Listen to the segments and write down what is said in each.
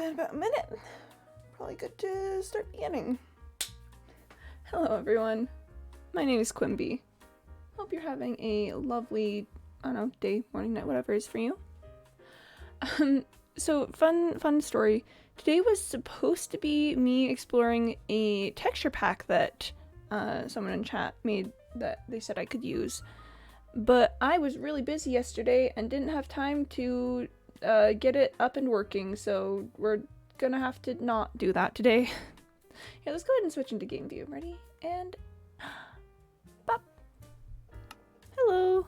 in about a minute. Probably good to start beginning. Hello everyone, my name is Quimby. Hope you're having a lovely, I don't know, day, morning, night, whatever it is for you. So fun story. Today was supposed to be me exploring a texture pack that someone in chat made that they said I could use. But I was really busy yesterday and didn't have time to get it up and working, so we're gonna have to not do that today. Yeah, let's go ahead and switch into game view. Ready? And bop. Hello.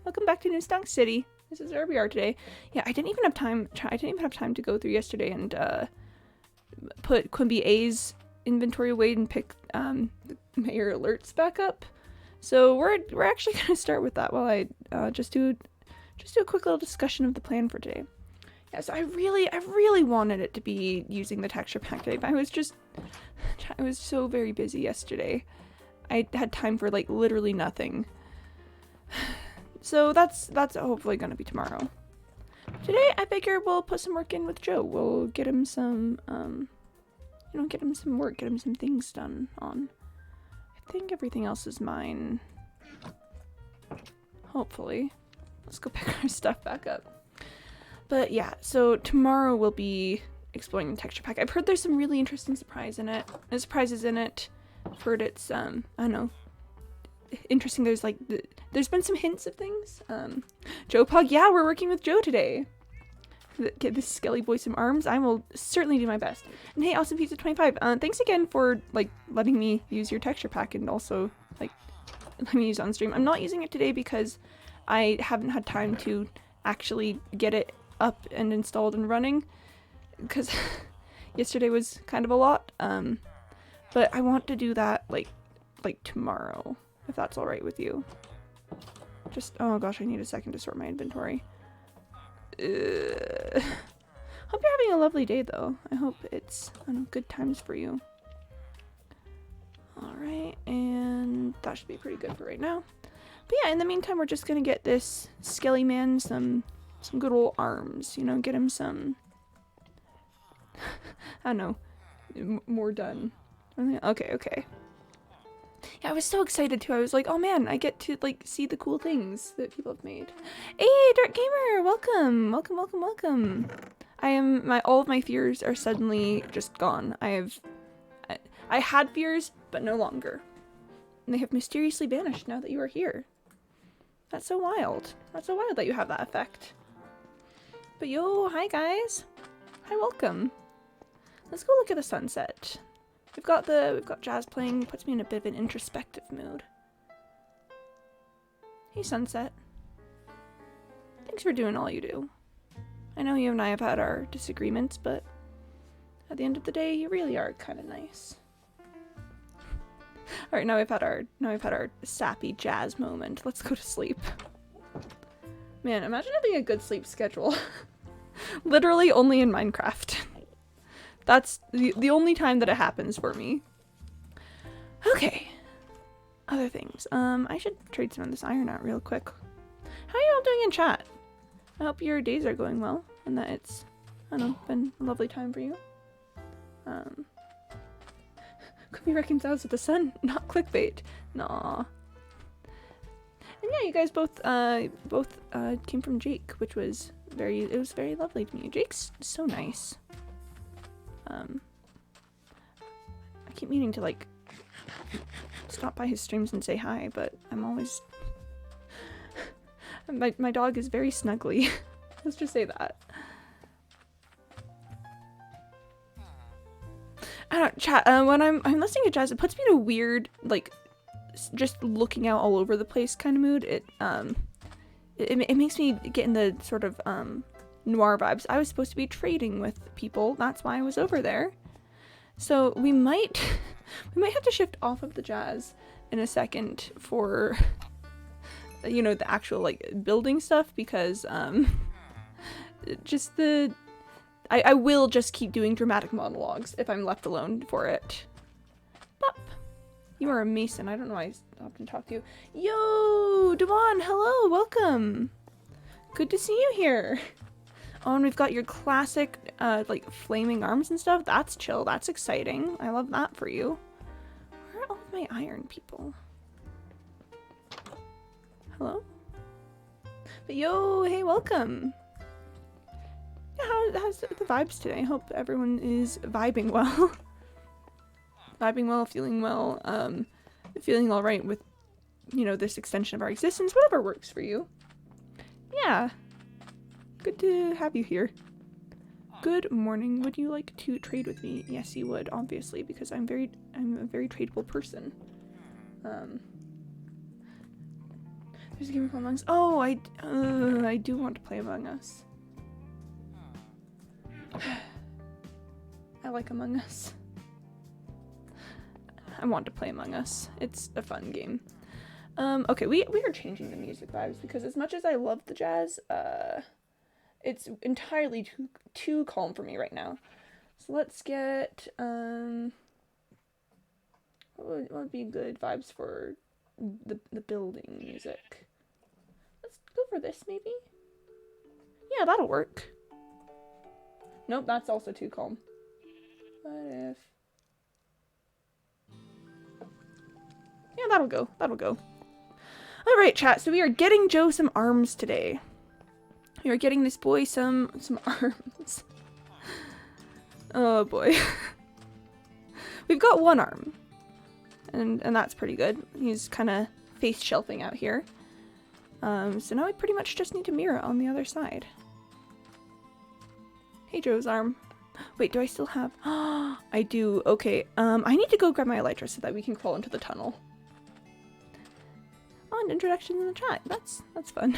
Welcome back to New Stunk City. This is where we are today. Yeah, I didn't even have time to go through yesterday and put Quimby A's inventory away and pick mayor alerts back up. So we're actually gonna start with that while I just do a quick little discussion of the plan for today. Yeah, so I really wanted it to be using the texture pack today, but I was so very busy yesterday. I had time for like literally nothing. So that's hopefully gonna be tomorrow. Today I figure we'll put some work in with Joe. We'll get him some get him some work, get him some things done on. I think everything else is mine. Hopefully. Let's go pick our stuff back up. But yeah, so tomorrow we'll be exploring the texture pack. I've heard there's some really interesting surprises in it. I've heard it's I don't know, interesting. There's been some hints of things. Joe Pug, yeah, we're working with Joe today. Get this Skelly boy some arms. I will certainly do my best. And hey, Awesome Pizza 25, thanks again for like letting me use your texture pack and also like letting me use it on stream. I'm not using it today because I haven't had time to actually get it up and installed and running because yesterday was kind of a lot. But I want to do that like tomorrow, if that's all right with you. Just, oh gosh, I need a second to sort my inventory. Hope you're having a lovely day though. I hope it's, I don't know, good times for you. Alright, and that should be pretty good for right now. But yeah, in the meantime, we're just gonna get this Skelly man some good old arms, you know, get him some, I don't know, more done. Okay. Yeah, I was so excited too. I was like, oh man, I get to like see the cool things that people have made. Hey, Dark Gamer, welcome. All of my fears are suddenly just gone. I had fears, but no longer. And they have mysteriously vanished now that you are here. That's so wild. That's so wild that you have that effect. But yo, hi guys. Hi, welcome. Let's go look at the sunset. We've got jazz playing, puts me in a bit of an introspective mood. Hey, sunset. Thanks for doing all you do. I know you and I have had our disagreements, but at the end of the day, you really are kind of nice. All right, now we've had our sappy jazz moment. Let's go to sleep. Man, imagine having a good sleep schedule. Literally only in Minecraft. That's the only time that it happens for me. Okay. Other things. I should trade some of this iron out real quick. How are you all doing in chat? I hope your days are going well and that it's, I don't know, been a lovely time for you. Could be reconciled with the sun, not clickbait. Nah. And yeah, you guys both came from Jake, which was very lovely to me. Jake's so nice. I keep meaning to like stop by his streams and say hi, but I'm always my dog is very snuggly. Let's just say that. I don't chat when I'm listening to jazz, it puts me in a weird like just looking out all over the place kind of mood. It makes me get in the sort of noir vibes. I was supposed to be trading with people. That's why I was over there. So we might have to shift off of the jazz in a second for you know, the actual like building stuff because just I will just keep doing dramatic monologues if I'm left alone for it. Bop. You are a mason. I don't know why I stopped and talked to you. Yo, Dewan, hello, welcome. Good to see you here. Oh, and we've got your classic, like, flaming arms and stuff. That's chill. That's exciting. I love that for you. Where are all of my iron people? Hello? But yo, hey, welcome. Yeah, how's the vibes today? I hope everyone is vibing well. Vibing well, feeling well, feeling all right with, you know, this extension of our existence. Whatever works for you. Yeah. Good to have you here. Good morning. Would you like to trade with me? Yes, you would, obviously, because I'm a very tradable person. There's a game called Among Us. Oh, I do want to play Among Us. I like Among Us. I want to play Among Us. It's a fun game. Okay, we are changing the music vibes because as much as I love the jazz, it's entirely too calm for me right now. So let's get what would be good vibes for the building music? Let's go for this maybe. Yeah, that'll work. Nope, that's also too calm. What if? Yeah, that'll go. That'll go. All right, chat. So we are getting Joe some arms today. We are getting this boy some arms. Oh boy. We've got one arm. And that's pretty good. He's kind of face shelving out here. So now we pretty much just need to mirror on the other side. Hey, Joe's arm. Wait, do I still have... I do. Okay, I need to go grab my elytra so that we can crawl into the tunnel. Oh, and introductions in the chat. That's fun.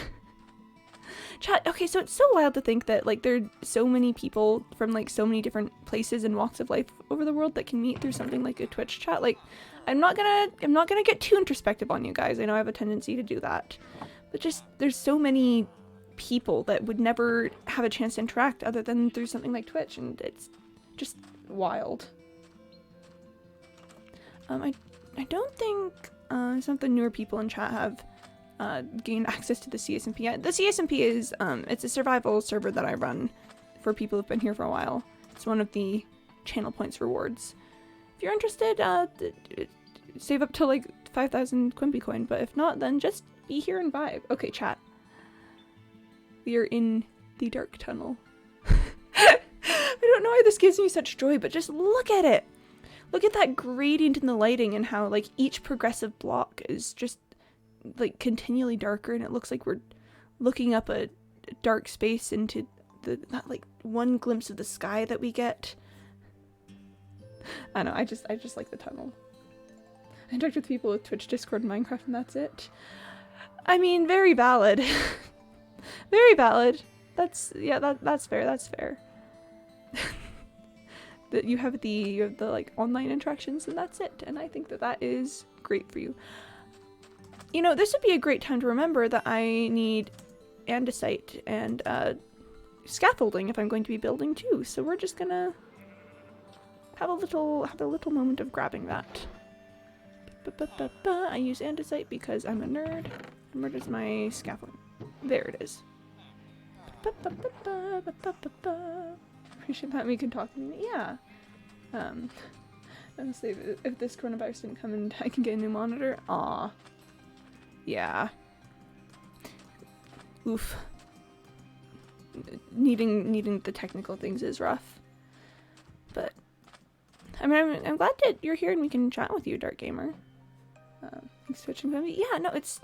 Chat, okay, so it's so wild to think that, like, there are so many people from, like, so many different places and walks of life over the world that can meet through something like a Twitch chat. Like, I'm not gonna get too introspective on you guys. I know I have a tendency to do that. But just, there's so many people that would never have a chance to interact other than through something like Twitch, and it's just wild. I don't think some of the newer people in chat have gained access to the CSMP. The CSMP is it's a survival server that I run for people who've been here for a while. It's one of the channel points rewards. If you're interested, save up to like 5,000 Quimby coin, but if not, then just be here and vibe. Okay, chat. We are in the dark tunnel. I don't know why this gives me such joy, but just look at it. Look at that gradient in the lighting and how like each progressive block is just like continually darker, and it looks like we're looking up a dark space into that like one glimpse of the sky that we get. I don't know, I just like the tunnel. I interact with people with Twitch, Discord, and Minecraft, and that's it. I mean, very valid. Very valid. That's fair. That's fair. That you have the like online interactions, and that's it. And I think that is great for you. You know, this would be a great time to remember that I need andesite and scaffolding if I'm going to be building too. So we're just gonna have a little moment of grabbing that. I use andesite because I'm a nerd. And where does my scaffolding? There it is. Appreciate that we can talk. Yeah. Honestly, if this coronavirus didn't come and I can get a new monitor, aw. Yeah. Oof. Needing the technical things is rough. But I mean, I'm glad that you're here and we can chat with you, Dark Gamer. Switching from me. Yeah, no, it's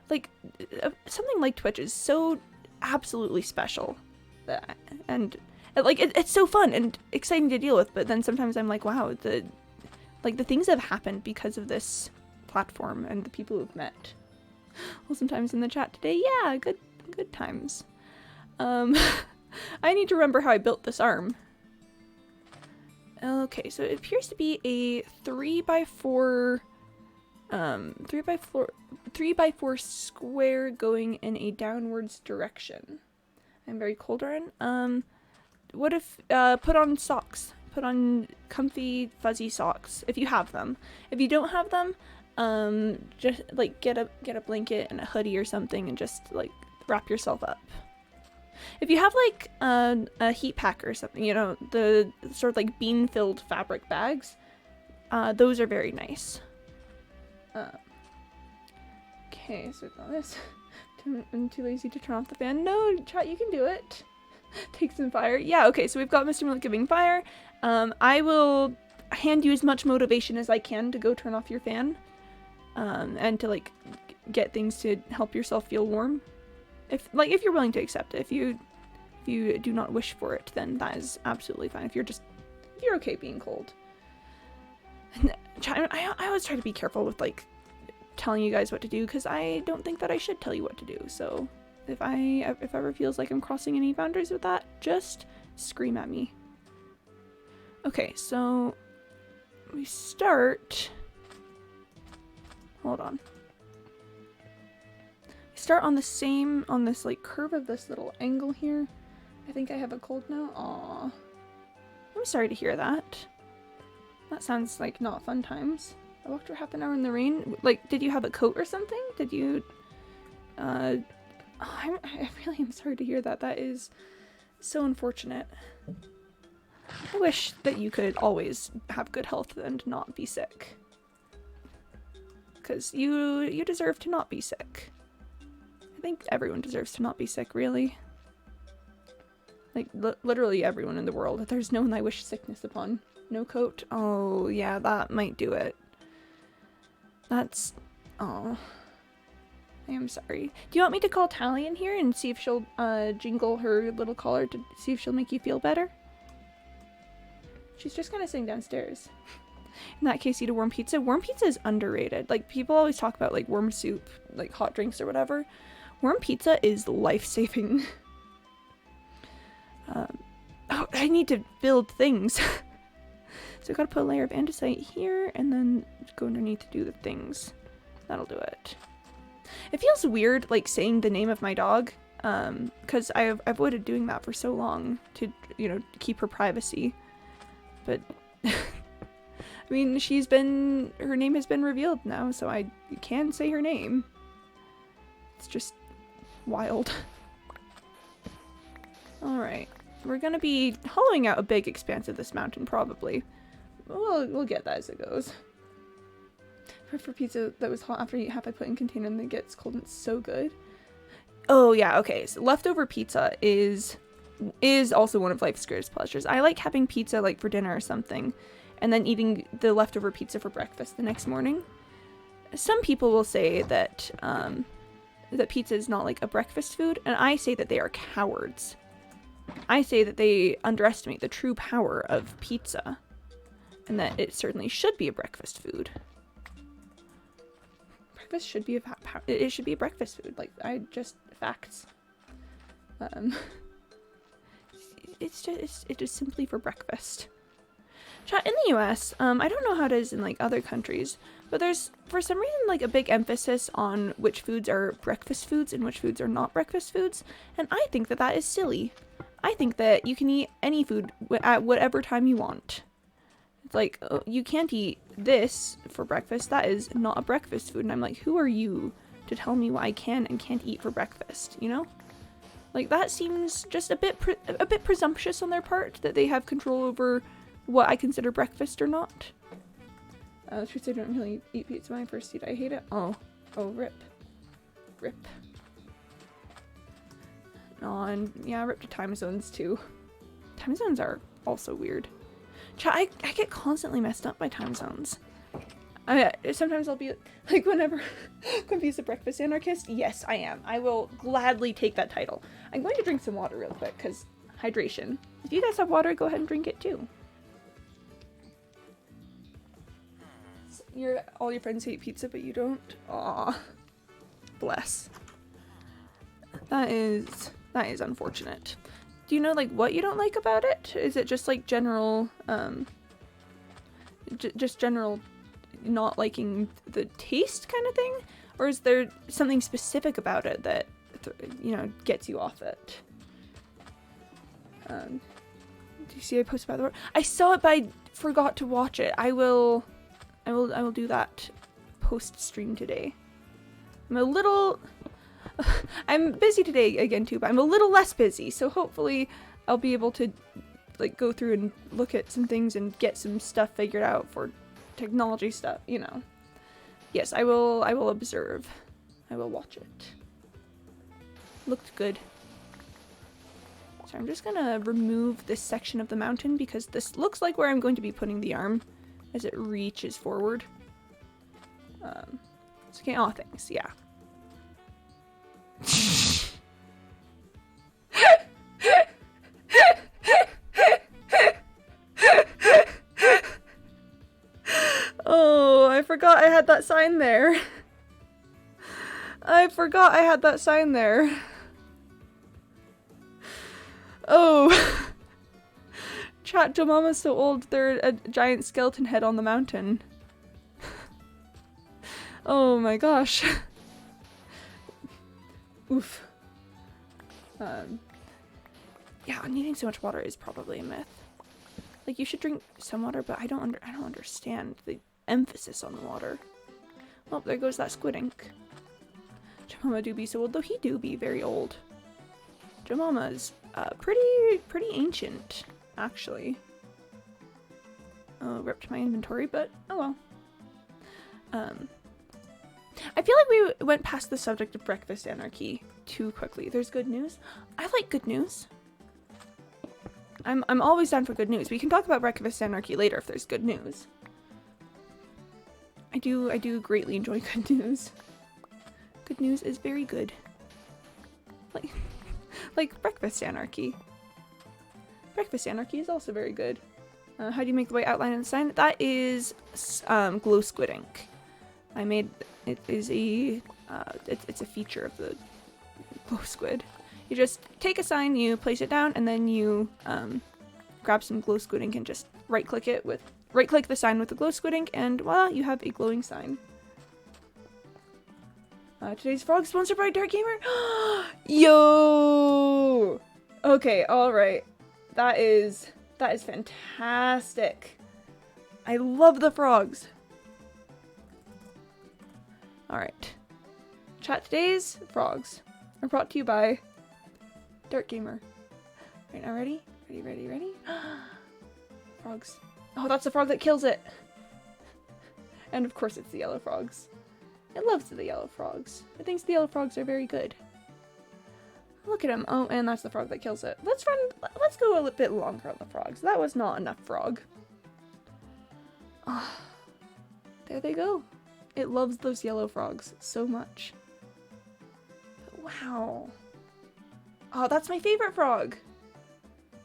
like something like Twitch is so absolutely special, and like it's so fun and exciting to deal with. But then sometimes I'm like, wow, the things that have happened because of this platform and the people who've met. Well, sometimes in the chat today, yeah, good times. I need to remember how I built this arm. Okay, so it appears to be a 3x4 3x4 square going in a downwards direction. I'm very cold, Aaron. What if put on socks? Put on comfy fuzzy socks if you have them. If you don't have them, just like get a blanket and a hoodie or something and just like wrap yourself up. If you have like a heat pack or something, you know, the sort of like bean-filled fabric bags, those are very nice. Okay, so we've got this. I'm too lazy to turn off the fan. No, chat, you can do it. Take some fire. Yeah, okay, so we've got Mr. Milk giving fire. I will hand you as much motivation as I can to go turn off your fan. And to like get things to help yourself feel warm. If you're willing to accept it. If you do not wish for it, then that is absolutely fine. If you're okay being cold. And I always try to be careful with like telling you guys what to do, because I don't think that I should tell you what to do. So if ever feels like I'm crossing any boundaries with that, just scream at me. Okay, so we start. Hold on. We start on this like curve of this little angle here. I think I have a cold now. Aw. I'm sorry to hear that. That sounds like not fun times. I walked for half an hour in the rain. Like, did you have a coat or something? Did you, I really am sorry to hear that. That is so unfortunate. I wish that you could always have good health and not be sick. Because you deserve to not be sick. I think everyone deserves to not be sick, really. Like, literally everyone in the world. There's no one I wish sickness upon. No coat? Oh, yeah, that might do it. That's... oh. I am sorry. Do you want me to call Tally in here and see if she'll jingle her little collar to see if she'll make you feel better? She's just kind of sitting downstairs. In that case, eat a warm pizza. Warm pizza is underrated. Like, people always talk about, like, warm soup, like, hot drinks or whatever. Warm pizza is life-saving. Oh, I need to build things. So I gotta put a layer of andesite here, and then go underneath to do the things. That'll do it. It feels weird, like, saying the name of my dog, because I've avoided doing that for so long to, you know, keep her privacy. But, I mean, her name has been revealed now, so I can say her name. It's just wild. Alright, we're gonna be hollowing out a big expanse of this mountain, probably. We'll get that as it goes. For pizza that was hot after you eat half, I put in container and then it gets cold and it's so good. Oh yeah, okay, so leftover pizza is also one of life's greatest pleasures. I like having pizza like for dinner or something, and then eating the leftover pizza for breakfast the next morning. Some people will say that that pizza is not like a breakfast food, and I say that they are cowards. I say that they underestimate the true power of pizza, and that it certainly should be a breakfast food. Breakfast should be it should be a breakfast food. Like, facts. It is simply for breakfast. Chat, in the US, I don't know how it is in like other countries, but there's for some reason like a big emphasis on which foods are breakfast foods and which foods are not breakfast foods, and I think that that is silly. I think that you can eat any food at whatever time you want. It's like, oh, you can't eat this for breakfast. That is not a breakfast food. And I'm like, who are you to tell me what I can and can't eat for breakfast, you know? Like, that seems just a bit presumptuous on their part, that they have control over what I consider breakfast or not. Truth, I don't really eat pizza when I first eat it. I hate it. Oh, rip. Oh, and yeah, rip to time zones too. Time zones are also weird. I get constantly messed up by time zones. Sometimes I'll be like, whenever Quimpy's a breakfast anarchist, yes, I am. I will gladly take that title. I'm going to drink some water real quick, because hydration. If you guys have water, go ahead and drink it too. All your friends hate pizza, but you don't? Aw. Bless. That is unfortunate. Do you know, like, what you don't like about it? Is it just, like, general, just general not liking the taste kind of thing? Or is there something specific about it that, you know, gets you off it? Do you see I posted about the word? I saw it, but I forgot to watch it. I will do that post-stream today. I'm a little I'm busy today again too, but I'm a little less busy, so hopefully I'll be able to like go through and look at some things and get some stuff figured out for technology stuff, you know. Yes, I will observe. I will watch it. Looked good. So I'm just gonna remove this section of the mountain because this looks like where I'm going to be putting the arm as it reaches forward. So okay, oh thanks, yeah. Oh, I forgot I had that sign there. I forgot I had that sign there. Oh. Chat, Jomama's so old, they're a giant skeleton head on the mountain. Oh my gosh. Oof. Yeah, needing so much water is probably a myth. Like, you should drink some water, but I don't understand the emphasis on water. Oh, there goes that squid ink. Jomama do be so old, though he do be very old. Jomama's pretty ancient, actually. Oh, ripped my inventory, but oh well. I feel like we went past the subject of breakfast anarchy too quickly. There's good news. I like good news. I'm always down for good news. We can talk about breakfast anarchy later if there's good news. I do greatly enjoy good news. Good news is very good. Like breakfast anarchy. Breakfast anarchy is also very good. How do you make the white outline of the sign? That is glow squid ink. I made it is a it's a feature of the glow squid. You just take a sign, you place it down, and then you grab some glow squid ink and just right click the sign with the glow squid ink, and voila, you have a glowing sign. Today's vlog sponsored by Dark Gamer. Yo. Okay, all right. That is fantastic. I love the frogs. All right. Chat, today's frogs are brought to you by Dark Gamer. Right now, ready? Ready? Frogs. Oh, that's the frog that kills it. And of course it's the yellow frogs. It loves the yellow frogs. It thinks the yellow frogs are very good. Look at him. Oh, and that's the frog that kills it. Let's go a little bit longer on the frogs. That was not enough frog. Oh, there they go. It loves those yellow frogs so much. Wow. Oh, that's my favorite frog.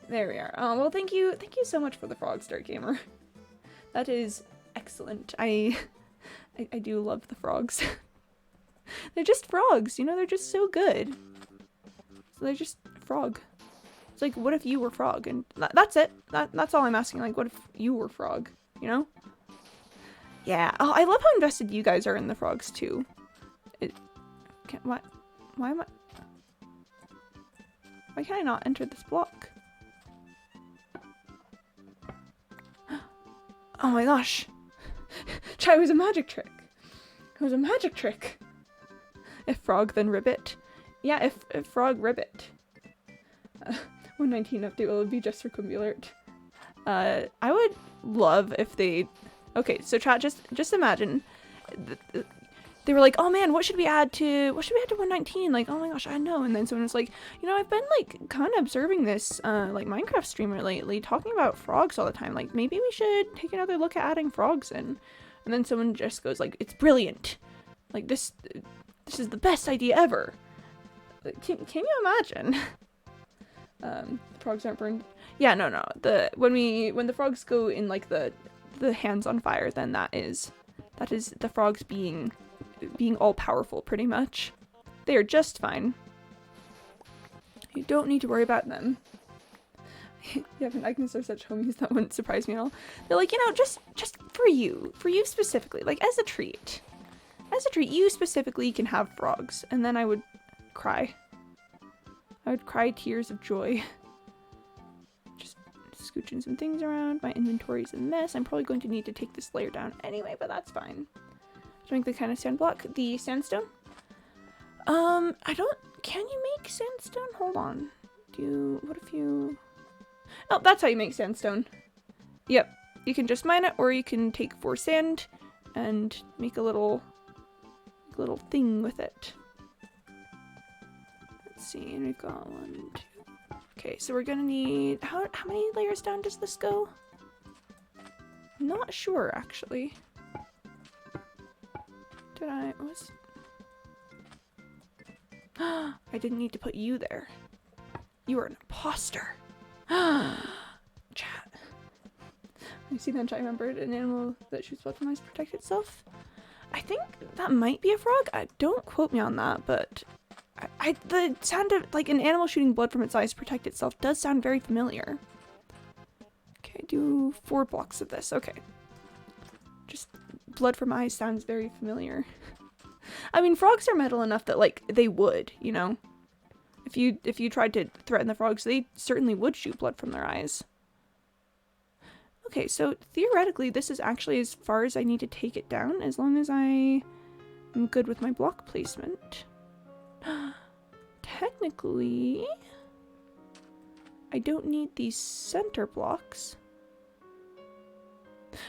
There we are. Oh, well, thank you so much for the frogs, Dark Gamer. That is excellent. I do love the frogs. They're just frogs, you know, they're just so good. So they're just frog. It's like, what if you were frog? And that's it. That's all I'm asking. Like, what if you were frog, you know? Yeah. Oh, I love how invested you guys are in the frogs, too. Why can I not enter this block? Oh my gosh. It was a magic trick. It was a magic trick. If frog, then ribbit. Yeah, if frog, ribbit. 119 update will be just for Quimby alert. I would love if they... Okay, so chat, just imagine. They were like, oh man, what should we add to 119? Like, oh my gosh, I know. And then someone was like, you know, I've been like kind of observing this like Minecraft streamer lately talking about frogs all the time. Like, maybe we should take another look at adding frogs in. And then someone just goes like, it's brilliant. Like, this is the best idea ever. Can you imagine? The frogs aren't burned. Yeah, no. When the frogs go in like the hands on fire, then that is the frogs being all powerful, pretty much. They are just fine. You don't need to worry about them. Yeah, but Agnes are such homies, that wouldn't surprise me at all. They're like, you know, just for you specifically, like as a treat, you specifically can have frogs. And then I would cry. I would cry tears of joy. Just scooching some things around. My inventory's a mess. I'm probably going to need to take this layer down anyway, but that's fine. To make the kind of sand block, the sandstone. I don't, can you make sandstone? Hold on. What if you, oh, that's how you make sandstone. Yep, you can just mine it, or you can take 4 sand and make a little thing with it. Let's see, and we've got 1, 2. Okay, so we're gonna need, how many layers down does this go? Not sure, actually. I didn't need to put you there. You are an imposter. Chat. You see that giant bird, an animal that shoots blood from eyes to protect itself? I think that might be a frog. Don't quote me on that, but the sound of like an animal shooting blood from its eyes to protect itself does sound very familiar. Okay, do 4 blocks of this. Okay. Just blood from eyes sounds very familiar. I mean, frogs are metal enough that like they would, you know. If you tried to threaten the frogs, they certainly would shoot blood from their eyes. Okay, so theoretically, this is actually as far as I need to take it down, as long as I am good with my block placement. Technically, I don't need these center blocks.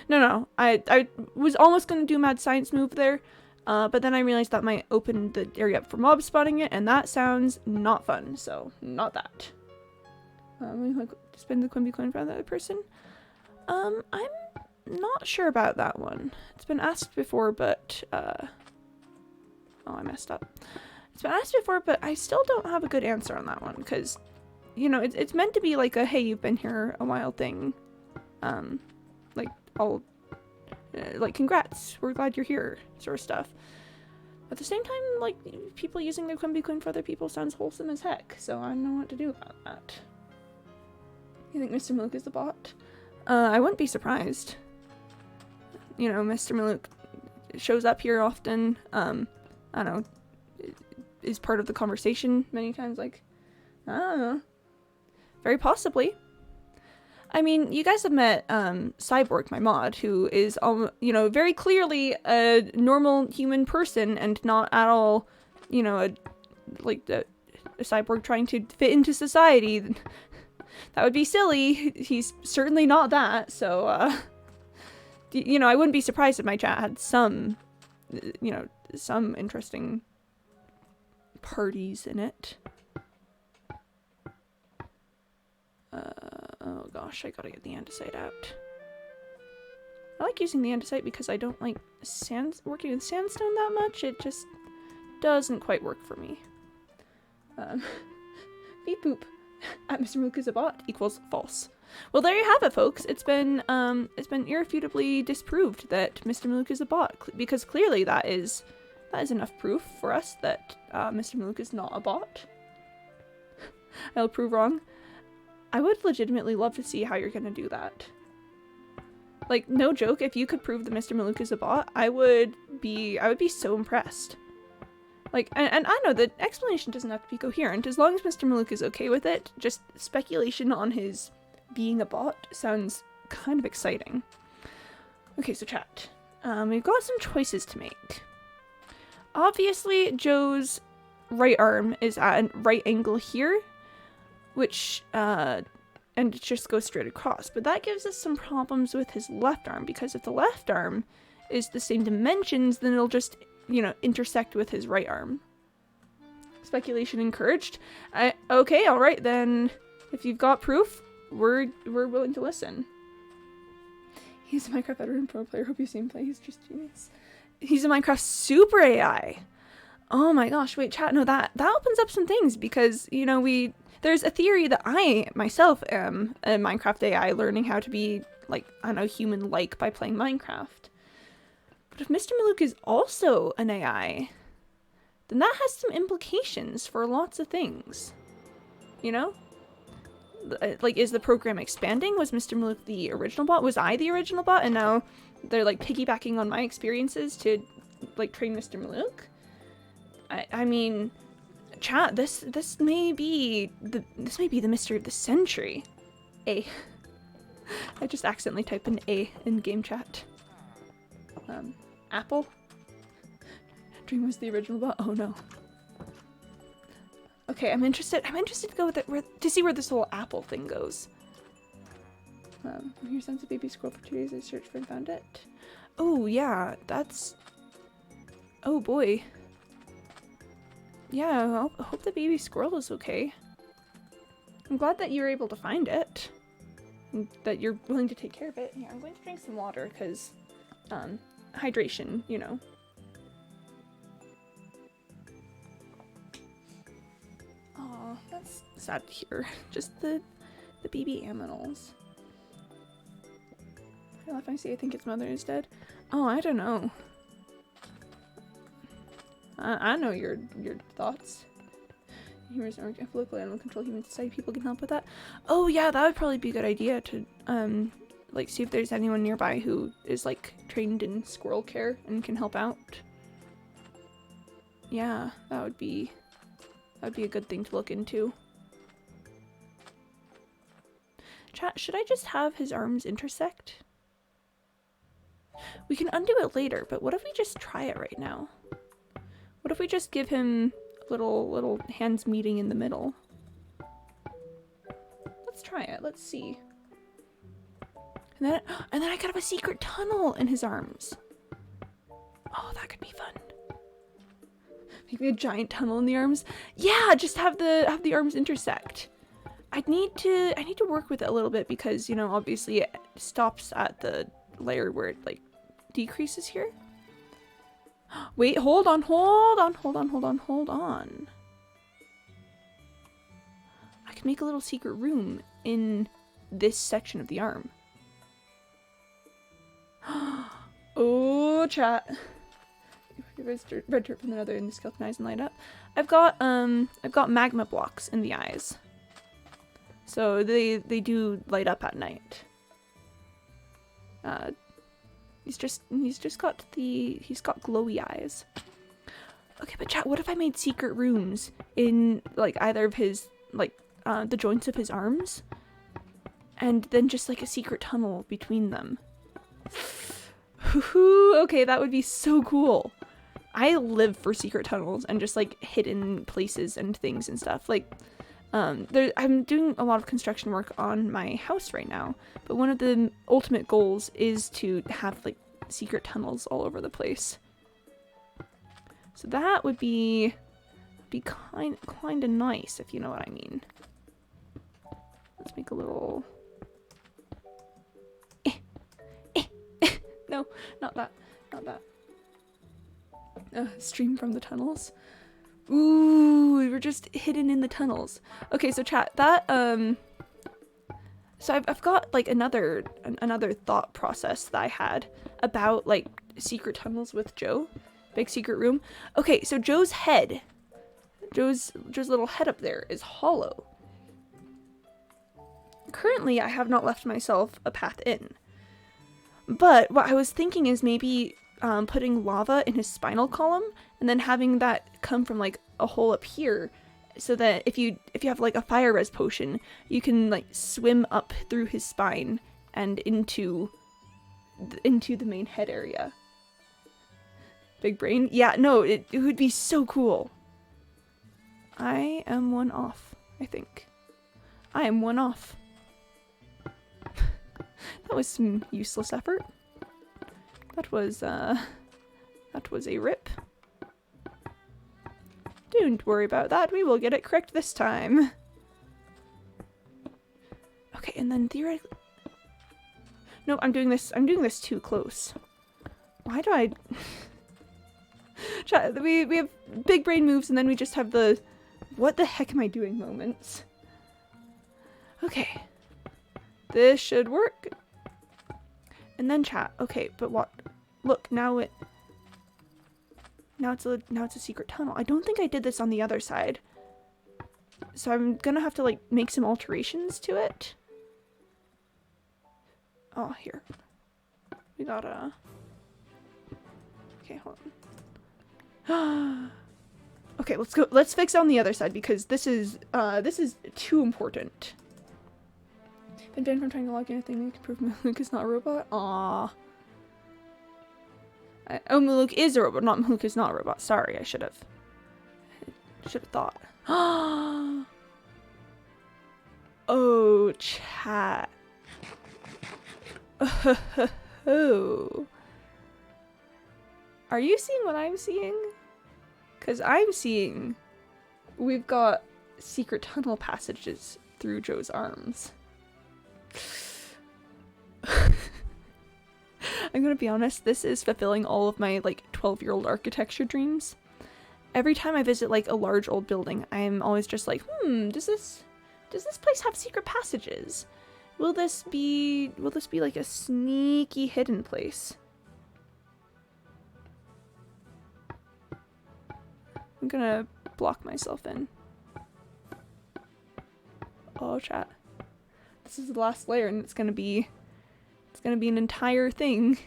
No, I was almost going to do a mad science move there, but then I realized that might open the area up for mob spotting it, and that sounds not fun, so not that. Spend the Quimby coin for the other person. I'm not sure about that one. It's been asked before, but, oh, I messed up. It's been asked before, but I still don't have a good answer on that one, because, you know, it's meant to be like a, hey, you've been here a while thing. Like, like, congrats, we're glad you're here, sort of stuff. At the same time, like, people using their Quimby coin for other people sounds wholesome as heck, so I don't know what to do about that. You think Mr. Milk is the bot? I wouldn't be surprised. You know, Mr. Milk shows up here often, I don't know, is part of the conversation many times, like, I don't know. Very possibly. I mean, you guys have met, Cyborg, my mod, who is, you know, very clearly a normal human person and not at all, you know, a cyborg trying to fit into society. That would be silly. He's certainly not that, so, you know, I wouldn't be surprised if my chat had some, you know, some interesting parties in it. Oh gosh, I gotta get the andesite out. I like using the andesite because I don't like working with sandstone that much. It just doesn't quite work for me. Beep boop. At Mr. Mook is a bot equals false. Well, there you have it, folks. It's been irrefutably disproved that Mr. Mook is a bot, because clearly that is enough proof for us that Mr. Mook is not a bot. I'll prove wrong. I would legitimately love to see how you're gonna do that. Like, no joke, if you could prove that Mr. Maluk is a bot, I would be so impressed. Like, and I know the explanation doesn't have to be coherent. As long as Mr. Maluk is okay with it, just speculation on his being a bot sounds kind of exciting. Okay, so chat. We've got some choices to make. Obviously, Joe's right arm is at a right angle here, which, and it just goes straight across. But that gives us some problems with his left arm, because if the left arm is the same dimensions, then it'll just, you know, intersect with his right arm. Speculation encouraged. Okay, alright, then if you've got proof, we're willing to listen. He's a Minecraft veteran pro player. Hope you've seen play. He's just genius. He's a Minecraft super AI. Oh my gosh, wait, chat, no, that opens up some things, because, you know, there's a theory that I, myself, am a Minecraft AI learning how to be, like, I don't know, human-like by playing Minecraft. But if Mr. Maluk is also an AI, then that has some implications for lots of things. You know? Like, is the program expanding? Was Mr. Maluk the original bot? Was I the original bot? And now they're, like, piggybacking on my experiences to, like, train Mr. Maluk? I mean, chat, this may be the mystery of the century. I just accidentally typed an A in game chat. Apple? Dream was the original bot? Oh no. Okay, I'm interested to go with it, to see where this little apple thing goes. I'm here since a baby squirrel for 2 days. I searched for and found it. Oh, yeah, that's... Oh, boy. Yeah, I hope the baby squirrel is okay. I'm glad that you were able to find it. And that you're willing to take care of it. Yeah, I'm going to drink some water, because, hydration, you know. Aw, that's sad to hear. Just the baby aminals. I laugh when I say I think its mother is dead. Oh, I don't know. I know your thoughts. Humorous or local animal control human society people can help with that. Oh yeah, that would probably be a good idea to like see if there's anyone nearby who is like trained in squirrel care and can help out. Yeah, that would be a good thing to look into. Chat, should I just have his arms intersect? We can undo it later, but what if we just try it right now? What if we just give him little hands meeting in the middle? Let's try it. Let's see. And then I could have a secret tunnel in his arms. Oh, that could be fun. Maybe a giant tunnel in the arms. Yeah, just have the arms intersect. I need to work with it a little bit because, you know, obviously it stops at the layer where it like decreases here. Wait, hold on. I can make a little secret room in this section of the arm. Oh, chat. Red dirt from another in the skeleton eyes and light up. I've got magma blocks in the eyes. So they do light up at night. He's got glowy eyes. Okay, but chat, what if I made secret rooms in like either of his like the joints of his arms? And then just like a secret tunnel between them. Okay, that would be so cool. I live for secret tunnels and just like hidden places and things and stuff. Like I'm doing a lot of construction work on my house right now, but one of the ultimate goals is to have like secret tunnels all over the place. So that would be kind of nice, if you know what I mean. Let's make a little... No, not that. Stream from the tunnels. Ooh, we're just hidden in the tunnels. Okay, so chat, that, so I've got, like, another thought process that I had about, like, secret tunnels with Joe. Big secret room. Okay, so Joe's little head up there is hollow. Currently, I have not left myself a path in. But what I was thinking is maybe putting lava in his spinal column and then having that come from like a hole up here so that if you have like a fire res potion, you can like swim up through his spine and into the main head area. Big brain? Yeah, no, it would be so cool. I am one off, I think. I am one off. That was some useless effort. That was a rip. Don't worry about that. We will get it correct this time. Okay, and then theoretically... No, I'm doing this too close. Why do I... we have big brain moves and then we just have the what the heck am I doing moments. Okay. This should work. And then chat. Okay, but what? Look, now it's a secret tunnel. I don't think I did this on the other side. So I'm gonna have to like make some alterations to it. Oh, here. We gotta... Okay, hold on. Okay, let's go. Let's fix on the other side because this is too important. Been banned from trying to log in a thing that can prove Maluk is not a robot? Aww. Oh, Maluk is a robot, not Maluk is not a robot. Sorry, I should have. Should have thought. Oh, chat. Oh. Are you seeing what I'm seeing? Because I'm seeing we've got secret tunnel passages through Joe's arms. I'm gonna be honest, this is fulfilling all of my like 12-year-old architecture dreams. Every time I visit like a large old building, I'm always just like, does this place have secret passages? Will this be like a sneaky hidden place? I'm gonna block myself in. Oh, chat. This is the last layer and it's gonna be an entire thing.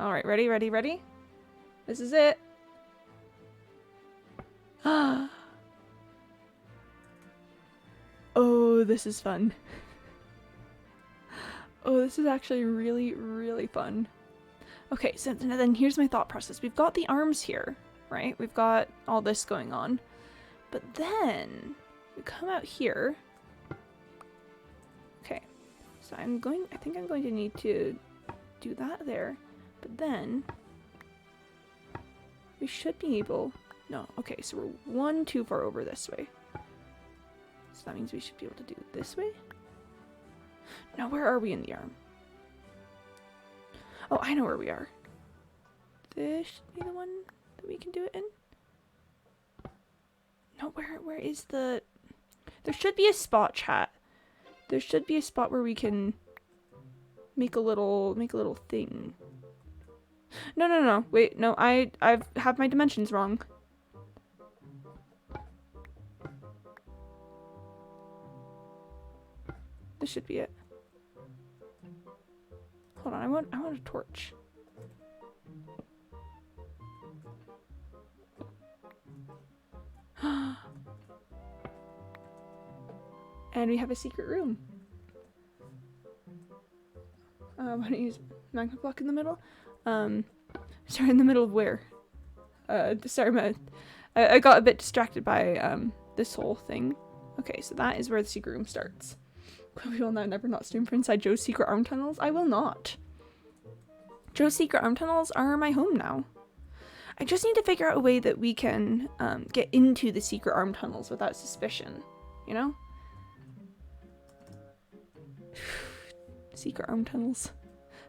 Alright, ready? This is it. Oh, this is fun. Oh, this is actually really, really fun. Okay, so then here's my thought process. We've got the arms here, right? We've got all this going on. But then we come out here. Okay, so I think I'm going to need to do that there. But then we should be able, no, okay, so we're one too far over this way. So that means we should be able to do it this way. Now, where are we in the arm? Oh, I know where we are. This should be the one that we can do it in. No, where is the... There should be a spot, chat. There should be a spot where we can make a little thing. No. Wait, no, I have my dimensions wrong. This should be it. Hold on, I want a torch. And we have a secret room. Why don't you use magma block in the middle? Sorry, in the middle of where? Sorry, I got a bit distracted by this whole thing. Okay, so that is where the secret room starts. We will now never not stream for inside Joe's secret arm tunnels. I will not. Joe's secret arm tunnels are my home now. I just need to figure out a way that we can get into the secret arm tunnels without suspicion, you know? Secret arm tunnels.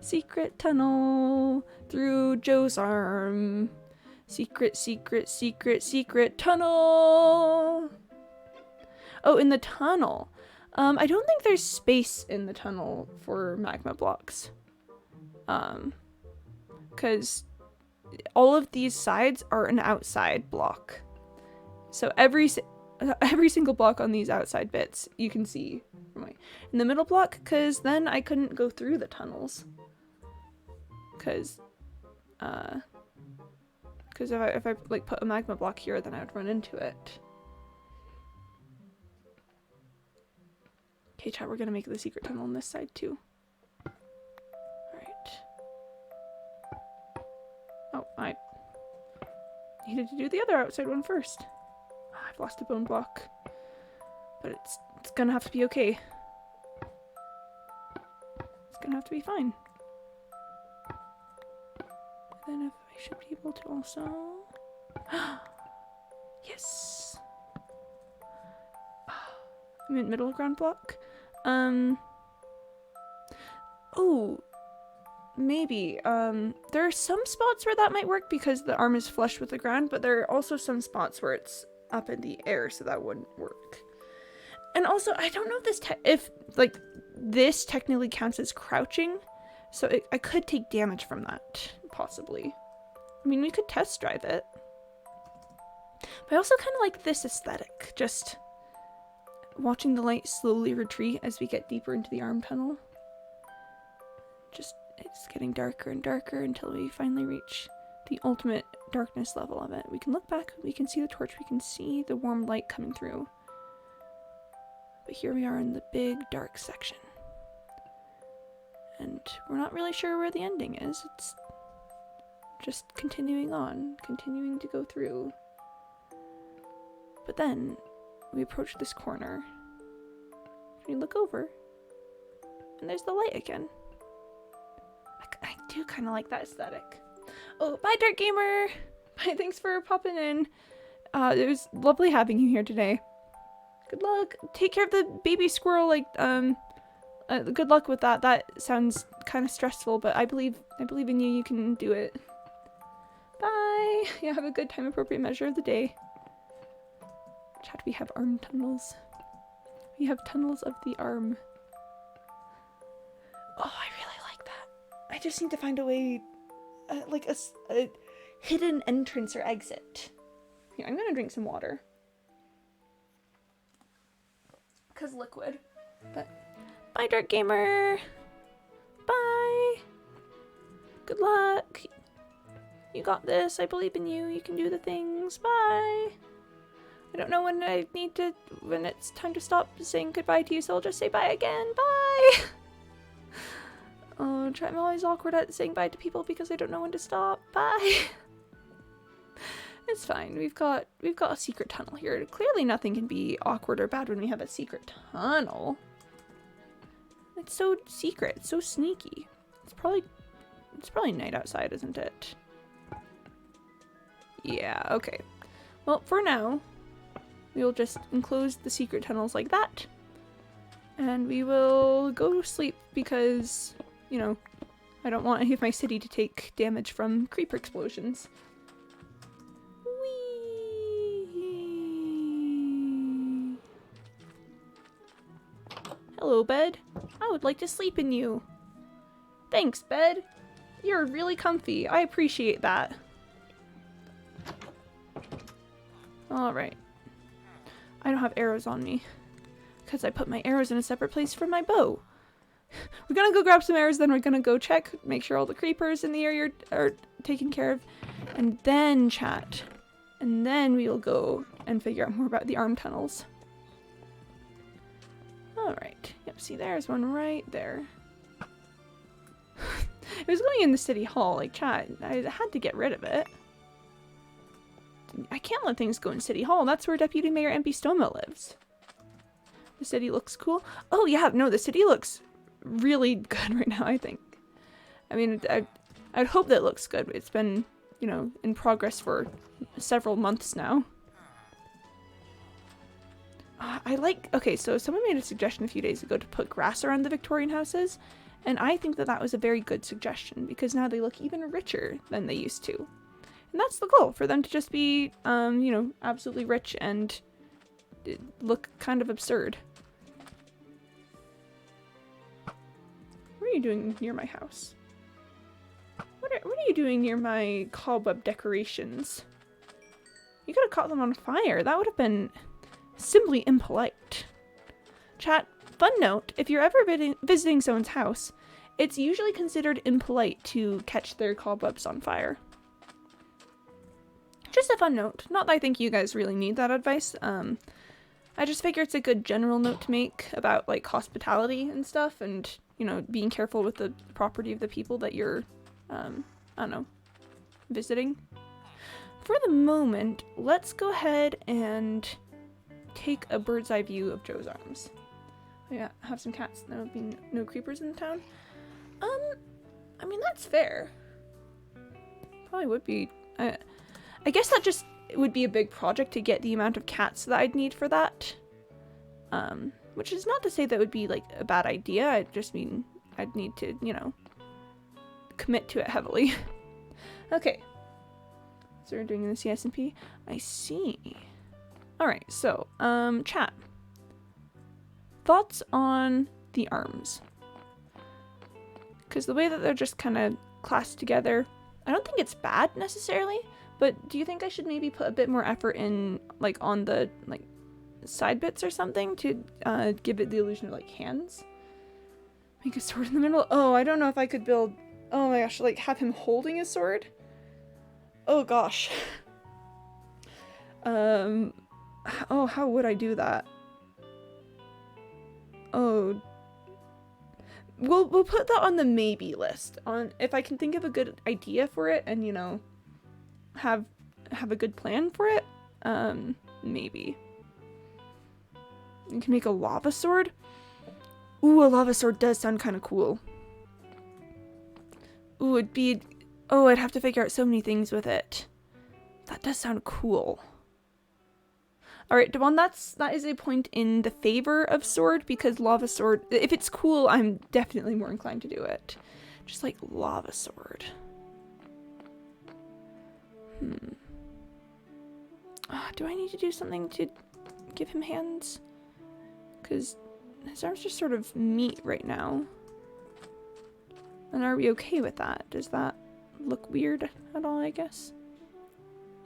Secret tunnel through Joe's arm. Secret tunnel. Oh, in the tunnel. I don't think there's space in the tunnel for magma blocks. Because all of these sides are an outside block. So every single block on these outside bits you can see from in the middle block, because then I couldn't go through the tunnels. Because if I like put a magma block here, then I would run into it. Okay, chat, we're gonna make the secret tunnel on this side too. Alright. Oh, I needed to do the other outside one first. Oh, I've lost a bone block. But it's gonna have to be okay. It's gonna have to be fine. And then if I should be able to also... Yes! I'm in middle ground block. Oh, maybe. There are some spots where that might work because the arm is flush with the ground, but there are also some spots where it's up in the air, so that wouldn't work. And also, I don't know if this technically counts as crouching, so I could take damage from that, possibly. I mean, we could test drive it. But I also kind of like this aesthetic, just watching the light slowly retreat as we get deeper into the arm tunnel. It's getting darker and darker until we finally reach the ultimate darkness level of it. We can look back, we can see the torch, we can see the warm light coming through. But here we are in the big dark section. And we're not really sure where the ending is. It's just continuing on, continuing to go through. But then we approach this corner. We look over, and there's the light again. I do kind of like that aesthetic. Oh, bye, Dark Gamer! Bye, thanks for popping in. It was lovely having you here today. Good luck. Take care of the baby squirrel. Good luck with that. That sounds kind of stressful, but I believe in you. You can do it. Bye. Yeah, have a good time. Appropriate measure of the day. Chat, we have arm tunnels. We have tunnels of the arm. Oh, I really like that. I just need to find a way, like a hidden entrance or exit. Here, I'm gonna drink some water. 'Cause liquid. But bye, Dark Gamer. Bye. Good luck. You got this. I believe in you. You can do the things. Bye. I don't know when it's time to stop saying goodbye to you, so I'll just say bye again. Bye! Oh, I'm always awkward at saying bye to people because I don't know when to stop. Bye! It's fine. We've got a secret tunnel here. Clearly nothing can be awkward or bad when we have a secret tunnel. It's so secret. It's so sneaky. It's probably night outside, isn't it? Yeah, okay. Well, for now, we will just enclose the secret tunnels like that. And we will go to sleep because, you know, I don't want any of my city to take damage from creeper explosions. Whee! Hello, bed. I would like to sleep in you. Thanks, bed. You're really comfy. I appreciate that. Alright. I don't have arrows on me. Because I put my arrows in a separate place from my bow. We're gonna go grab some arrows, then we're gonna go check, make sure all the creepers in the area are taken care of. And then chat. And then we'll go and figure out more about the arm tunnels. Alright. Yep, see there's one right there. It was going in the city hall, like chat. I had to get rid of it. I can't let things go in City Hall. That's where Deputy Mayor MP Stoma lives. The city looks cool. Oh yeah, no, the city looks really good right now, I think. I mean, I'd hope that it looks good. It's been, you know, in progress for several months now. Okay, so someone made a suggestion a few days ago to put grass around the Victorian houses, and I think that was a very good suggestion because now they look even richer than they used to. And that's the goal, for them to just be, you know, absolutely rich and look kind of absurd. What are you doing near my house? What are you doing near my cobweb decorations? You could have caught them on fire. That would have been simply impolite. Chat, fun note, if you're ever visiting someone's house, it's usually considered impolite to catch their cobwebs on fire. Just a fun note. Not that I think you guys really need that advice. I just figure it's a good general note to make about, like, hospitality and stuff and, you know, being careful with the property of the people that you're, I don't know, visiting. For the moment, let's go ahead and take a bird's eye view of Joe's arms. Yeah, have some cats. There will be no creepers in the town. I mean, that's fair. Probably would be. I guess that just would be a big project to get the amount of cats that I'd need for that. Which is not to say that would be, like, a bad idea. I just mean I'd need to, you know, commit to it heavily. Okay. So we're doing the CSMP. I see. Alright, so, chat. Thoughts on the arms? Because the way that they're just kind of classed together, I don't think it's bad necessarily, but do you think I should maybe put a bit more effort in, like, on the, like, side bits or something to give it the illusion of, like, hands? Make a sword in the middle? Oh, I don't know if I could build, oh my gosh, like, have him holding a sword? Oh gosh. Oh, how would I do that? Oh. we'll put that on the maybe list. On if I can think of a good idea for it and, you know, have a good plan for it, maybe. You can make a lava sword. Ooh, a lava sword does sound kind of cool. Ooh, I'd have to figure out so many things with it. That does sound cool. Alright, Devon, that is a point in the favor of sword, because lava sword, if it's cool, I'm definitely more inclined to do it. Just like lava sword. Do I need to do something to give him hands? Because his arms just sort of meet right now. And are we okay with that? Does that look weird at all, I guess?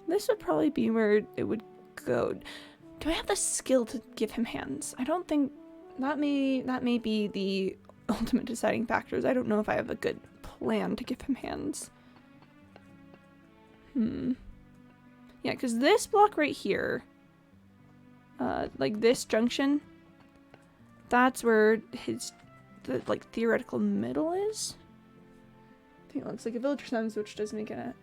This would probably be where it would go. Do I have the skill to give him hands? I don't think that may be the ultimate deciding factors. I don't know if I have a good plan to give him hands. Yeah, because this block right here, like this junction, that's where the like theoretical middle is. I think it looks like a villager's arms, which does make it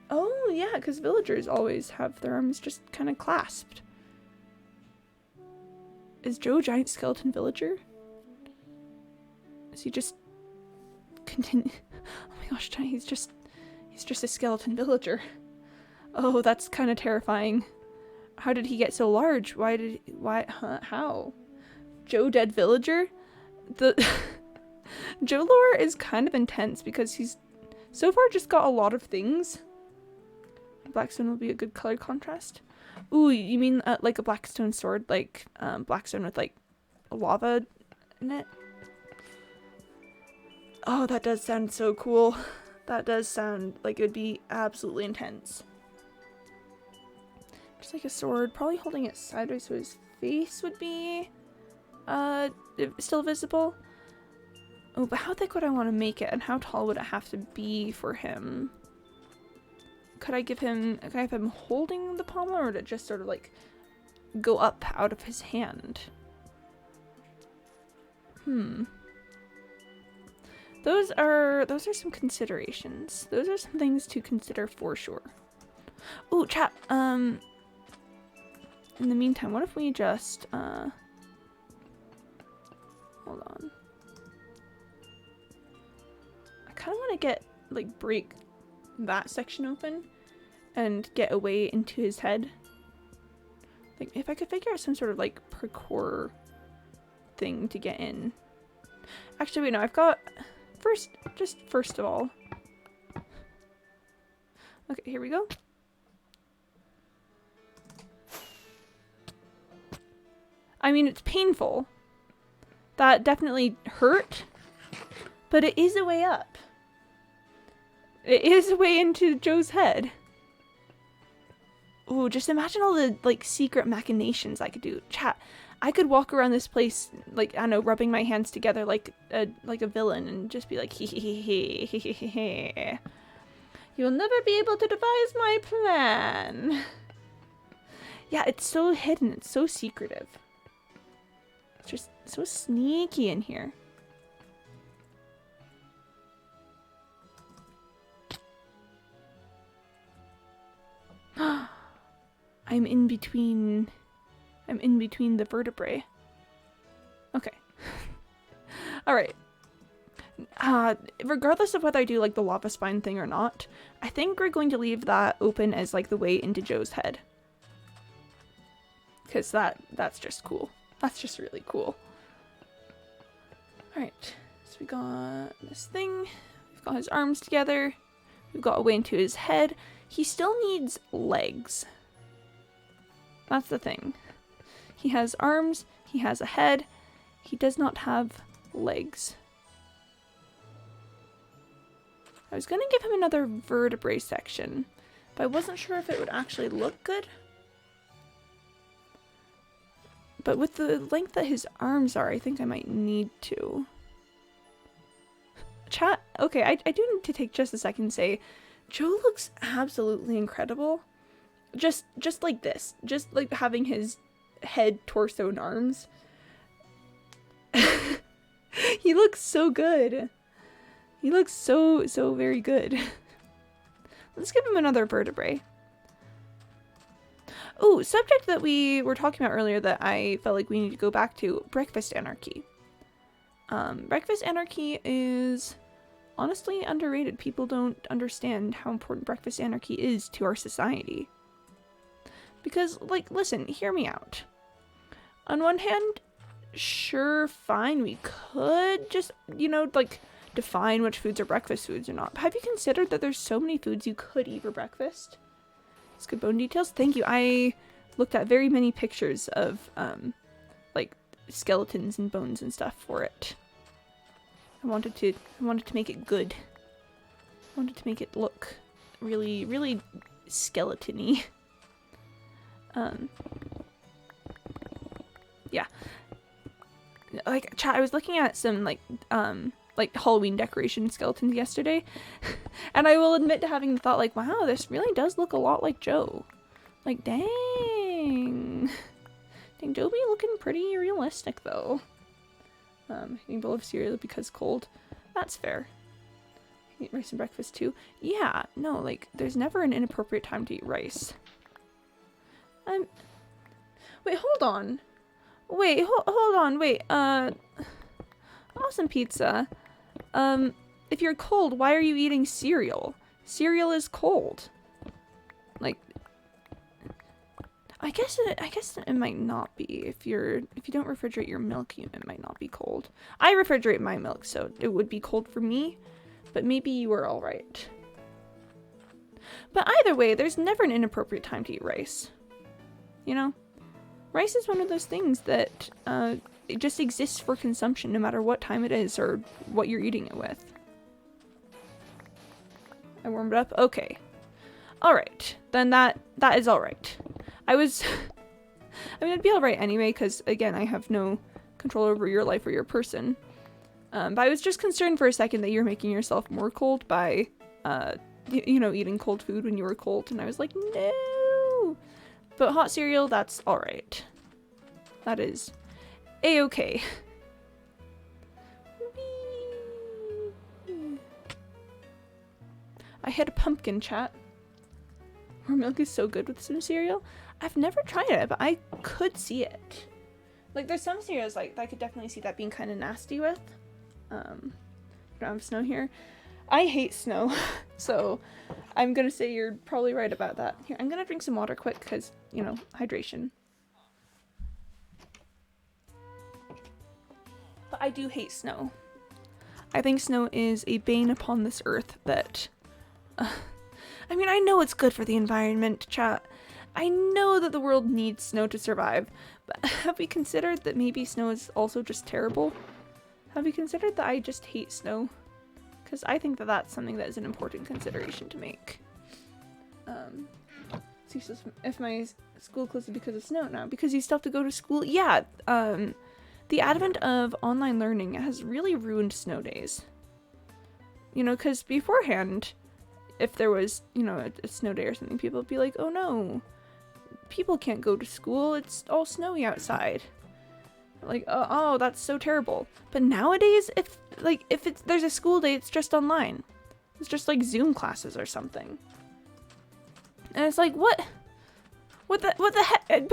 oh yeah, because villagers always have their arms just kind of clasped. Is Joe a giant skeleton villager? Is he just continue? Oh my gosh, he's just a skeleton villager. Oh, that's kind of terrifying. How did he get so large? How? Joe dead villager? The Joe lore is kind of intense because he's so far just got a lot of things. Blackstone will be a good color contrast. Ooh, you mean like a blackstone sword, like blackstone with like lava in it? Oh, that does sound so cool. That does sound like it would be absolutely intense. Just like a sword, probably holding it sideways so his face would be still visible. Oh, but how thick would I want to make it, and how tall would it have to be for him? Could I have him holding the pommel, or would it just sort of like go up out of his hand? Those are some considerations. Those are some things to consider for sure. Ooh, chat, in the meantime, what if we just, hold on. I kind of want to break that section open and get away into his head. Like, if I could figure out some sort of, like, parkour thing to get in. Actually, wait, no, I've got, first of all. Okay, here we go. I mean, it's painful. That definitely hurt, but it is a way up. It is a way into Joe's head. Ooh, just imagine all the, like, secret machinations I could do. Chat, I could walk around this place, like, I don't know, rubbing my hands together like a villain and just be like, hee hee hee hee hee hee hee. You'll never be able to devise my plan. Yeah, it's so hidden. It's so secretive. It's just so sneaky in here. I'm in between the vertebrae. Okay. Alright. Regardless of whether I do like the lava spine thing or not, I think we're going to leave that open as like the way into Joe's head. Because that's just cool. That's just really cool. Alright. So we got this thing. We've got his arms together. We've got a way into his head. He still needs legs. That's the thing. He has arms, he has a head, he does not have legs. I was gonna give him another vertebrae section, but I wasn't sure if it would actually look good. But with the length that his arms are, I think I might need to. Chat, okay, I do need to take just a second and say, Joe looks absolutely incredible. Just like this. Just like having his head, torso, and arms. He looks so good. He looks so very good. Let's give him another vertebrae. Oh, subject that we were talking about earlier that I felt like we need to go back to, breakfast anarchy. Breakfast anarchy is honestly underrated. People don't understand how important breakfast anarchy is to our society. Because, like, listen, hear me out. On one hand, sure, fine, we could just, you know, like, define which foods are breakfast foods or not. But have you considered that there's so many foods you could eat for breakfast? It's good bone details. Thank you. I looked at very many pictures of, like, skeletons and bones and stuff for it. I wanted to make it good. I wanted to make it look really skeleton-y. Yeah. Like, chat, I was looking at some, like Halloween decoration skeletons yesterday, and I will admit to having the thought, like, wow, this really does look a lot like Joe. Like, dang. Dang, Joe be looking pretty realistic, though. Eating a bowl of cereal because cold. That's fair. Eat rice and breakfast, too. Yeah, no, like, there's never an inappropriate time to eat rice. Wait, hold on. Wait, hold on, wait, awesome pizza. If you're cold, why are you eating cereal? Cereal is cold. Like, I guess it might not be. If you don't refrigerate your milk, it might not be cold. I refrigerate my milk, so it would be cold for me, but maybe you were all right. But either way, there's never an inappropriate time to eat rice. You know? Rice is one of those things that it just exists for consumption no matter what time it is or what you're eating it with. I warmed it up? Okay. Alright. Then that is alright. I mean, it'd be alright anyway, because, again, I have no control over your life or your person. But I was just concerned for a second that you're making yourself more cold by, you know, eating cold food when you were cold, and I was like, no! But hot cereal, that's alright. That is a-okay. I had a pumpkin, chat. More milk is so good with some cereal. I've never tried it, but I could see it. Like, there's some cereals like I could definitely see that being kind of nasty with. Don't have snow here. I hate snow, so I'm gonna say you're probably right about that. Here, I'm gonna drink some water quick because, you know, hydration. But I do hate snow. I think snow is a bane upon this earth that... I mean, I know it's good for the environment, chat. I know that the world needs snow to survive, but have we considered that maybe snow is also just terrible? Have we considered that I just hate snow? Because I think that that's something that is an important consideration to make. So if my school closes because of snow now, because you still have to go to school? Yeah, the advent of online learning has really ruined snow days. You know, because beforehand, if there was, you know, a snow day or something, people would be like, oh no, people can't go to school, it's all snowy outside. Like, oh, that's so terrible. But nowadays, if there's a school day, it's just online. It's just like Zoom classes or something. And it's like, what the heck?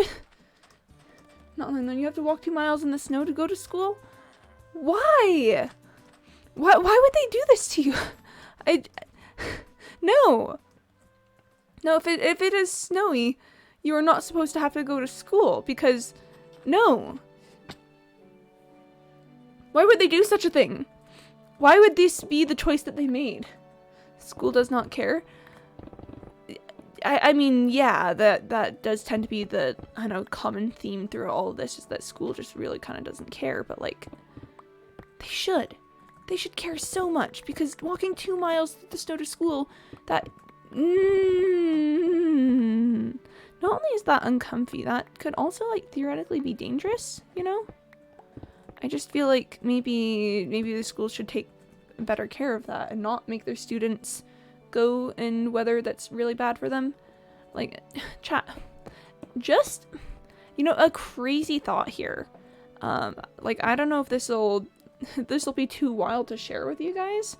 Not only then, you have to walk 2 miles in the snow to go to school? Why? Why would they do this to you? No. No, if it is snowy, you are not supposed to have to go to school, because, no. Why would they do such a thing? Why would this be the choice that they made? School does not care. I mean, yeah, that does tend to be the, I know, common theme through all of this, is that school just really kind of doesn't care, but, like, they should. They should care so much, because walking 2 miles through the snow to school, that... not only is that uncomfy, that could also, like, theoretically be dangerous, you know? I just feel like maybe the schools should take better care of that and not make their students go in weather that's really bad for them. Like, chat, just, you know, a crazy thought here. Like, I don't know if this will this will be too wild to share with you guys.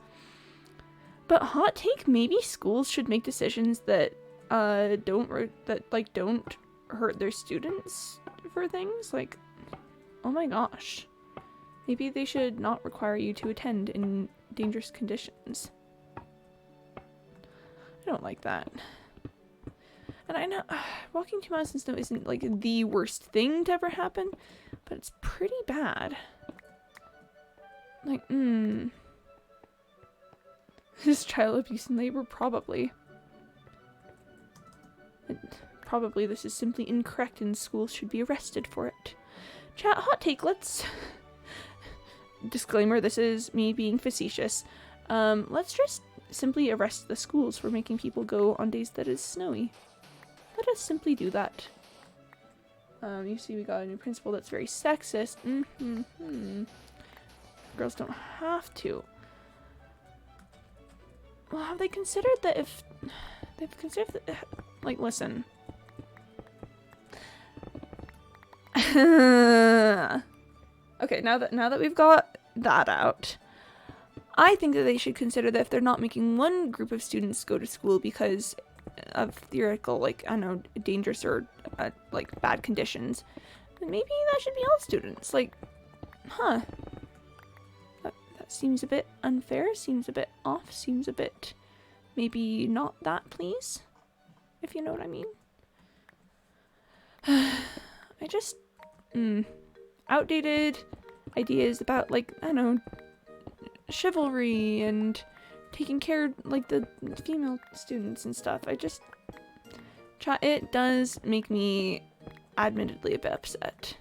But hot take, maybe schools should make decisions that don't hurt their students for things. Like, oh my gosh. Maybe they should not require you to attend in dangerous conditions. I don't like that. And I know walking 2 miles in snow isn't like the worst thing to ever happen, but it's pretty bad. Like, Is child abuse and labor? Probably. Probably this is simply incorrect and schools should be arrested for it. Chat, hot take, let's... Disclaimer, this is me being facetious. Let's just simply arrest the schools for making people go on days that is snowy. Let us simply do that. You see we got a new principal that's very sexist. Girls don't have to. Well, have they considered that if... They've considered that... Like, listen. Okay, now that we've got that out, I think that they should consider that if they're not making one group of students go to school because of theoretical, like, I don't know, dangerous or, like, bad conditions, then maybe that should be all students. Like, huh. That seems a bit unfair, seems a bit off, seems a bit maybe not that, please, if you know what I mean. I just, outdated ideas about, like, I don't know, chivalry and taking care of, like, the female students and stuff. It does make me admittedly a bit upset.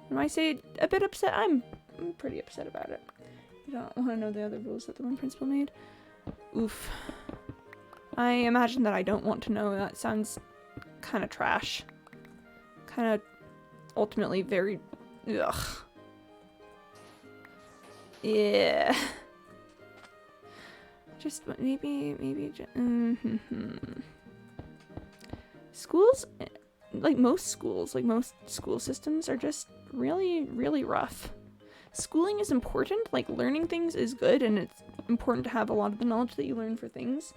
When I say a bit upset, I'm pretty upset about it. You don't want to know the other rules that the one principal made? Oof. I imagine that I don't want to know. That sounds kind of trash. Kind of ultimately very... Ugh. Yeah. Just maybe schools, like most schools, like most school systems are just really, really rough. Schooling is important, like learning things is good, and it's important to have a lot of the knowledge that you learn for things.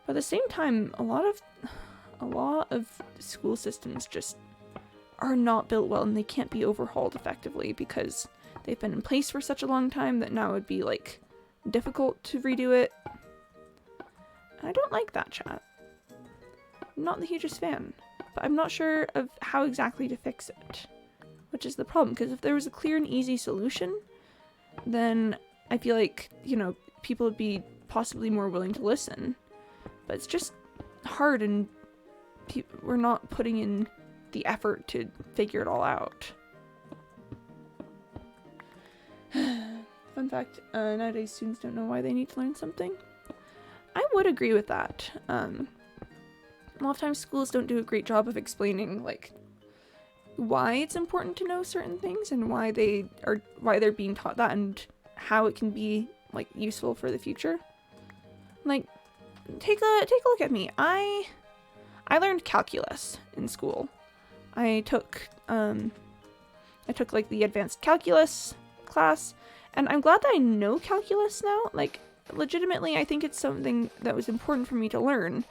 But at the same time, a lot of school systems just are not built well, and they can't be overhauled effectively because they've been in place for such a long time that now it would be, like, difficult to redo it. And I don't like that, chat. I'm not the hugest fan, but I'm not sure of how exactly to fix it, which is the problem, because if there was a clear and easy solution, then I feel like, you know, people would be possibly more willing to listen. But it's just hard, and we're not putting in the effort to figure it all out. Fun fact, nowadays students don't know why they need to learn something. I would agree with that. A lot of times schools don't do a great job of explaining, like, why it's important to know certain things and why they're being taught that and how it can be, like, useful for the future. Like, take a look at me. I learned calculus in school. I took like the advanced calculus class, and I'm glad that I know calculus now. Like, legitimately, I think it's something that was important for me to learn.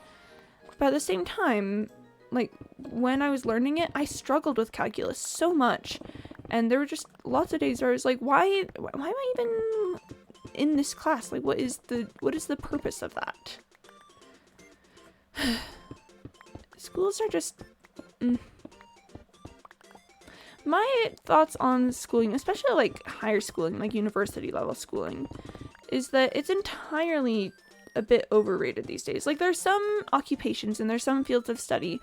But at the same time, like, when I was learning it, I struggled with calculus so much, and there were just lots of days where I was like, why am I even in this class? Like, what is the purpose of that? Schools are just... My thoughts on schooling, especially like higher schooling, like university level schooling, is that it's entirely a bit overrated these days. Like, there's some occupations and there's some fields of study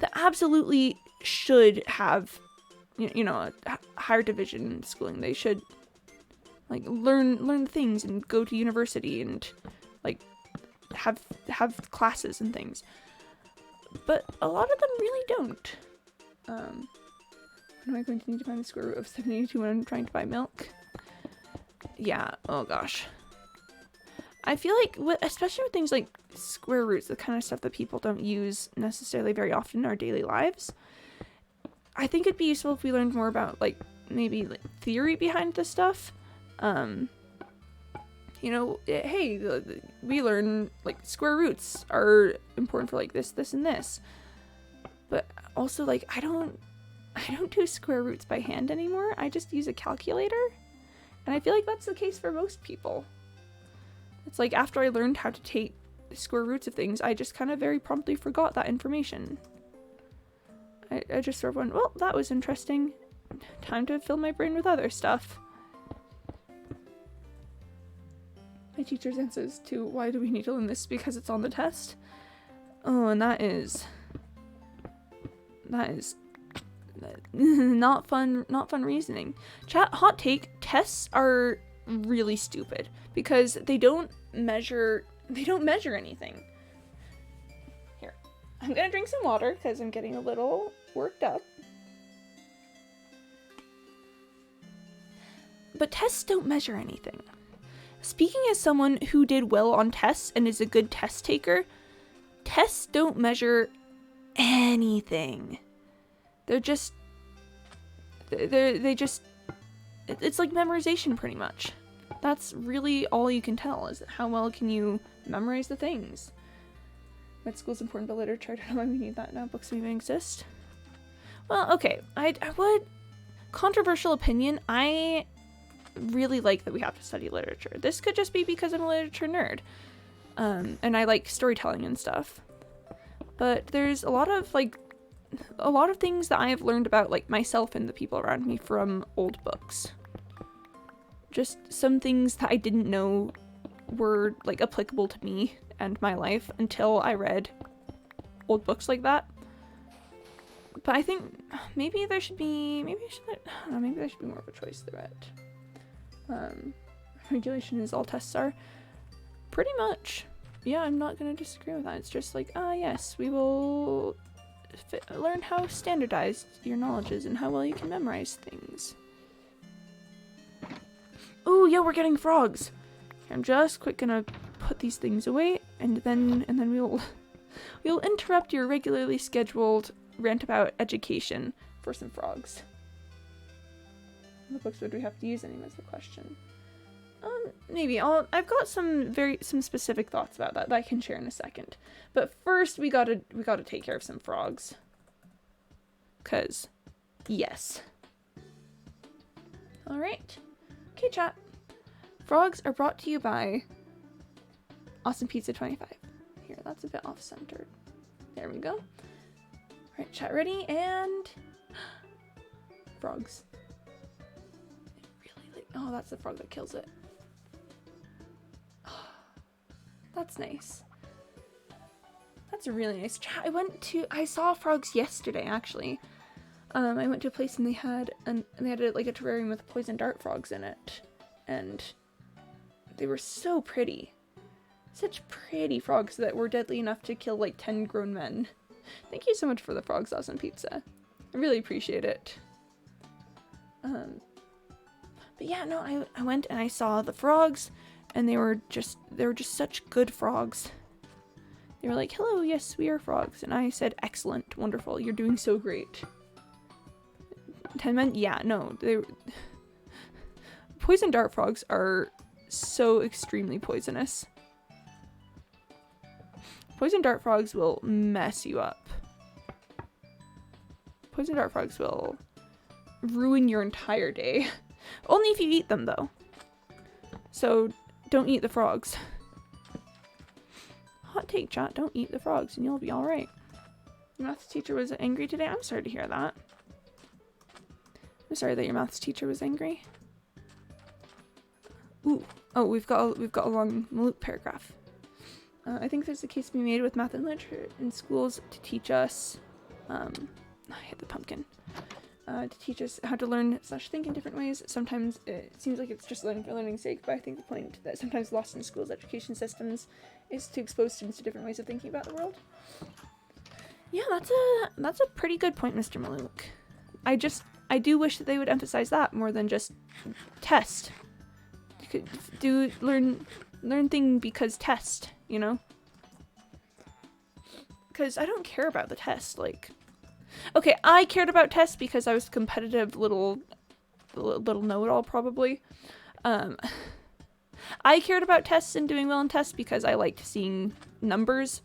that absolutely should have, you know, a higher division schooling. They should, like, learn things and go to university and, like, have classes and things. But a lot of them really don't. Am I going to need to find the square root of 72 when I'm trying to buy milk? Yeah, oh gosh. I feel like, especially with things like square roots, the kind of stuff that people don't use necessarily very often in our daily lives, I think it'd be useful if we learned more about, like, maybe like theory behind this stuff. You know, hey, we learn like square roots are important for like this, and this. But also like I don't do square roots by hand anymore. I just use a calculator. And I feel like that's the case for most people. It's like after I learned how to take square roots of things, I just kind of very promptly forgot that information. I just sort of went, well, that was interesting. Time to fill my brain with other stuff. My teacher's answers to why do we need to learn this because it's on the test. Oh, and that is not fun reasoning. Chat, hot take, tests are really stupid because they don't measure anything. Here, I'm gonna drink some water because I'm getting a little worked up. But tests don't measure anything. Speaking as someone who did well on tests and is a good test taker, tests don't measure anything. They're just, it's like memorization pretty much. That's really all you can tell, is how well can you memorize the things. Med school's important to literature. I don't know why we need that now. Books even exist. Well, okay. I would, controversial opinion, I really like that we have to study literature. This could just be because I'm a literature nerd. And I like storytelling and stuff. But there's a lot of things that I have learned about like myself and the people around me from old books. Just some things that I didn't know were like applicable to me and my life until I read old books like that. But I think maybe there should be maybe there should be more of a choice throughout. Regulation is all tests are. Pretty much. Yeah, I'm not gonna disagree with that. It's just like, yes, we will learn how standardized your knowledge is and how well you can memorize things. Ooh, yeah, we're getting frogs. I'm just quick gonna put these things away, and then we'll interrupt your regularly scheduled rant about education for some frogs. What books would we have to use anyway is the question. Maybe I've got some specific thoughts about that I can share in a second. But first we gotta take care of some frogs. 'Cause yes. Alright. Okay, chat. Frogs are brought to you by Awesome Pizza 25. Here, that's a bit off-centered. There we go. Alright, chat ready, and frogs. Oh, that's the frog that kills it. Oh, that's nice. That's really nice. I saw frogs yesterday, actually. I went to a place and they had a terrarium with poison dart frogs in it. And they were so pretty. Such pretty frogs that were deadly enough to kill like 10 grown men. Thank you so much for the frogs, Awesome Pizza. I really appreciate it. But yeah, no, I went and I saw the frogs, and they were just such good frogs. They were like, hello, yes, we are frogs. And I said, excellent, wonderful, you're doing so great. 10 men? Yeah, no, poison dart frogs are so extremely poisonous. Poison dart frogs will mess you up. Poison dart frogs will ruin your entire day. Only if you eat them, though. So, don't eat the frogs. Hot take, chat. Don't eat the frogs and you'll be alright. Your maths teacher was angry today? I'm sorry to hear that. I'm sorry that your maths teacher was angry. Ooh. Oh, we've got a long Malouk paragraph. I think there's a case to be made with math and literature in schools to teach us... I hit the pumpkin. To teach us how to learn/think in different ways. Sometimes it seems like it's just learning for learning's sake, but I think the point that sometimes lost in schools' education systems is to expose students to different ways of thinking about the world. Yeah, that's a pretty good point, Mr. Malouk. I do wish that they would emphasize that more than just test. You could learn thing because test, you know? Because I don't care about the test, like... Okay, I cared about tests because I was a competitive little a little know-it-all probably. I cared about tests and doing well in tests because I liked seeing numbers.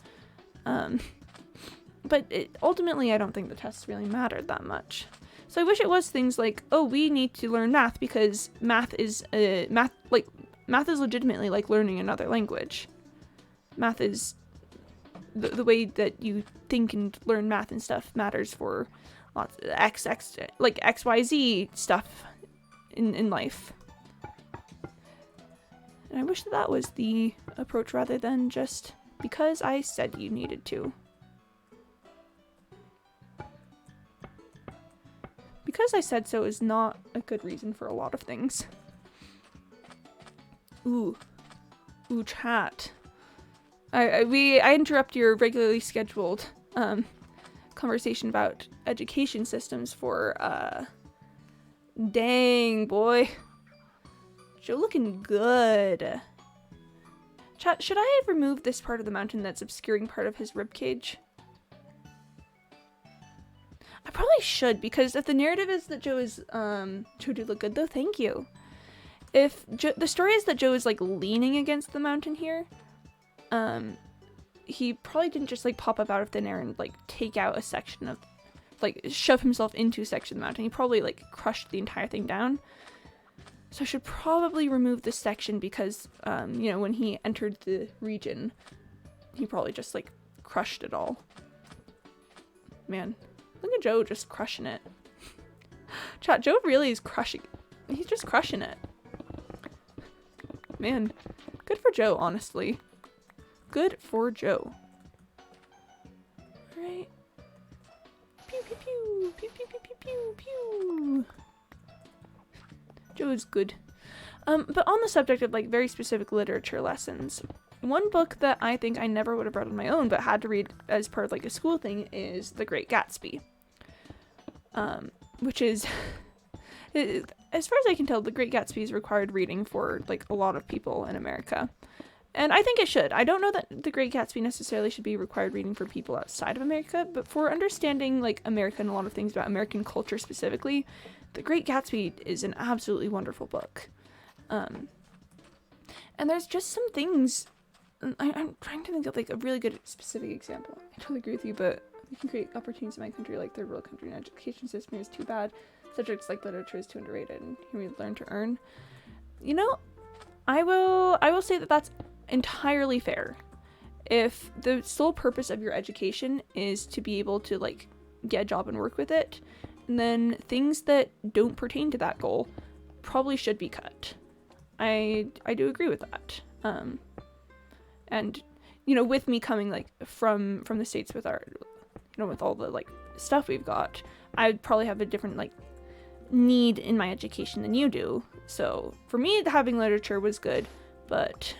But ultimately, I don't think the tests really mattered that much. So I wish it was things like, oh, we need to learn math because math is legitimately like learning another language. Math is the way that you think and learn math and stuff matters for lots of XYZ stuff in life. And I wish that was the approach rather than just because I said you needed to. Because I said so is not a good reason for a lot of things. Ooh, chat. I interrupt your regularly scheduled conversation about education systems for dang boy. Joe looking good. Chat, should I remove this part of the mountain that's obscuring part of his ribcage? I probably should, because if the narrative is that Joe is, Joe did look good though, thank you. If the story is that Joe is like leaning against the mountain here, he probably didn't just like pop up out of thin air and like take out a section of, like shove himself into a section of the mountain. He probably like crushed the entire thing down. So I should probably remove this section because, you know, when he entered the region, he probably just like crushed it all. Man. Look at Joe just crushing it. Chat, Joe really is crushing it. He's just crushing it. Man, good for Joe, honestly. Good for Joe. Alright. Pew, pew, pew. Pew, pew, pew, pew, pew, pew. Joe is good. But on the subject of, like, very specific literature lessons, one book that I think I never would have read on my own but had to read as part of, like, a school thing is The Great Gatsby. Which is, as far as I can tell, The Great Gatsby is required reading for, like, a lot of people in America. And I think it should. I don't know that The Great Gatsby necessarily should be required reading for people outside of America, but for understanding, like, America and a lot of things about American culture specifically, The Great Gatsby is an absolutely wonderful book. And there's just some things, I'm trying to think of, like, a really good specific example. I totally agree with you, but we can create opportunities in my country, like third world country, and education system is too bad. Subjects like literature is too underrated, and here we learn to earn. You know, I will say that that's entirely fair. If the sole purpose of your education is to be able to, like, get a job and work with it, then things that don't pertain to that goal probably should be cut. I do agree with that. And, you know, with me coming, like, from the States with our, you know, with all the, like, stuff we've got, I'd probably have a different, like, need in my education than you do. So for me, having literature was good, but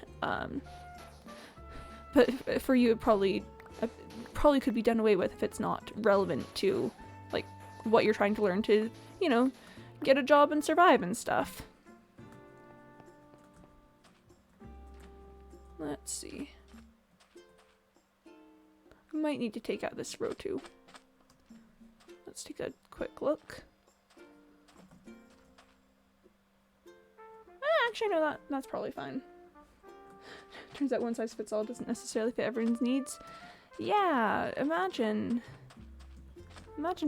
for you, it probably could be done away with if it's not relevant to, like, what you're trying to learn to, you know, get a job and survive and stuff. Let's see. I might need to take out this row too. Let's take a quick look. Actually, no, that's probably fine. Turns out one size fits all doesn't necessarily fit everyone's needs. Yeah, imagine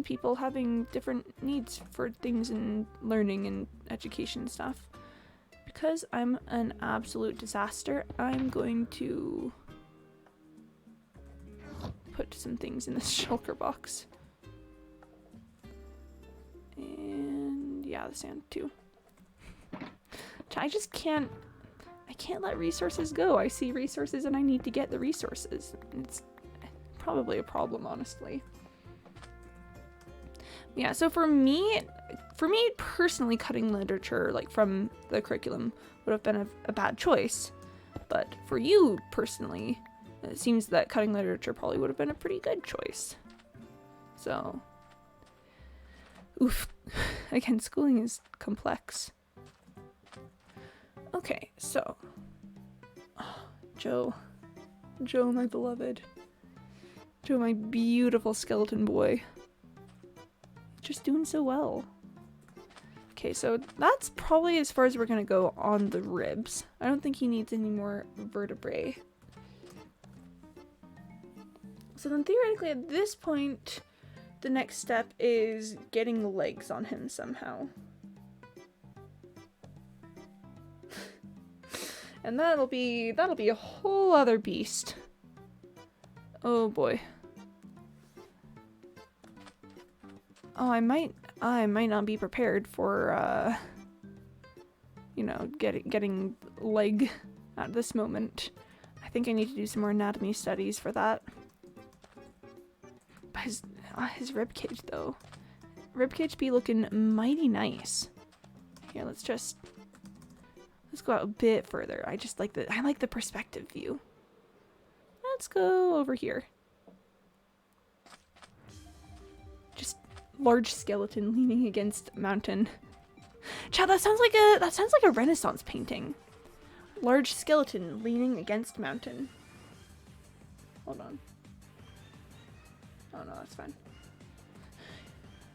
people having different needs for things in learning and education stuff. Because I'm an absolute disaster, I'm going to put some things in this shulker box. And yeah, the sand too. I just can't let resources go. I see resources and I need to get the resources. It's probably a problem, honestly. Yeah, so for me personally, cutting literature, like, from the curriculum would have been a bad choice. But for you personally, it seems that cutting literature probably would have been a pretty good choice. So, oof. Again, schooling is complex. Okay, so, Joe, my beloved. Joe, my beautiful skeleton boy. Just doing so well. Okay, so that's probably as far as we're gonna go on the ribs. I don't think he needs any more vertebrae. So then theoretically at this point, the next step is getting legs on him somehow. And that'll be a whole other beast. Oh boy. Oh, I might not be prepared for you know, getting leg at this moment. I think I need to do some more anatomy studies for that. But his ribcage though. Ribcage be looking mighty nice. Here, let's go out a bit further. I like the perspective view. Let's go over here. Just large skeleton leaning against mountain. Chad, that sounds like a Renaissance painting. Large skeleton leaning against mountain. Hold on. Oh no, that's fine.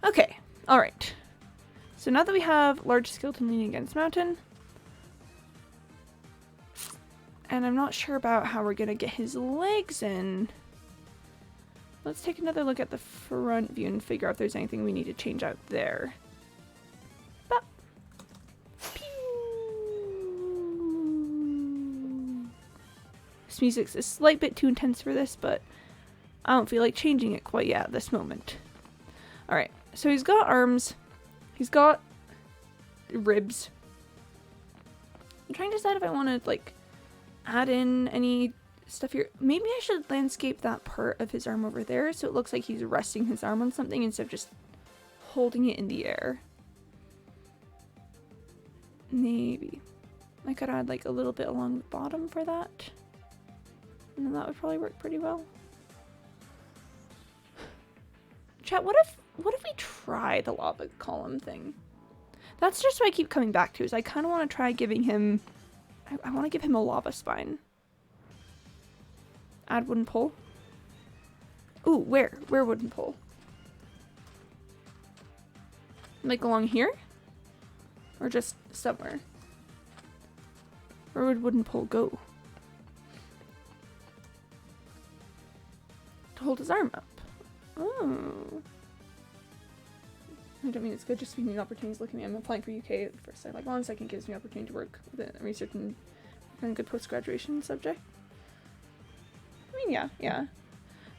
Okay, alright. So now that we have large skeleton leaning against mountain, and I'm not sure about how we're gonna get his legs in, let's take another look at the front view and figure out if there's anything we need to change out there. Bop. Pew. This music's a slight bit too intense for this, but I don't feel like changing it quite yet at this moment. Alright, so he's got arms, he's got ribs. I'm trying to decide if I want to, like, add in any stuff here. Maybe I should landscape that part of his arm over there so it looks like he's resting his arm on something instead of just holding it in the air. Maybe. I could add, like, a little bit along the bottom for that. And then that would probably work pretty well. Chat, what if we try the lava column thing? That's just what I keep coming back to, is I kind of want to try giving him... I want to give him a lava spine. Add wooden pole. Ooh, where? Where wooden pole? Like along here? Or just somewhere? Where would wooden pole go? To hold his arm up. Oh. I don't mean it's good just speaking opportunities. Look at me, I'm applying for UK at the first time. Like, one second gives me opportunity to work with research and a good post-graduation subject. I mean, yeah.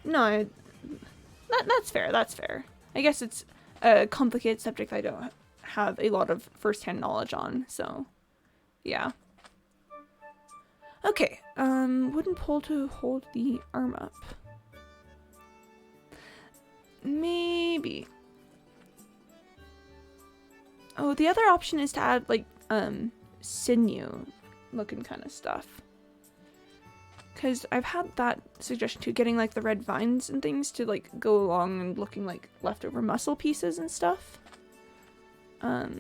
No, that's fair, that's fair. I guess it's a complicated subject I don't have a lot of first-hand knowledge on, so yeah. Okay, wooden pole to hold the arm up. Maybe. Oh, the other option is to add, like, sinew looking kind of stuff. Because I've had that suggestion too, getting, like, the red vines and things to, like, go along and looking like leftover muscle pieces and stuff. By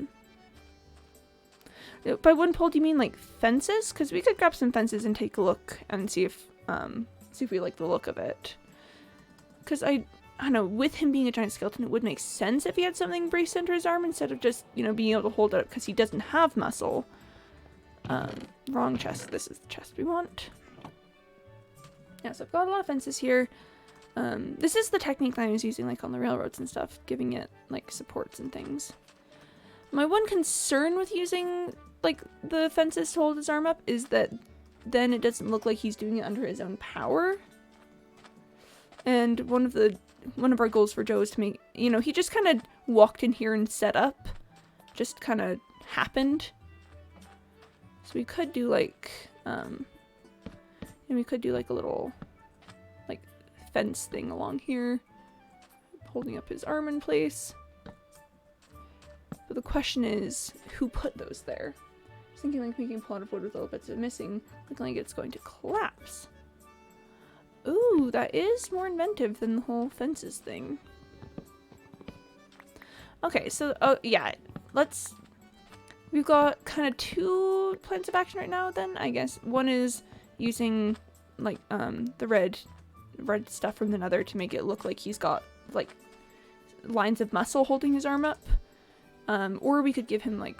wooden pole, do you mean, like, fences? Because we could grab some fences and take a look and see if we like the look of it. Because I don't know, with him being a giant skeleton, it would make sense if he had something braced under his arm instead of just, you know, being able to hold it up because he doesn't have muscle. Wrong chest. This is the chest we want. Yeah, so I've got a lot of fences here. This is the technique that I was using, like, on the railroads and stuff, giving it, like, supports and things. My one concern with using, like, the fences to hold his arm up is that then it doesn't look like he's doing it under his own power. And one of our goals for Joe is to make, you know, he just kind of walked in here and set up. Just kind of happened. So we could do, like, and we could do, like, a little, like, fence thing along here. Holding up his arm in place. But the question is, who put those there? I was thinking, like, making a plot of wood with little bits of missing, looking like it's going to collapse. Ooh, that is more inventive than the whole fences thing. Okay, so, oh, yeah, we've got kind of two plans of action right now, then, I guess. One is using, like, the red stuff from the nether to make it look like he's got, like, lines of muscle holding his arm up. Or we could give him like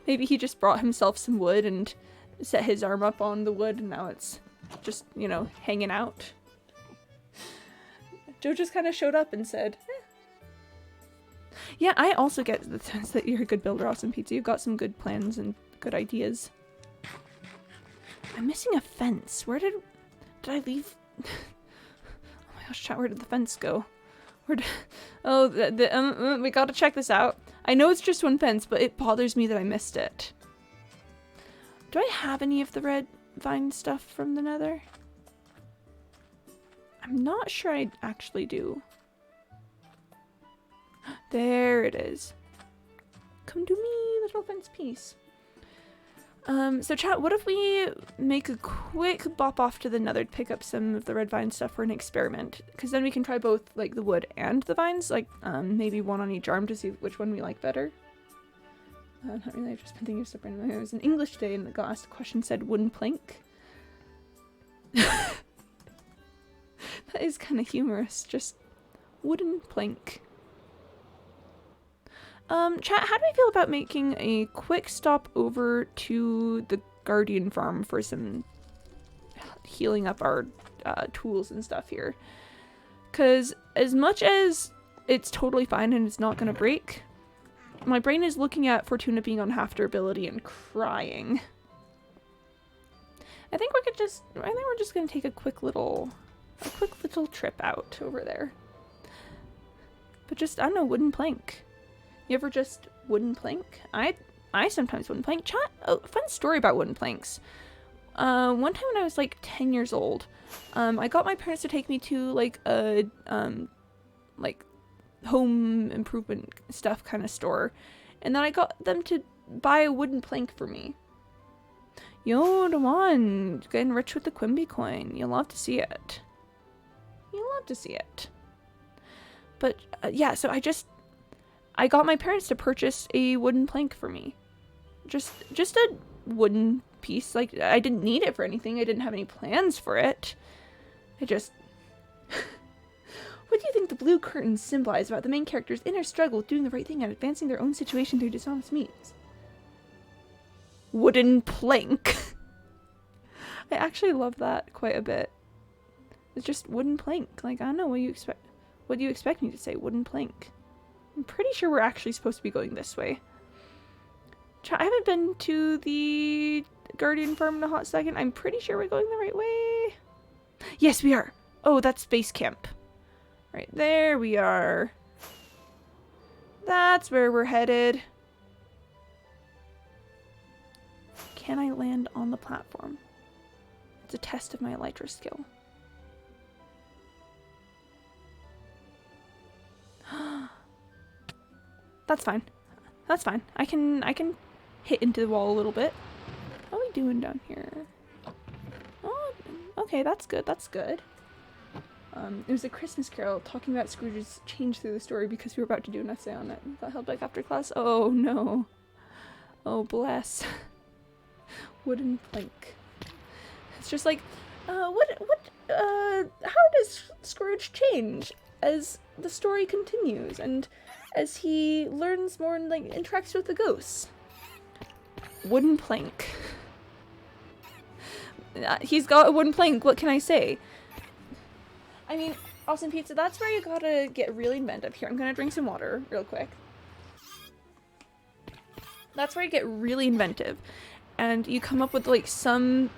maybe he just brought himself some wood and set his arm up on the wood and now it's just, you know, hanging out. Joe just kind of showed up and said, eh. Yeah, I also get the sense that you're a good builder, Awesome Pizza. You've got some good plans and good ideas. I'm missing a fence. Where did I leave? Oh my gosh, chat, where did the fence go? We gotta check this out. I know it's just one fence, but it bothers me that I missed it. Do I have any of the red vine stuff from the nether? I'm not sure I actually do. There it is. Come to me, little fence piece. So chat, what if we make a quick bop off to the nether to pick up some of the red vine stuff for an experiment? Because then we can try both, like, the wood and the vines, like, maybe one on each arm to see which one we like better. Not really, I've just been thinking of stuff randomly. It was an English day and the got asked a question said wooden plank. That is kind of humorous, just wooden plank. Chat, how do I feel about making a quick stop over to the Guardian farm for some healing up our tools and stuff here? Because as much as it's totally fine and it's not going to break, my brain is looking at Fortuna being on half durability and crying. I think we're just going to take a quick little trip out over there. But just, I don't know, wooden plank. You ever just wooden plank? I sometimes wooden plank. Chat, oh, fun story about wooden planks. One time when I was like 10 years old, I got my parents to take me to like a like home improvement stuff kind of store, and then I got them to buy a wooden plank for me. Yo, come on, getting rich with the Quimby coin. You'll love to see it. You'll love to see it. But yeah, so I got my parents to purchase a wooden plank for me. Just a wooden piece. Like, I didn't need it for anything. I didn't have any plans for it. I just... What do you think the blue curtains symbolize about the main character's inner struggle with doing the right thing and advancing their own situation through dishonest means? Wooden plank. I actually love that quite a bit. It's just wooden plank. Like, I don't know what you expect. What do you expect me to say? Wooden plank. I'm pretty sure we're actually supposed to be going this way. I haven't been to the Guardian farm in a hot second. I'm pretty sure we're going the right way. Yes, we are. Oh, that's base camp. Right there we are. That's where we're headed. Can I land on the platform? It's a test of my elytra skill. That's fine. That's fine. I can hit into the wall a little bit. How are we doing down here? Oh, okay, that's good. That's good. It was a Christmas Carol talking about Scrooge's change through the story because we were about to do an essay on it. Got held back after class. Oh no. Oh bless. Wooden plank. It's just like, how does Scrooge change as the story continues and as he learns more and like interacts with the ghosts? Wooden plank. He's got a wooden plank, what can I say? I mean, Awesome Pizza, that's where you gotta get really inventive. Here, I'm gonna drink some water real quick. That's where you get really inventive. And you come up with like some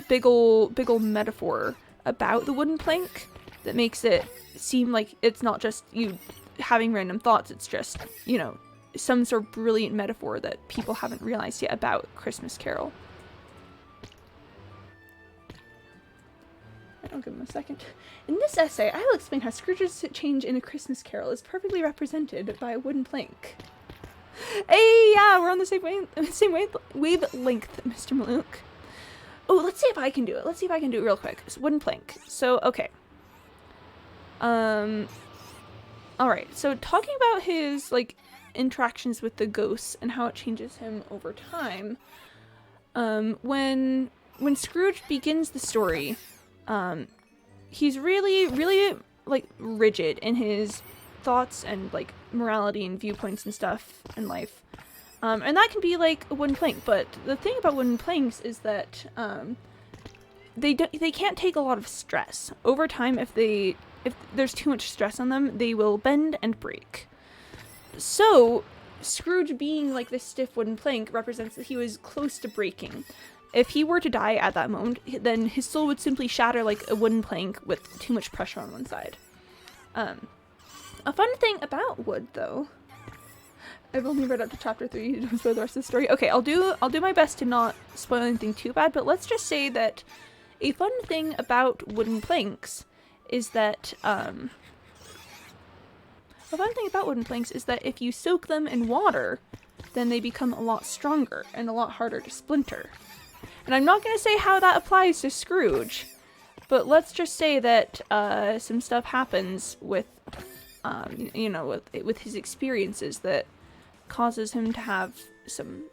big ol' metaphor about the wooden plank that makes it seem like it's not just you having random thoughts, it's just, you know, some sort of brilliant metaphor that people haven't realized yet about Christmas Carol. I'll give him a second. In this essay, I will explain how Scrooge's change in A Christmas Carol is perfectly represented by a wooden plank. Hey, yeah, we're on the same wavelength, Mr. Malook. Oh, let's see if I can do it. Let's see if I can do it real quick. So, wooden plank. So, okay. Alright, so talking about his, like, interactions with the ghosts and how it changes him over time, when Scrooge begins the story, he's really, like, rigid in his thoughts and like morality and viewpoints and stuff in life. And that can be like a wooden plank, but the thing about wooden planks is that they can't take a lot of stress. Over time, if there's too much stress on them, they will bend and break. So Scrooge being like this stiff wooden plank represents that he was close to breaking. If he were to die at that moment, then his soul would simply shatter like a wooden plank with too much pressure on one side. A fun thing about wood, though, I've only read up to chapter 3, don't spoil the rest of the story. Okay, I'll do my best to not spoil anything too bad, but let's just say that a fun thing about wooden planks is that, if you soak them in water, then they become a lot stronger and a lot harder to splinter. And I'm not going to say how that applies to Scrooge, but let's just say that some stuff happens with, with his experiences that causes him to have some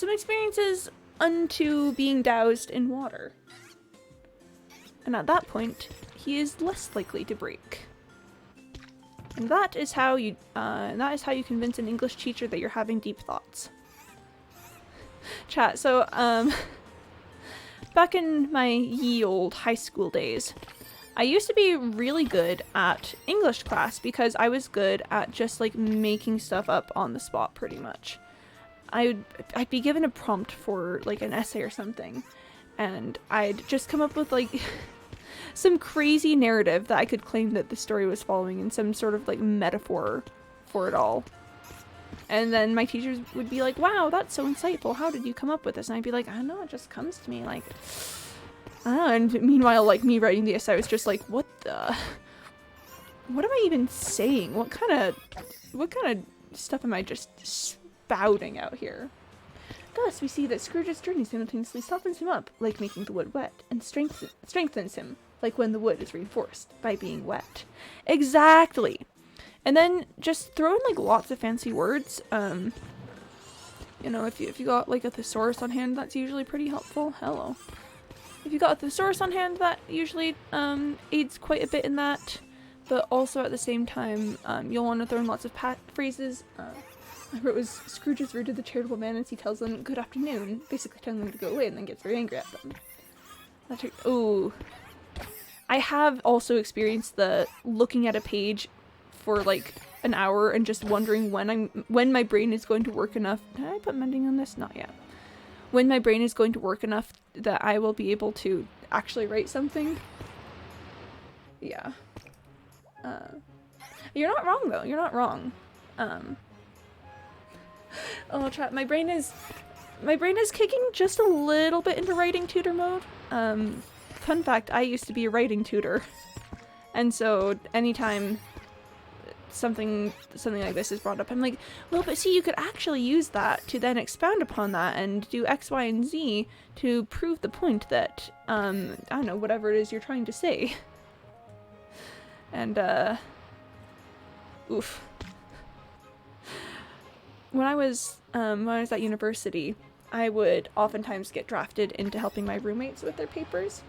experiences unto being doused in water. And at that point, he is less likely to break. And that is how you convince an English teacher that you're having deep thoughts. Chat, so, back in my ye old high school days, I used to be really good at English class because I was good at just like making stuff up on the spot pretty much. I'd be given a prompt for like an essay or something, and I'd just come up with like some crazy narrative that I could claim that the story was following in some sort of like metaphor for it all. And then my teachers would be like, wow, that's so insightful. How did you come up with this? And I'd be like, I don't know, it just comes to me. Like, I don't know. And meanwhile, like, me writing the essay, I was just like, what am I even saying? What kind of stuff am I just spouting out here? Thus, we see that Scrooge's journey simultaneously softens him up, like making the wood wet, and strengthens him, like when the wood is reinforced by being wet. Exactly! And then just throw in like lots of fancy words. If you got like a thesaurus on hand, that's usually pretty helpful. Hello. If you got a thesaurus on hand, that usually aids quite a bit in that. But also at the same time, you'll want to throw in lots of phrases. I wrote was Scrooge is rude to the charitable man as he tells them good afternoon, basically telling them to go away, and then gets very angry at them. Ooh. I have also experienced the looking at a page for like an hour and just wondering when my brain is going to work enough. Did I put mending on this? Not yet. When my brain is going to work enough that I will be able to actually write something. Yeah. You're not wrong though. You're not wrong. Oh, chat. My brain is kicking just a little bit into writing tutor mode. Fun fact, I used to be a writing tutor. And so anytime something like this is brought up, I'm like, well, but see, you could actually use that to then expound upon that and do X, Y, and Z to prove the point that, I don't know, whatever it is you're trying to say. And, oof. When I was at university, I would oftentimes get drafted into helping my roommates with their papers.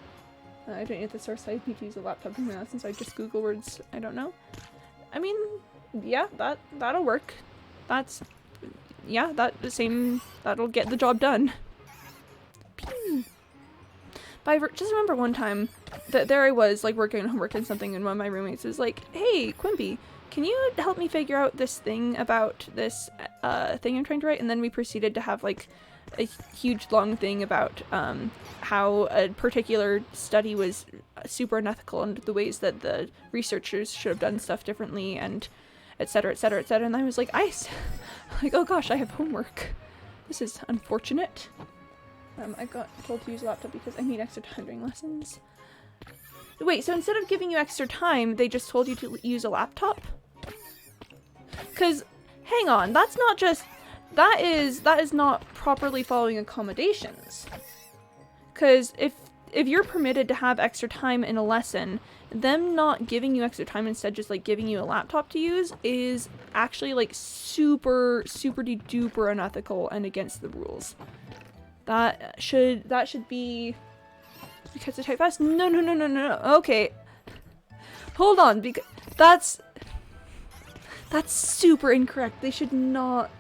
I don't need the source, I need to use a laptop in my lessons, so I just Google words I don't know. I mean, yeah, that'll work. That'll get the job done. Pew. But I just remember one time that there I was, like, working on homework and something, and one of my roommates was like, hey, Quimby, can you help me figure out this thing about this thing I'm trying to write? And then we proceeded to have, like, a huge long thing about how a particular study was super unethical and the ways that the researchers should have done stuff differently and etc, etc, etc. And I was like, like, oh gosh, I have homework. This is unfortunate. I got told to use a laptop because I need extra time during lessons. Wait, so instead of giving you extra time, they just told you to use a laptop? Because, hang on, that's not just... That is not properly following accommodations. Because if you're permitted to have extra time in a lesson, them not giving you extra time, instead just like giving you a laptop to use, is actually like super duper unethical and against the rules. That should be because the type fast. No. Okay, hold on, because that's That's super incorrect. They should not.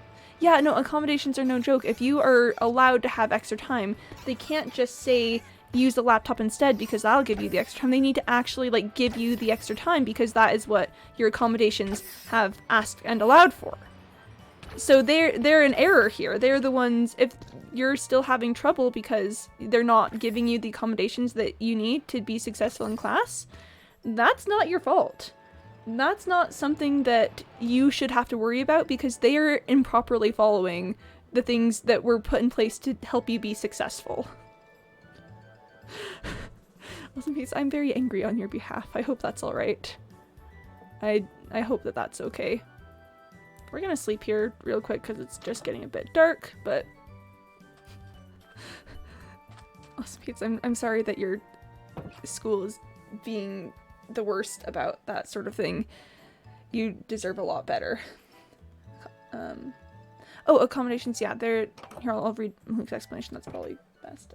Yeah, no, accommodations are no joke. If you are allowed to have extra time, they can't just say use the laptop instead because that'll give you the extra time. They need to actually like give you the extra time because that is what your accommodations have asked and allowed for. So they're in error here. They're the ones, if you're still having trouble because they're not giving you the accommodations that you need to be successful in class, that's not your fault. That's not something that you should have to worry about because they are improperly following the things that were put in place to help you be successful. Listen, Peace, I'm very angry on your behalf. I hope that's alright. I hope that that's okay. We're gonna sleep here real quick because it's just getting a bit dark, but... Listen, Peace, I'm sorry that your school is being the worst about that sort of thing. You deserve a lot better. Oh, accommodations, yeah, they're... Here, I'll read Luke's explanation, that's probably best.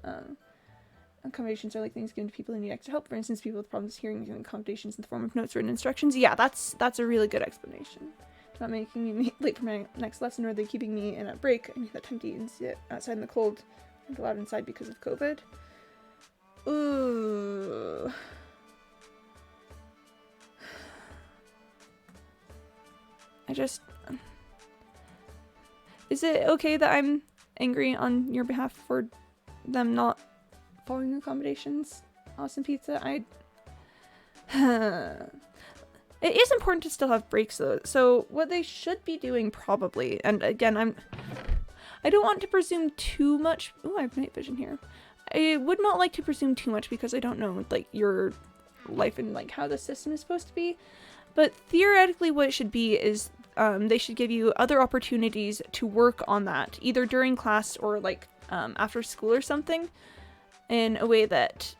Accommodations are like things given to people who need extra help. For instance, people with problems hearing and accommodations in the form of notes, written instructions. Yeah, that's a really good explanation. It's not making me late for my next lesson, or they're keeping me in a break. I need that time to eat and sit outside in the cold and allowed inside because of COVID. Ooh. Is it okay that I'm angry on your behalf for them not following accommodations? Awesome Pizza, It is important to still have breaks though. So what they should be doing probably, and again, I don't want to presume too much. Oh, I have night vision here. I would not like to presume too much because I don't know like your life and like how the system is supposed to be. But theoretically what it should be is they should give you other opportunities to work on that, either during class or like after school or something, in a way that,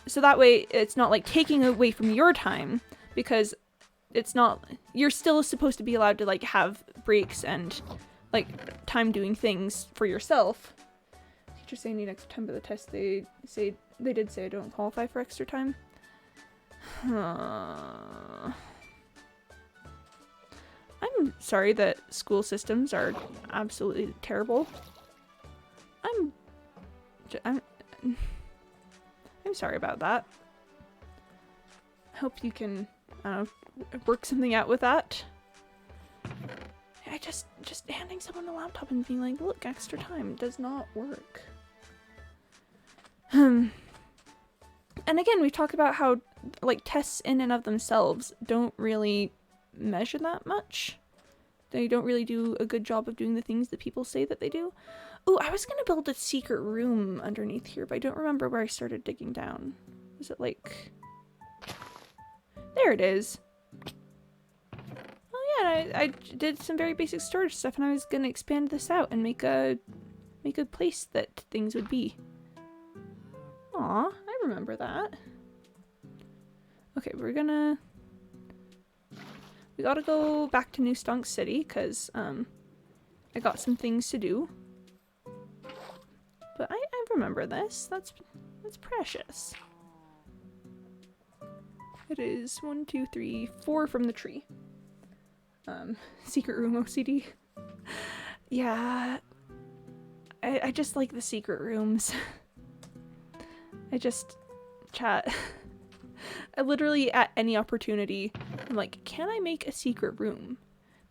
so that way it's not like taking away from your time, because it's not, you're still supposed to be allowed to like have breaks and like time doing things for yourself. Teachers say I need extra time, but the test they did say I don't qualify for extra time. I'm sorry that school systems are absolutely terrible. I'm sorry about that. I hope you can, work something out with that. I just handing someone a laptop and being like, look, extra time does not work. And again, we've talked about how like tests in and of themselves don't really measure that much. They don't really do a good job of doing the things that people say that they do. Oh, I was gonna build a secret room underneath here, but I don't remember where I started digging down. Was it like... There it is. Oh yeah, I did some very basic storage stuff, and I was gonna expand this out and make a place that things would be. Aw, I remember that. Okay, we gotta go back to New Stonk City, because, I got some things to do. But I remember this. That's precious. It is 1, 2, 3, 4 from the tree. Secret room OCD. Yeah. I just like the secret rooms. Chat. I literally, at any opportunity, I'm like, can I make a secret room?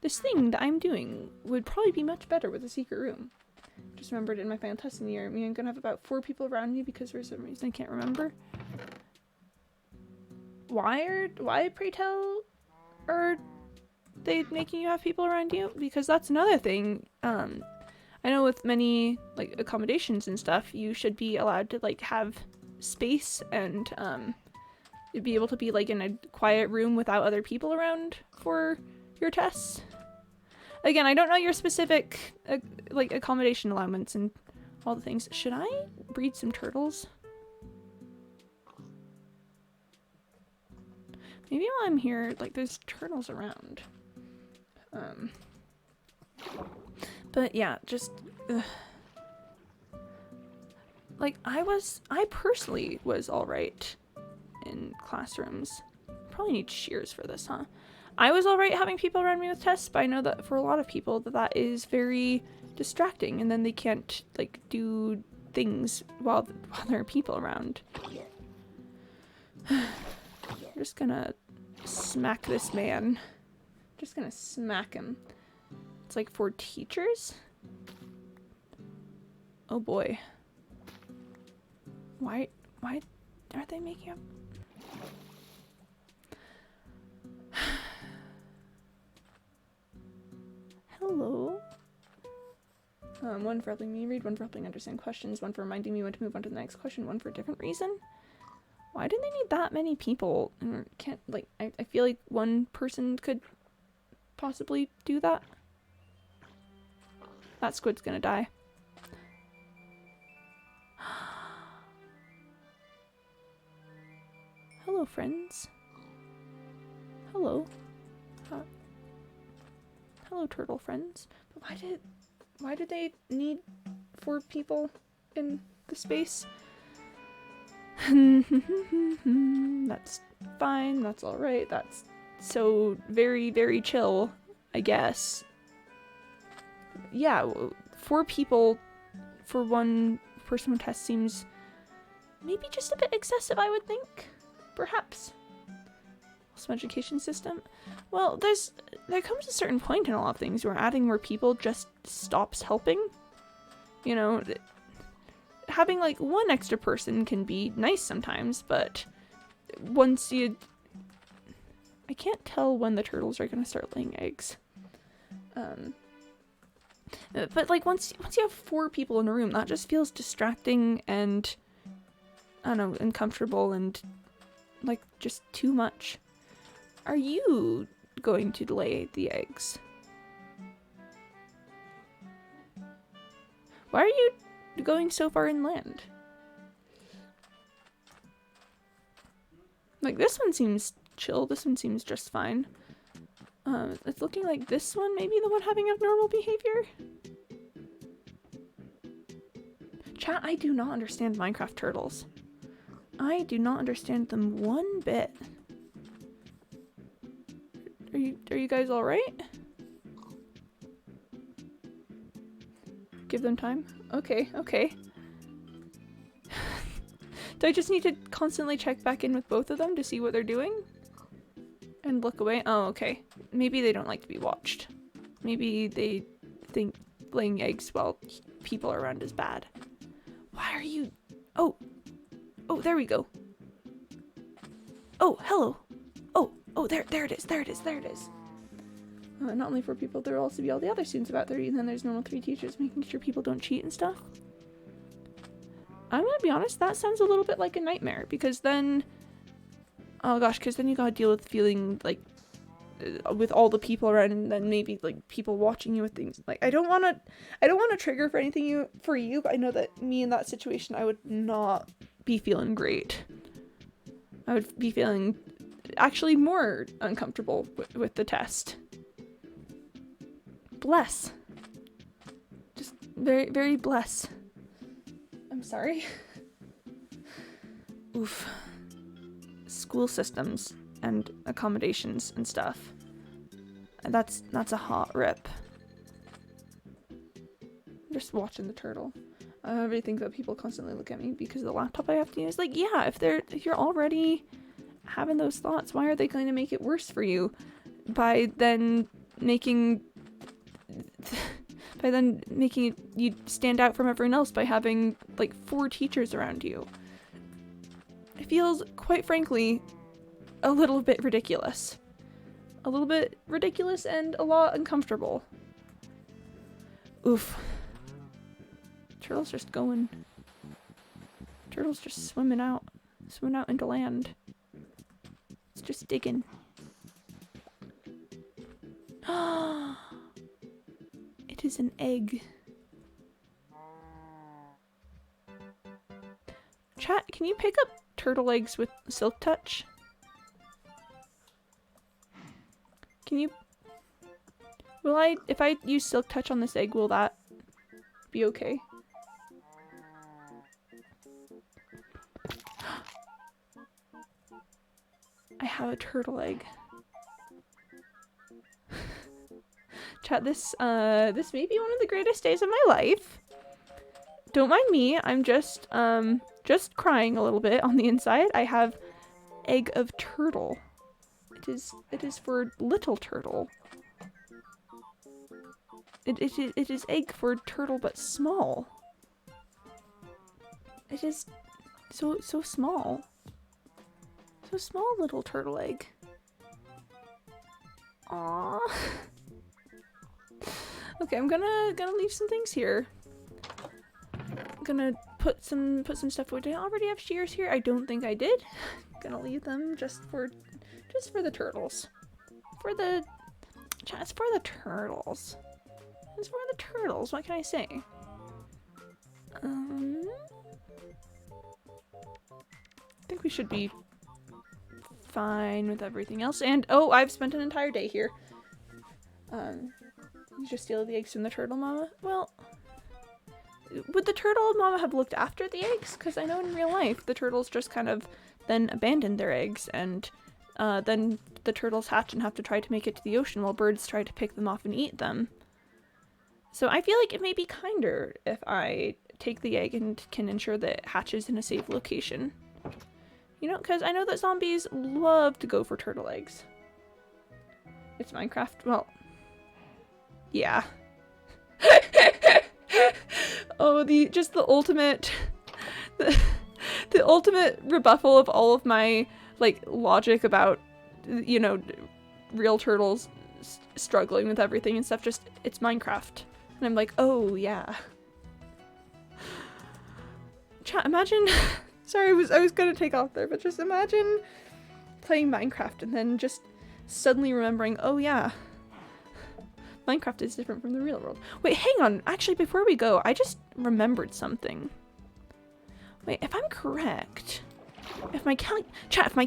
This thing that I'm doing would probably be much better with a secret room. Just remembered in my final testing year, I'm gonna have about 4 people around me because for some reason I can't remember. Why, pray tell, are they making you have people around you? Because that's another thing. I know with many, like, accommodations and stuff, you should be allowed to, like, have space and, be able to be, like, in a quiet room without other people around for your tests. Again, I don't know your specific, like, accommodation allowance and all the things. Should I breed some turtles? Maybe while I'm here, like, there's turtles around. But yeah, just, like, I personally was alright in classrooms. Probably need shears for this, huh? I was alright having people around me with tests, but I know that for a lot of people that is very distracting, and then they can't like do things while there are people around. I'm just gonna smack this man. Just gonna smack him. It's like for teachers? Oh boy. Why are they making up? Hello. One for helping me read, one for helping understand questions, one for reminding me when to move on to the next question, one for a different reason. Why do they need that many people? Can't, like, I feel like one person could possibly do that. That squid's gonna die. Hello, friends. Hello. Hello, turtle friends. But why did they need 4 people in the space? That's fine, that's alright, that's so very, very chill, I guess. Yeah, 4 people for one person with test seems maybe just a bit excessive, I would think. Perhaps. Some education system. Well, there comes a certain point in a lot of things where adding more people just stops helping. You know, having like 1 extra person can be nice sometimes, but once you... I can't tell when the turtles are gonna start laying eggs. But like once you have 4 people in a room, that just feels distracting and, I don't know, uncomfortable and like just too much. Are you going to lay the eggs? Why are you going so far inland? Like, this one seems chill. This one seems just fine. It's looking like this one may be the one having abnormal behavior. Chat, I do not understand Minecraft turtles. I do not understand them one bit. Are you guys alright? Give them time? Okay, okay. Do I just need to constantly check back in with both of them to see what they're doing? And look away? Oh, okay. Maybe they don't like to be watched. Maybe they think laying eggs while people are around is bad. Why are you... Oh! Oh, there we go. Oh, hello! Oh, there it is, there it is, there it is. Not only for people, there will also be all the other students about 30, and then there's normal 3 teachers making sure people don't cheat and stuff. I'm gonna be honest, that sounds a little bit like a nightmare, because then... Oh gosh, because then you gotta deal with feeling like... with all the people around, and then maybe like people watching you with things. Like, I don't wanna trigger for anything for you, but I know that me in that situation, I would not be feeling great. I would be feeling actually more uncomfortable with the test. Bless. Just very, very bless. I'm sorry. Oof. School systems and accommodations and stuff. That's a hot rip. I'm just watching the turtle. I really think that people constantly look at me because of the laptop I have to use. Like, yeah, if you're already having those thoughts, why are they going to make it worse for you by then making you stand out from everyone else by having like 4 teachers around you? It feels, quite frankly, a little bit ridiculous. A little bit ridiculous and a lot uncomfortable. Oof. Turtle's just going. Turtle's just swimming out into land. It's just digging. It is an egg. Chat, can you pick up turtle eggs with Silk Touch? Can you... if I use Silk Touch on this egg, will that be okay? I have a turtle egg. Chat, this may be one of the greatest days of my life. Don't mind me, I'm just crying a little bit on the inside. I have egg of turtle. It is for little turtle. It is egg for turtle, but small. It is so small. So small, little turtle egg. Aww. Okay, I'm gonna leave some things here. I'm gonna put some stuff away. Did I already have shears here? I don't think I did. Gonna leave them just for the turtles. It's for the turtles. It's for the turtles. What can I say? I think we should be fine with everything else. And oh, I've spent an entire day here. You just steal the eggs from the turtle mama? Well, would the turtle mama have looked after the eggs? Because I know in real life the turtles just kind of then abandon their eggs, and then the turtles hatch and have to try to make it to the ocean while birds try to pick them off and eat them. So I feel like it may be kinder if I take the egg and can ensure that it hatches in a safe location. You know, because I know that zombies love to go for turtle eggs. It's Minecraft. Well, yeah. Oh, the ultimate, the ultimate rebuffal of all of my like logic about, you know, real turtles struggling with everything and stuff. Just, it's Minecraft, and I'm like, oh yeah. Chat, imagine. Sorry, I was gonna take off there, but just imagine playing Minecraft and then just suddenly remembering, oh yeah, Minecraft is different from the real world. Wait, hang on. Actually, before we go, I just remembered something. Wait, if I'm correct, if my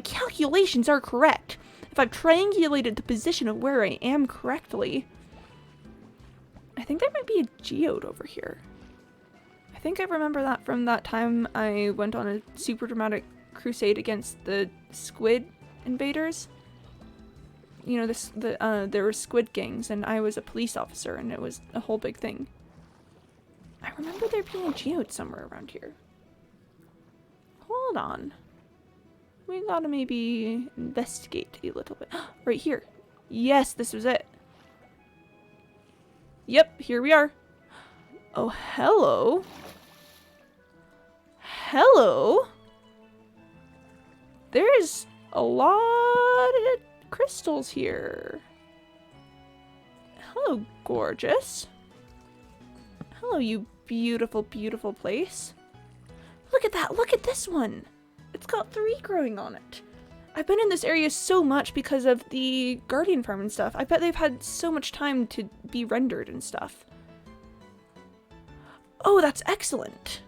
calculations are correct, if I've triangulated the position of where I am correctly, I think there might be a geode over here. I think I remember that from that time I went on a super dramatic crusade against the squid invaders. You know, there were squid gangs, and I was a police officer, and it was a whole big thing. I remember there being a geode somewhere around here. Hold on. We gotta maybe investigate a little bit. Right here. Yes, this was it. Yep, here we are. Oh, hello. Hello. There's a lot of crystals here. Hello, gorgeous. Hello, you beautiful, beautiful place. Look at that. Look at this one. It's got 3 growing on it. I've been in this area so much because of the Guardian farm and stuff. I bet they've had so much time to be rendered and stuff. Oh, that's excellent.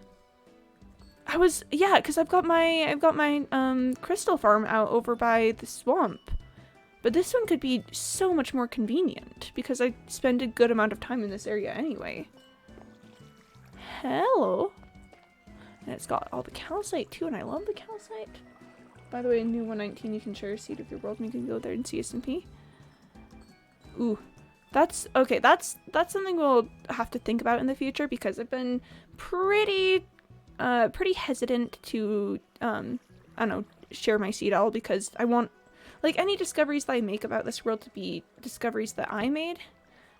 Yeah, because I've got my crystal farm out over by the swamp. But this one could be so much more convenient because I spend a good amount of time in this area anyway. Hello. And it's got all the calcite too, and I love the calcite. By the way, in New 119 you can share a seed of your world and you can go there and see SMP. Ooh. That's something we'll have to think about in the future because I've been pretty hesitant to I don't know, share my seed all because I want, like, any discoveries that I make about this world to be discoveries that I made.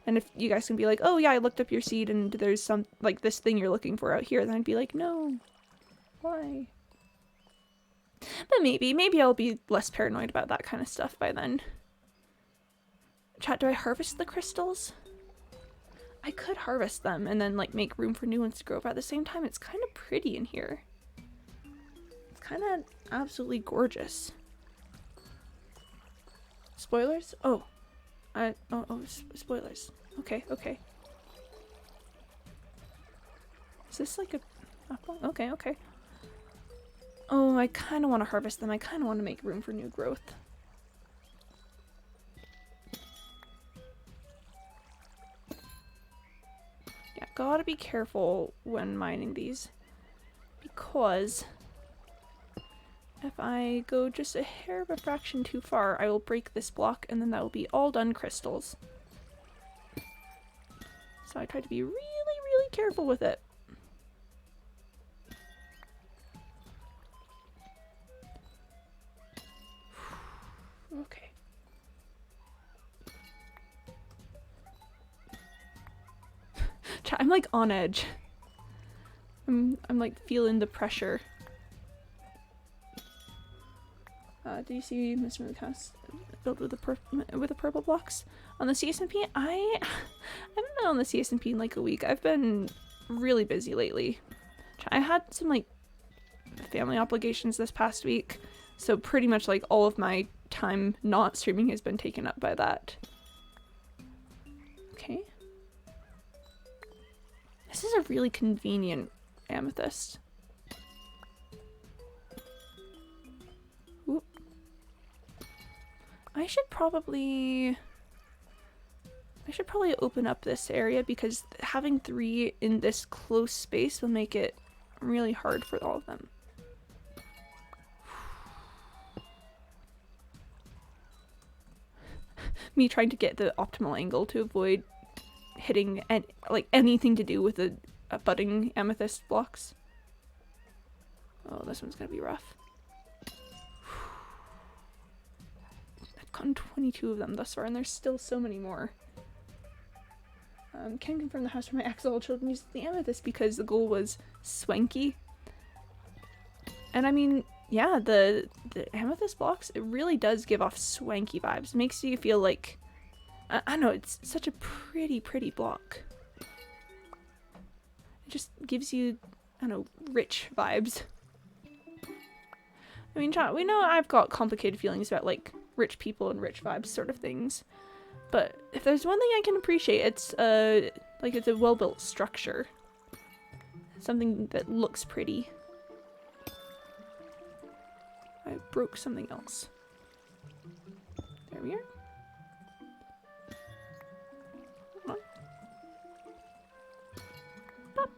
And if you guys can be like, oh yeah, I looked up your seed and there's some, like, this thing you're looking for out here, then I'd be like, no. Why? But maybe I'll be less paranoid about that kind of stuff by then. Chat, do I harvest the crystals? I could harvest them and then, like, make room for new ones to grow, but at the same time, it's kind of pretty in here. It's kind of absolutely gorgeous. Spoilers? Oh. Spoilers. Okay. Is this like a apple? Okay. Oh, I kind of want to harvest them. I kind of want to make room for new growth. Yeah, gotta be careful when mining these. Because if I go just a hair of a fraction too far, I will break this block and then that will be all done crystals. So I try to be really, really careful with it. Okay. I'm like on edge. I'm like feeling the pressure. Do you see Mr. Moonhouse built with the purple blocks on the CSMP? I haven't been on the CSMP in like a week. I've been really busy lately. I had some like family obligations this past week, so pretty much like all of my time not streaming has been taken up by that. Okay. This is a really convenient amethyst. Oop. I should probably open up this area because having 3 in this close space will make it really hard for all of them. Me trying to get the optimal angle to avoid hitting like anything to do with the budding amethyst blocks. Oh, this one's gonna be rough. I've gotten 22 of them thus far, and there's still so many more. Can confirm the house where my axolotl children used the amethyst because the goal was swanky. And I mean, yeah, the amethyst blocks, it really does give off swanky vibes. It makes you feel like, I don't know, it's such a pretty block. It just gives you, I don't know, rich vibes. I mean, chat, we know I've got complicated feelings about like rich people and rich vibes sort of things. But if there's one thing I can appreciate, it's like it's a well-built structure. Something that looks pretty. I broke something else. There we are. Come on. Pop.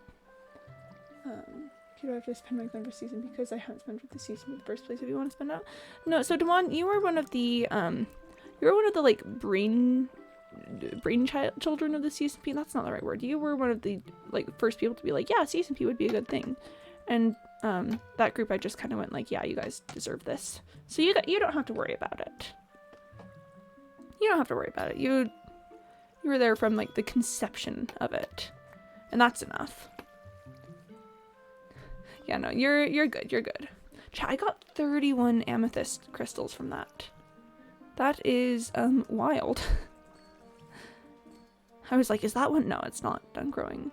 Do I have to spend my thunder season because I haven't spent with the season in the first place if you want to spend out? No, so Damon, you were one of the like children of the CSP. That's not the right word. You were one of the like first people to be like, yeah, CSP would be a good thing. And that group I just kind of went like, yeah, you guys deserve this. So you don't have to worry about it. You don't have to worry about it. You were there from like the conception of it. And that's enough. Yeah, no, you're good. You're good. I got 31 amethyst crystals from that. That is wild. I was like, is that one? No, it's not done growing.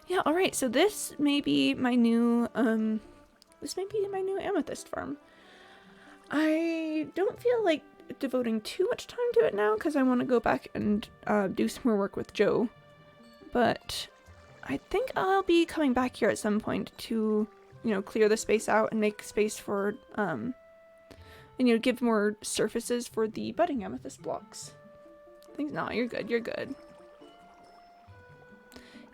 Yeah, alright, so this may be my new amethyst farm. I don't feel like devoting too much time to it now because I want to go back and do some more work with Joe. But I think I'll be coming back here at some point to, you know, clear the space out and make space for, and, you know, give more surfaces for the budding amethyst blocks. No, you're good, you're good.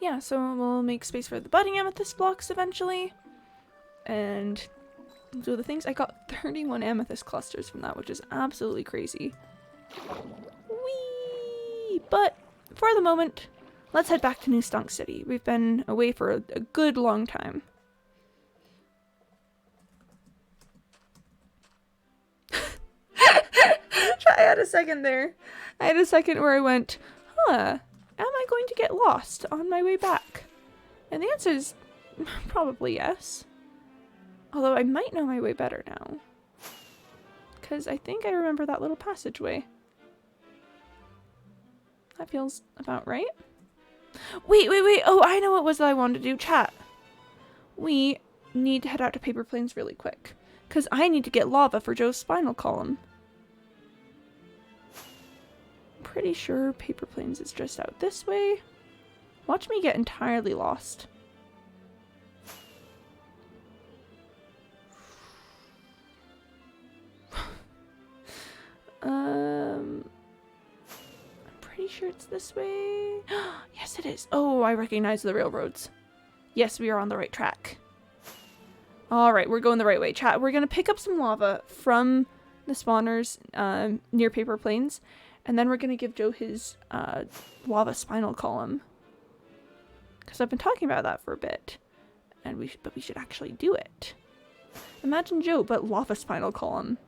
Yeah, so we'll make space for the budding amethyst blocks eventually. And do the things. I got 31 amethyst clusters from that, which is absolutely crazy. Whee! But for the moment, let's head back to New Stonk City. We've been away for a good long time. I had a second there. I had a second where I went, huh, am I going to get lost on my way back? And the answer is probably yes. Although I might know my way better now. Because I think I remember that little passageway. That feels about right. Wait. Oh, I know what it was that I wanted to do. Chat. We need to head out to Paper Plains really quick. Because I need to get lava for Joe's spinal column. Pretty sure Paper Plains is just out this way. Watch me get entirely lost. I'm pretty sure it's this way. Yes, it is. Oh, I recognize the railroads. Yes, we are on the right track. Alright, we're going the right way. Chat, we're gonna pick up some lava from the spawners near Paper Plains. And then we're gonna give Joe his lava spinal column. Because I've been talking about that for a bit. And we should actually do it. Imagine Joe, but lava spinal column.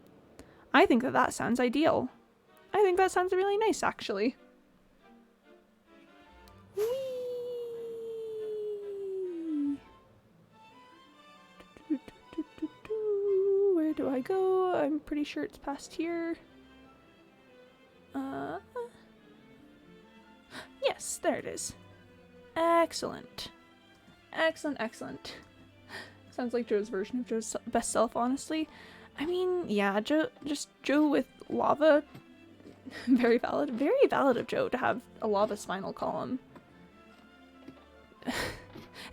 I think that sounds ideal. I think that sounds really nice, actually. Whee! Where do I go? I'm pretty sure it's past here. Yes, there it is. Excellent. Excellent, excellent. Sounds like Joe's version of Joe's best self, honestly. I mean, yeah, Joe with lava. Very valid of Joe to have a lava spinal column.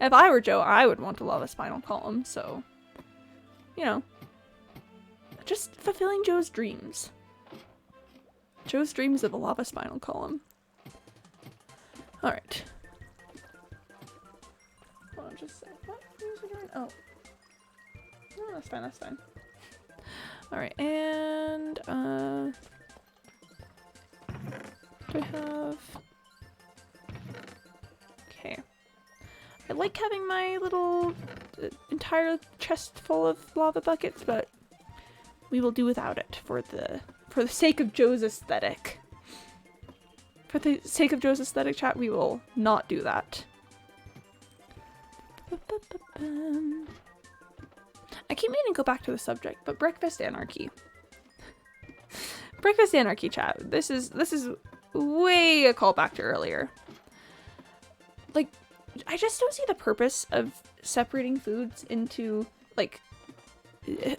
If I were Joe, I would want a lava spinal column, so, you know, just fulfilling Joe's dreams. Joe's dreams of a lava spinal column. Alright. Hold on just a sec. What? Oh. No, that's fine, that's fine. Alright, and, do I have... Okay. I like having my little entire chest full of lava buckets, but we will do without it for the sake of Joe's aesthetic. For the sake of Joe's aesthetic, chat, we will not do that. I keep meaning to go back to the subject, but breakfast anarchy. Breakfast anarchy, chat. This is way a callback to earlier. Like, I just don't see the purpose of separating foods into, like,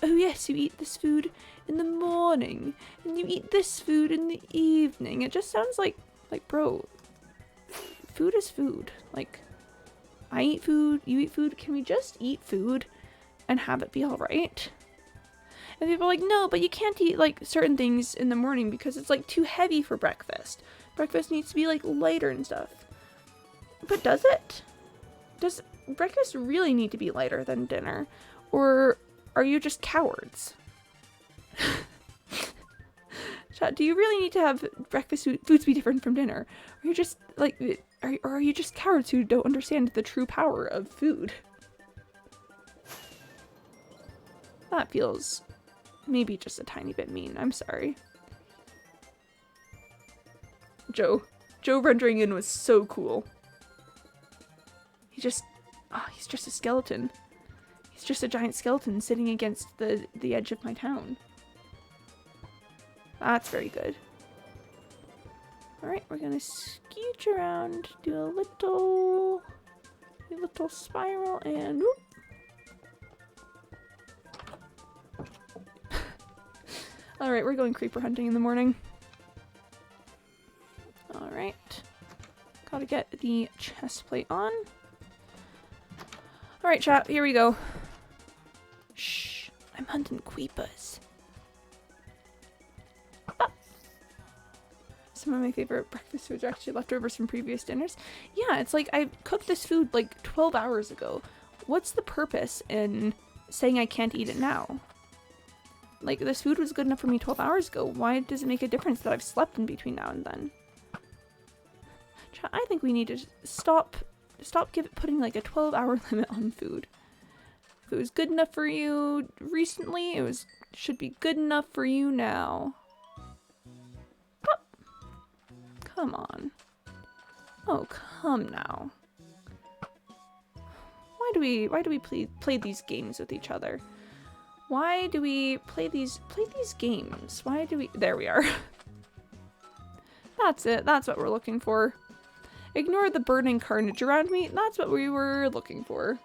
oh yes, you eat this food in the morning, and you eat this food in the evening. It just sounds like, bro, food is food. Like, I eat food, you eat food. Can we just eat food and have it be alright? And people are like, no, but you can't eat, like, certain things in the morning because it's, like, too heavy for breakfast. Breakfast needs to be, like, lighter and stuff. But does it? Does breakfast really need to be lighter than dinner? Or are you just cowards? Chat, do you really need to have breakfast foods be different from dinner? Or are you just, like, are you just cowards who don't understand the true power of food? That feels maybe just a tiny bit mean. I'm sorry. Joe rendering in was so cool. He's just a skeleton. He's just a giant skeleton sitting against the edge of my town. That's very good. Alright, we're gonna scooch around, do a little spiral, and whoop. Alright, we're going creeper hunting in the morning. Alright. Gotta get the chest plate on. Alright, chat, here we go. Shh, I'm hunting creepers. Ah. Some of my favorite breakfast foods are actually leftovers from previous dinners. Yeah, it's like I cooked this food like 12 hours ago. What's the purpose in saying I can't eat it now? Like, this food was good enough for me 12 hours ago. Why does it make a difference that I've slept in between now and then? Chat, I think we need to stop putting like a 12-hour limit on food. If it was good enough for you recently, should be good enough for you now. Oh. Come on. Oh, come now. Why do we play these games with each other? Why do we play these games? Why do we... There we are. That's it. That's what we're looking for. Ignore the burning carnage around me. That's what we were looking for.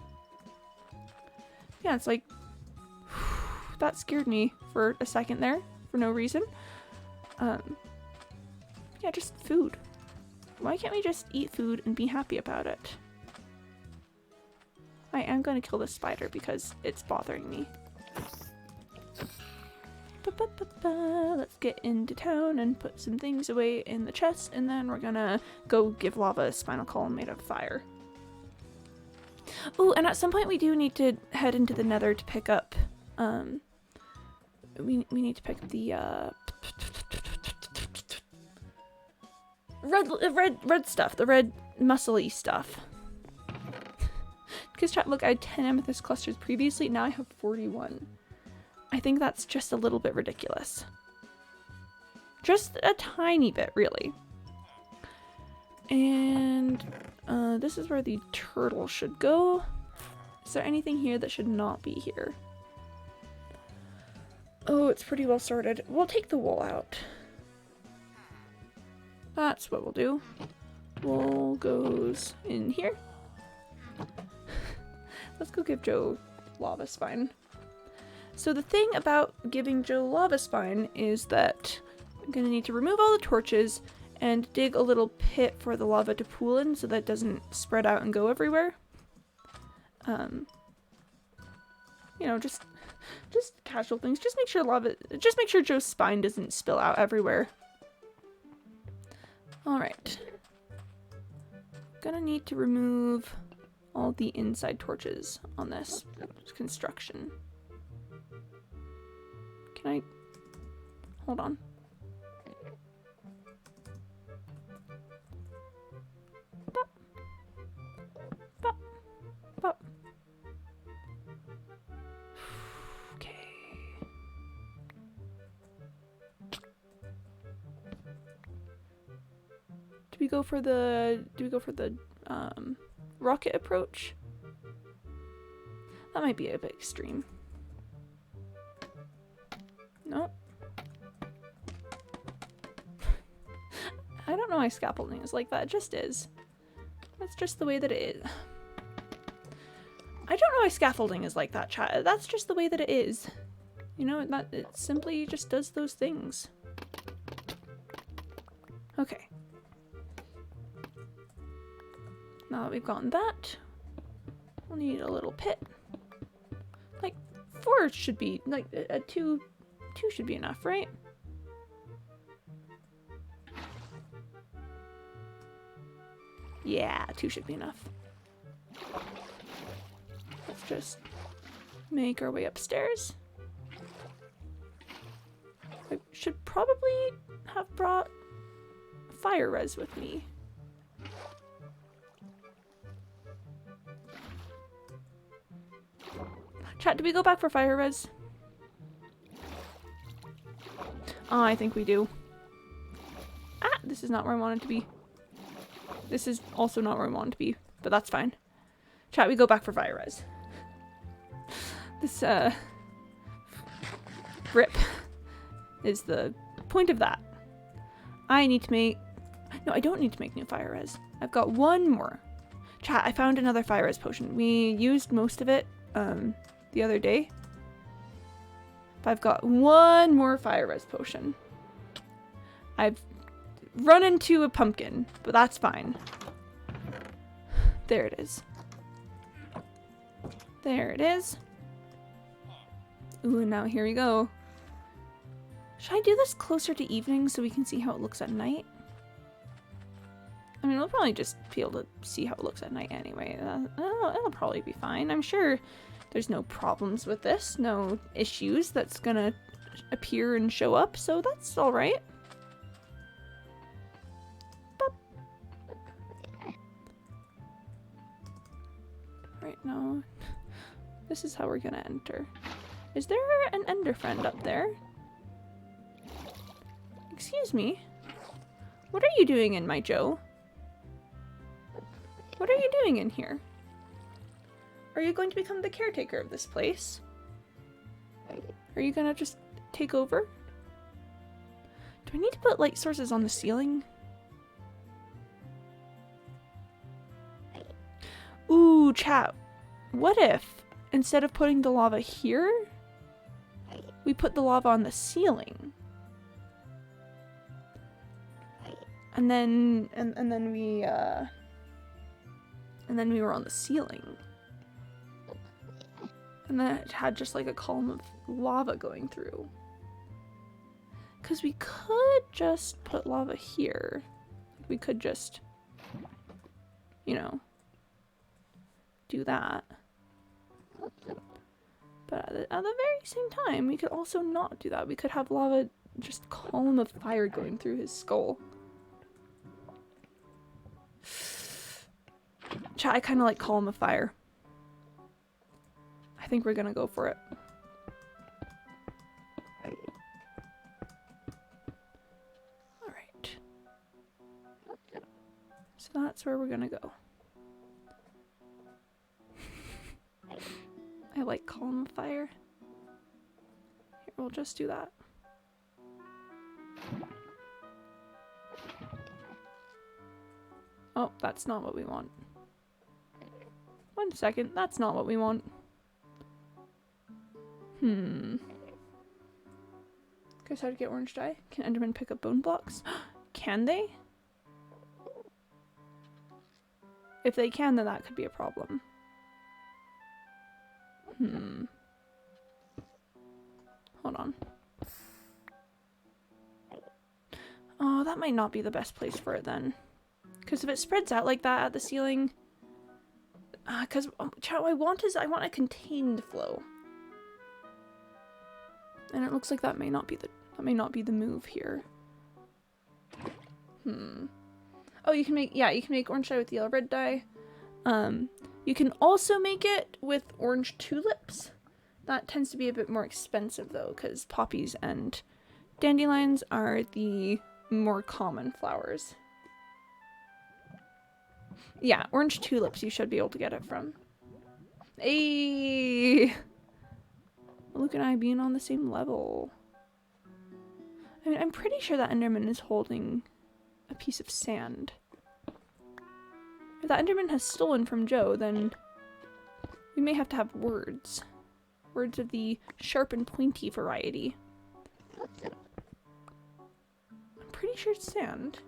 Yeah, it's like... that scared me for a second there. For no reason. Yeah, just food. Why can't we just eat food and be happy about it? I am going to kill this spider because it's bothering me. Let's get into town and put some things away in the chest, and then we're gonna go give lava a spinal column made of fire. Oh, and at some point we do need to head into the nether to pick up, we need to pick up the, red stuff, the red muscly stuff. Because chat, look, I had 10 amethyst clusters previously, now I have 41. I think that's just a little bit ridiculous. Just a tiny bit, really. And this is where the turtle should go. Is there anything here that should not be here? Oh, it's pretty well sorted. We'll take the wool out. That's what we'll do. Wool goes in here. Let's go give Joe lava spine. So the thing about giving Joe lava spine is that I'm gonna need to remove all the torches and dig a little pit for the lava to pool in so that it doesn't spread out and go everywhere. You know, just casual things. Just make sure Joe's spine doesn't spill out everywhere. Alright. Gonna need to remove all the inside torches on this construction. Can I... Hold on. Bop. Bop. Bop. Okay. Do we go for the rocket approach? That might be a bit extreme. Nope. I don't know why scaffolding is like that. It just is. That's just the way that it is. I don't know why scaffolding is like that, chat. That's just the way that it is. You know, it simply just does those things. Okay. Now that we've gotten that, we'll need a little pit. Like, 4 should be, like, a 2 should be enough, right? Yeah, 2 should be enough. Let's just make our way upstairs. I should probably have brought fire res with me. Chat, do we go back for fire res? Oh, I think we do. Ah, this is not where I want it to be. This is also not where I want it to be, but that's fine. Chat, we go back for fire res. This, rip is the point of that. I need to make... No, I don't need to make new fire res. I've got one more. Chat, I found another fire res potion. We used most of it, the other day. But I've got one more fire res potion. I've run into a pumpkin, but that's fine. There it is. There it is. Ooh, and now here we go. Should I do this closer to evening so we can see how it looks at night? I mean, we'll probably just be able to see how it looks at night anyway. It'll probably be fine. I'm sure there's no problems with this, no issues that's gonna appear and show up, so that's alright. Right now, this is how we're gonna enter. Is there an ender friend up there? Excuse me? What are you doing in my Joe? What are you doing in here? Are you going to become the caretaker of this place? Are you gonna just take over? Do I need to put light sources on the ceiling? Ooh, chat. What if, instead of putting the lava here, we put the lava on the ceiling? And then we were on the ceiling. And then it had just like a column of lava going through. Because we could just put lava here. We could just, you know, do that. But at the very same time, we could also not do that. We could have lava, just column of fire going through his skull. Chat, I kind of like Column of Fire. I think we're gonna go for it. Alright. So that's where we're gonna go. I like Column of Fire. Here, we'll just do that. Oh, that's not what we want. 1 second, that's not what we want. Guess how to get orange dye? Can Endermen pick up bone blocks? Can they? If they can, then that could be a problem. Hold on. Oh, that might not be the best place for it then. Because if it spreads out like that at the ceiling... Because what I want a contained flow. And it looks like that may not be the move here. Oh, you can make orange dye with yellow red dye. You can also make it with orange tulips. That tends to be a bit more expensive though, because poppies and dandelions are the more common flowers. Yeah, orange tulips you should be able to get it from. Hey! Luke and I being on the same level. I mean, I'm pretty sure that Enderman is holding a piece of sand. If that Enderman has stolen from Joe, then we may have to have words. Words of the sharp and pointy variety. I'm pretty sure it's sand.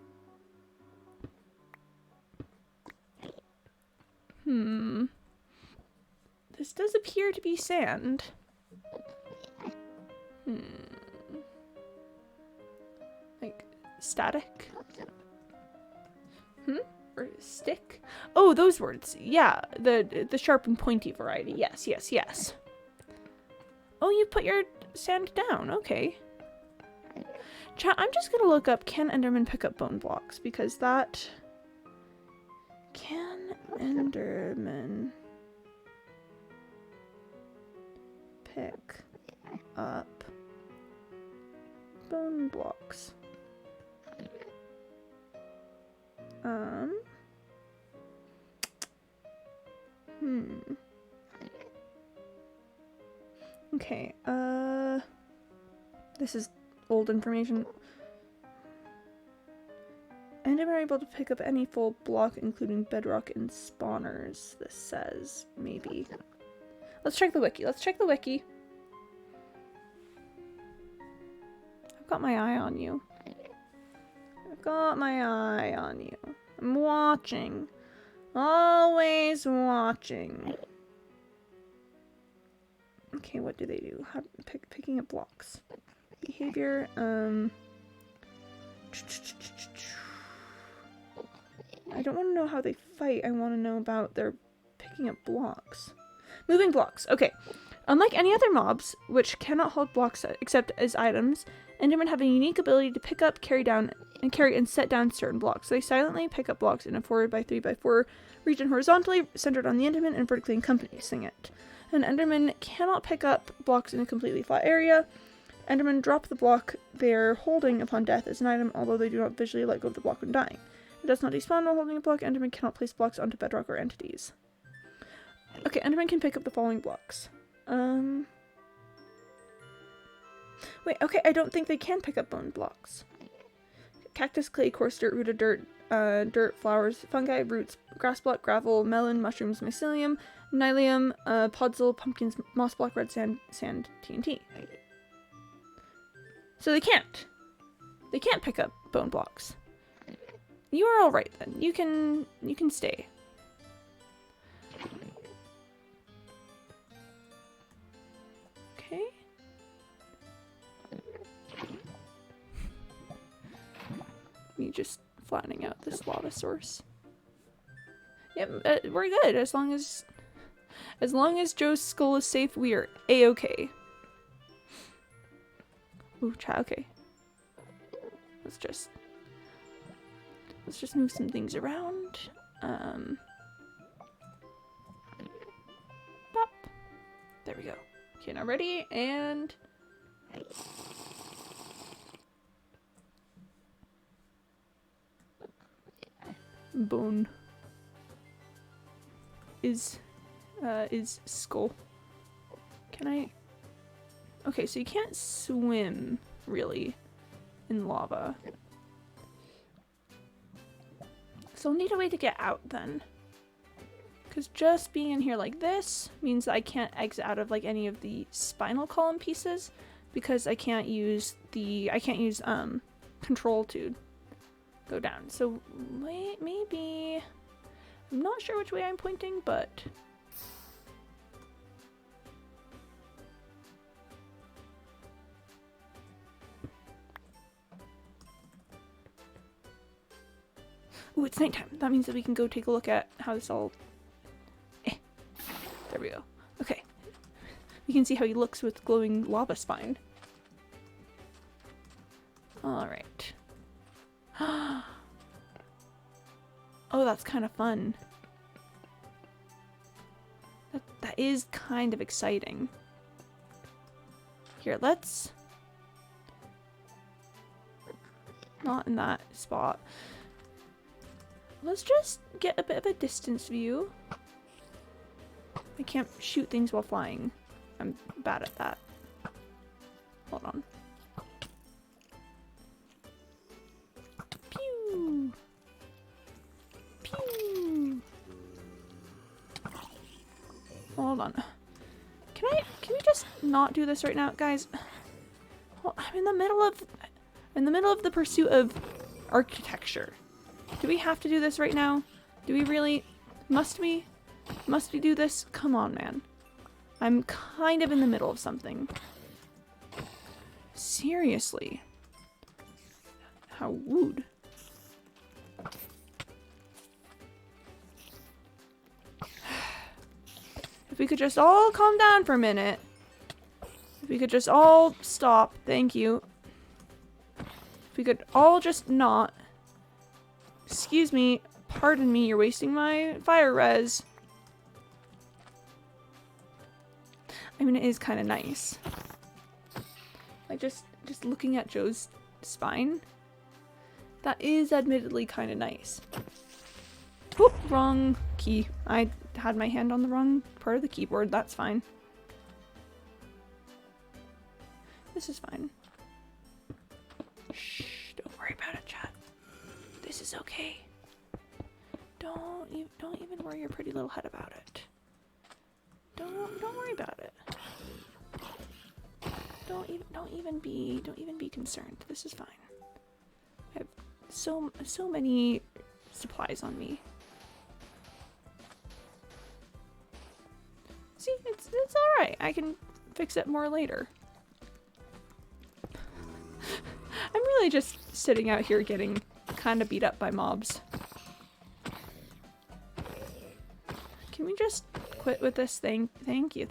This does appear to be sand. Like, static? Or stick? Oh, those words. Yeah, the sharp and pointy variety. Yes, yes, yes. Oh, you put your sand down. Okay. Chat, I'm just gonna look up, can Enderman pick up bone blocks? Because that... Can Enderman pick up bone blocks? Okay, this is old information. Endermen are able to pick up any full block, including bedrock and spawners, this says. Maybe. Let's check the wiki. Let's check the wiki. I've got my eye on you. I've got my eye on you. I'm watching. Always watching. Okay, what do they do? How, picking up blocks. Behavior, I don't want to know how they fight. I want to know about their picking up blocks. Moving blocks. Okay. Unlike any other mobs, which cannot hold blocks except as items, Endermen have a unique ability to pick up, carry and set down certain blocks. So they silently pick up blocks in a 4x3x4 region horizontally, centered on the Enderman, and vertically encompassing it. An Enderman cannot pick up blocks in a completely flat area. Endermen drop the block they are holding upon death as an item, although they do not visually let go of the block when dying. It does not despawn while holding a block. Enderman cannot place blocks onto bedrock or entities. Okay, Enderman can pick up the following blocks. Wait, okay, I don't think they can pick up bone blocks. Cactus, clay, coarse dirt, rooted dirt, dirt, flowers, fungi, roots, grass block, gravel, melon, mushrooms, mycelium, nylium, podzol, pumpkins, moss block, red sand, TNT. So they can't. They can't pick up bone blocks. You are all right then. You can stay. Okay. Me just flattening out this lava source. Yep, we're good as long as Joe's skull is safe. We are a-okay. Ooh, okay. Let's just move some things around. There we go. Okay, now ready, and... Bone. Is skull. Can I... Okay, so you can't swim, really, in lava. So I'll need a way to get out, then. Because just being in here like this means that I can't exit out of, like, any of the spinal column pieces, because I can't use control to go down. So, wait, maybe... I'm not sure which way I'm pointing, but... Ooh, it's nighttime. That means that we can go take a look at how this all... There we go. Okay. We can see how he looks with glowing lava spine. Alright. Oh, that's kind of fun. That is kind of exciting. Here, let's... Not in that spot. Let's just get a bit of a distance view. I can't shoot things while flying. I'm bad at that. Hold on. Pew! Pew! Hold on. Can we just not do this right now, guys? Well, I'm in the middle of the pursuit of architecture. Do we have to do this right now? Do we really? Must we? Must we do this? Come on, man. I'm kind of in the middle of something. Seriously. How rude. If we could just all calm down for a minute. If we could just all stop. Thank you. If we could all just not. Excuse me. Pardon me, you're wasting my fire res. I mean, it is kind of nice. Like, just looking at Joe's spine. That is admittedly kind of nice. Whoop, wrong key. I had my hand on the wrong part of the keyboard. That's fine. This is fine. Shh, don't worry about it, chat. This is okay. Don't even worry your pretty little head about it. Don't worry about it. Don't even be concerned. This is fine. I have so many supplies on me. See, it's all right. I can fix it more later. I'm really just sitting out here getting kind of beat up by mobs. Can we just quit with this thing? Thank you.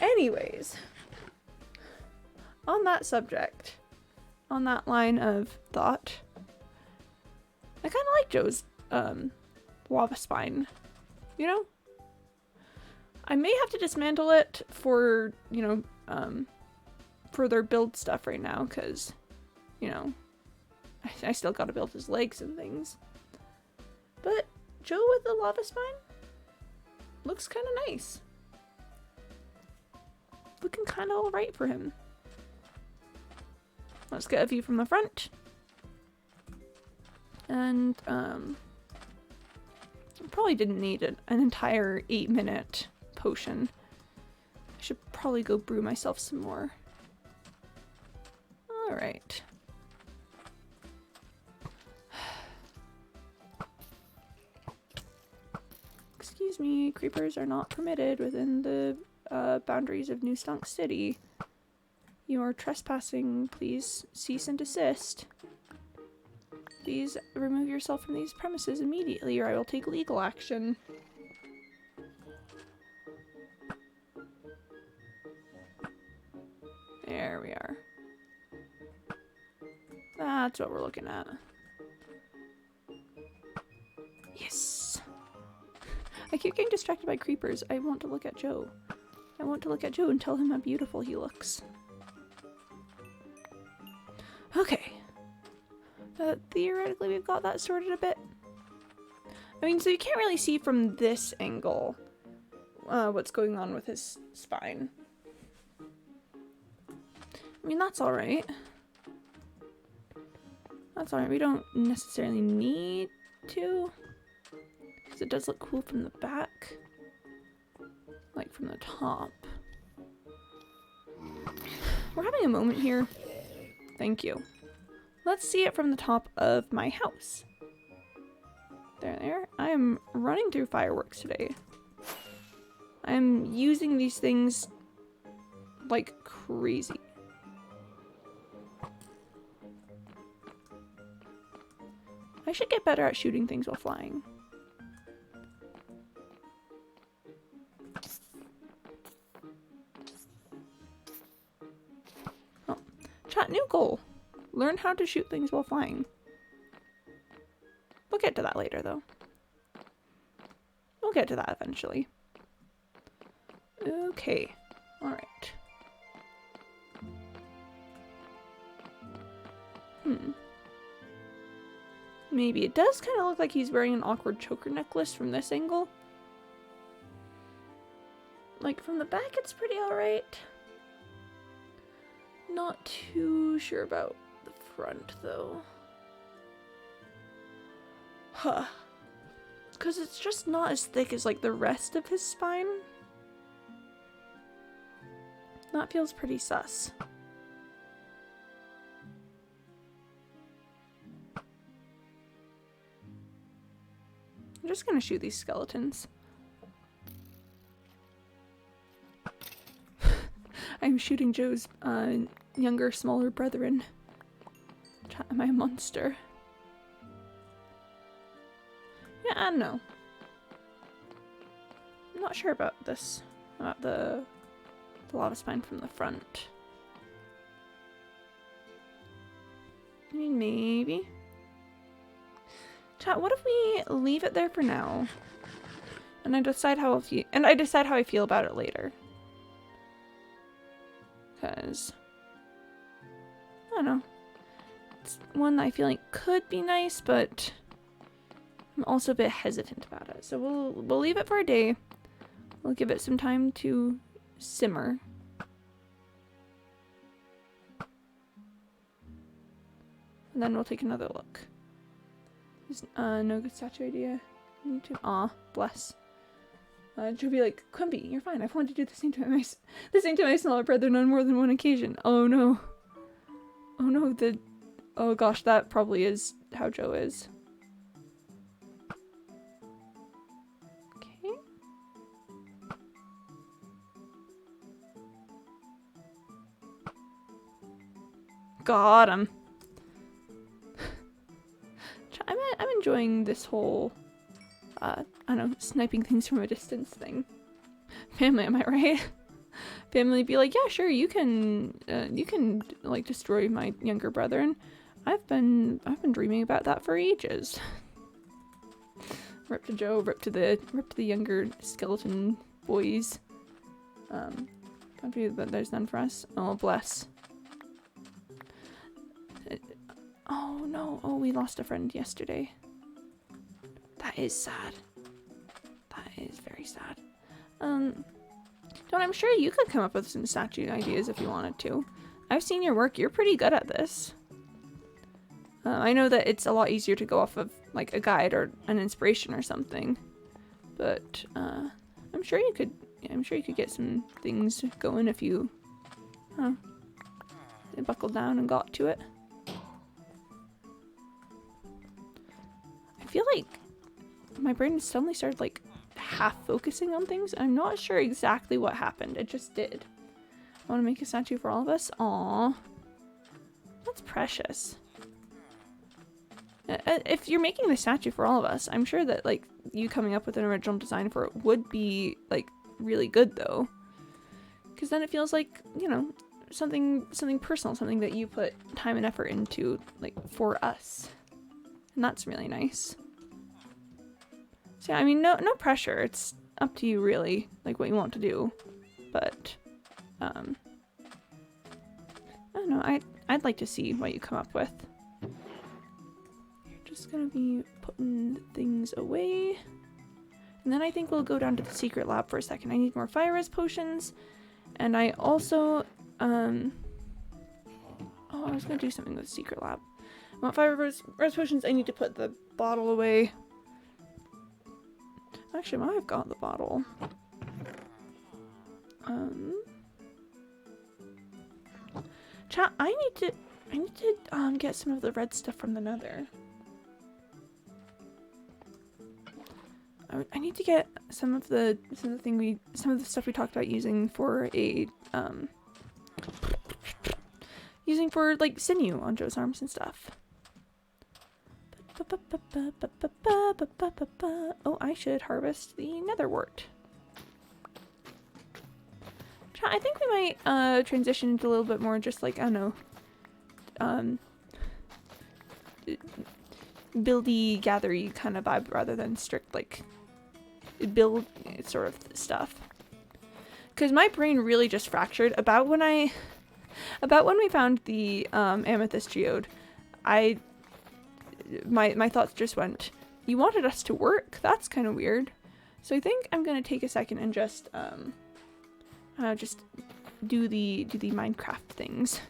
Anyways, on that subject, on that line of thought, I kind of like Joe's lava spine, you know? I may have to dismantle it for, you know, further build stuff right now, because, you know, I still gotta build his legs and things. But Joe with the lava spine looks kind of nice. Looking kind of alright for him. Let's get a view from the front. And, I probably didn't need an entire 8-minute potion. I should probably go brew myself some more. Alright. Excuse me, creepers are not permitted within the boundaries of New Stunk City. You are trespassing. Please cease and desist. Please remove yourself from these premises immediately, or I will take legal action. There we are. That's what we're looking at. Yes! I keep getting distracted by creepers. I want to look at Joe. I want to look at Joe and tell him how beautiful he looks. Okay. Theoretically, we've got that sorted a bit. I mean, so you can't really see from this angle what's going on with his spine. I mean, that's alright. That's alright. We don't necessarily need to. Because it does look cool from the back. Like from the top. We're having a moment here. Thank you. Let's see it from the top of my house. There. I am running through fireworks today. I'm using these things like crazy. I should get better at shooting things while flying. Oh, chat, new goal. Learn how to shoot things while flying. We'll get to that later, though. We'll get to that eventually. Okay. Alright. Maybe. It does kind of look like he's wearing an awkward choker necklace from this angle. Like, from the back, it's pretty alright. Not too sure about the front, though. Huh. Because it's just not as thick as, like, the rest of his spine. That feels pretty sus. I'm just gonna shoot these skeletons. I'm shooting Joe's younger, smaller brethren. Am I a monster? Yeah, I don't know. I'm not sure about this. About the lava spine from the front. I mean, maybe. Chat, what if we leave it there for now? And I decide how I feel about it later. Because I don't know. It's one that I feel like could be nice, but I'm also a bit hesitant about it. So we'll leave it for a day. We'll give it some time to simmer. And then we'll take another look. There's no good statue idea. YouTube. Aw, bless. She'll be like, Quimby, you're fine. I've wanted to do the same to my smaller brother on more than one occasion. Oh no. Oh no, oh gosh, that probably is how Joe is. Okay. Got him. I'm enjoying this whole, I don't know, sniping things from a distance thing. Family, am I right? Family be like, yeah, sure, you can like destroy my younger brother, and I've been dreaming about that for ages. Rip to Joe, rip to the younger skeleton boys. Don't be that there's none for us. Oh bless. Oh no, oh we lost a friend yesterday. That is sad. That is very sad. Don, I'm sure you could come up with some statue ideas if you wanted to. I've seen your work, you're pretty good at this. I know that it's a lot easier to go off of like a guide or an inspiration or something. But I'm sure you could get some things going if you buckled down and got to it. I feel like my brain suddenly started like half focusing on things. I'm not sure exactly what happened. It just did. I want to make a statue for all of us. Aww. That's precious. If you're making the statue for all of us, I'm sure that like you coming up with an original design for it would be like really good though. Because then it feels like, you know, something personal, something that you put time and effort into like for us. And that's really nice. So yeah, I mean, no pressure. It's up to you really, like what you want to do. but I don't know. I'd like to see what you come up with. You're just gonna be putting things away. And then I think we'll go down to the secret lab for a second. I need more fire res potions. And I also, oh, I was gonna do something with the secret lab. I want fire res potions. I need to put the bottle away. Actually, I might have got the bottle. Chat, I need to get some of the red stuff from the nether. I need to get some of the stuff we talked about using for a using for like sinew on Joe's arms and stuff. Oh, I should harvest the nether wart. I think we might transition into a little bit more just like, I don't know, buildy, gathery kind of vibe rather than strict like build sort of stuff. Because my brain really just fractured about when we found the amethyst geode. My thoughts just went, you wanted us to work? That's kind of weird. So I think I'm gonna take a second and just do the Minecraft things.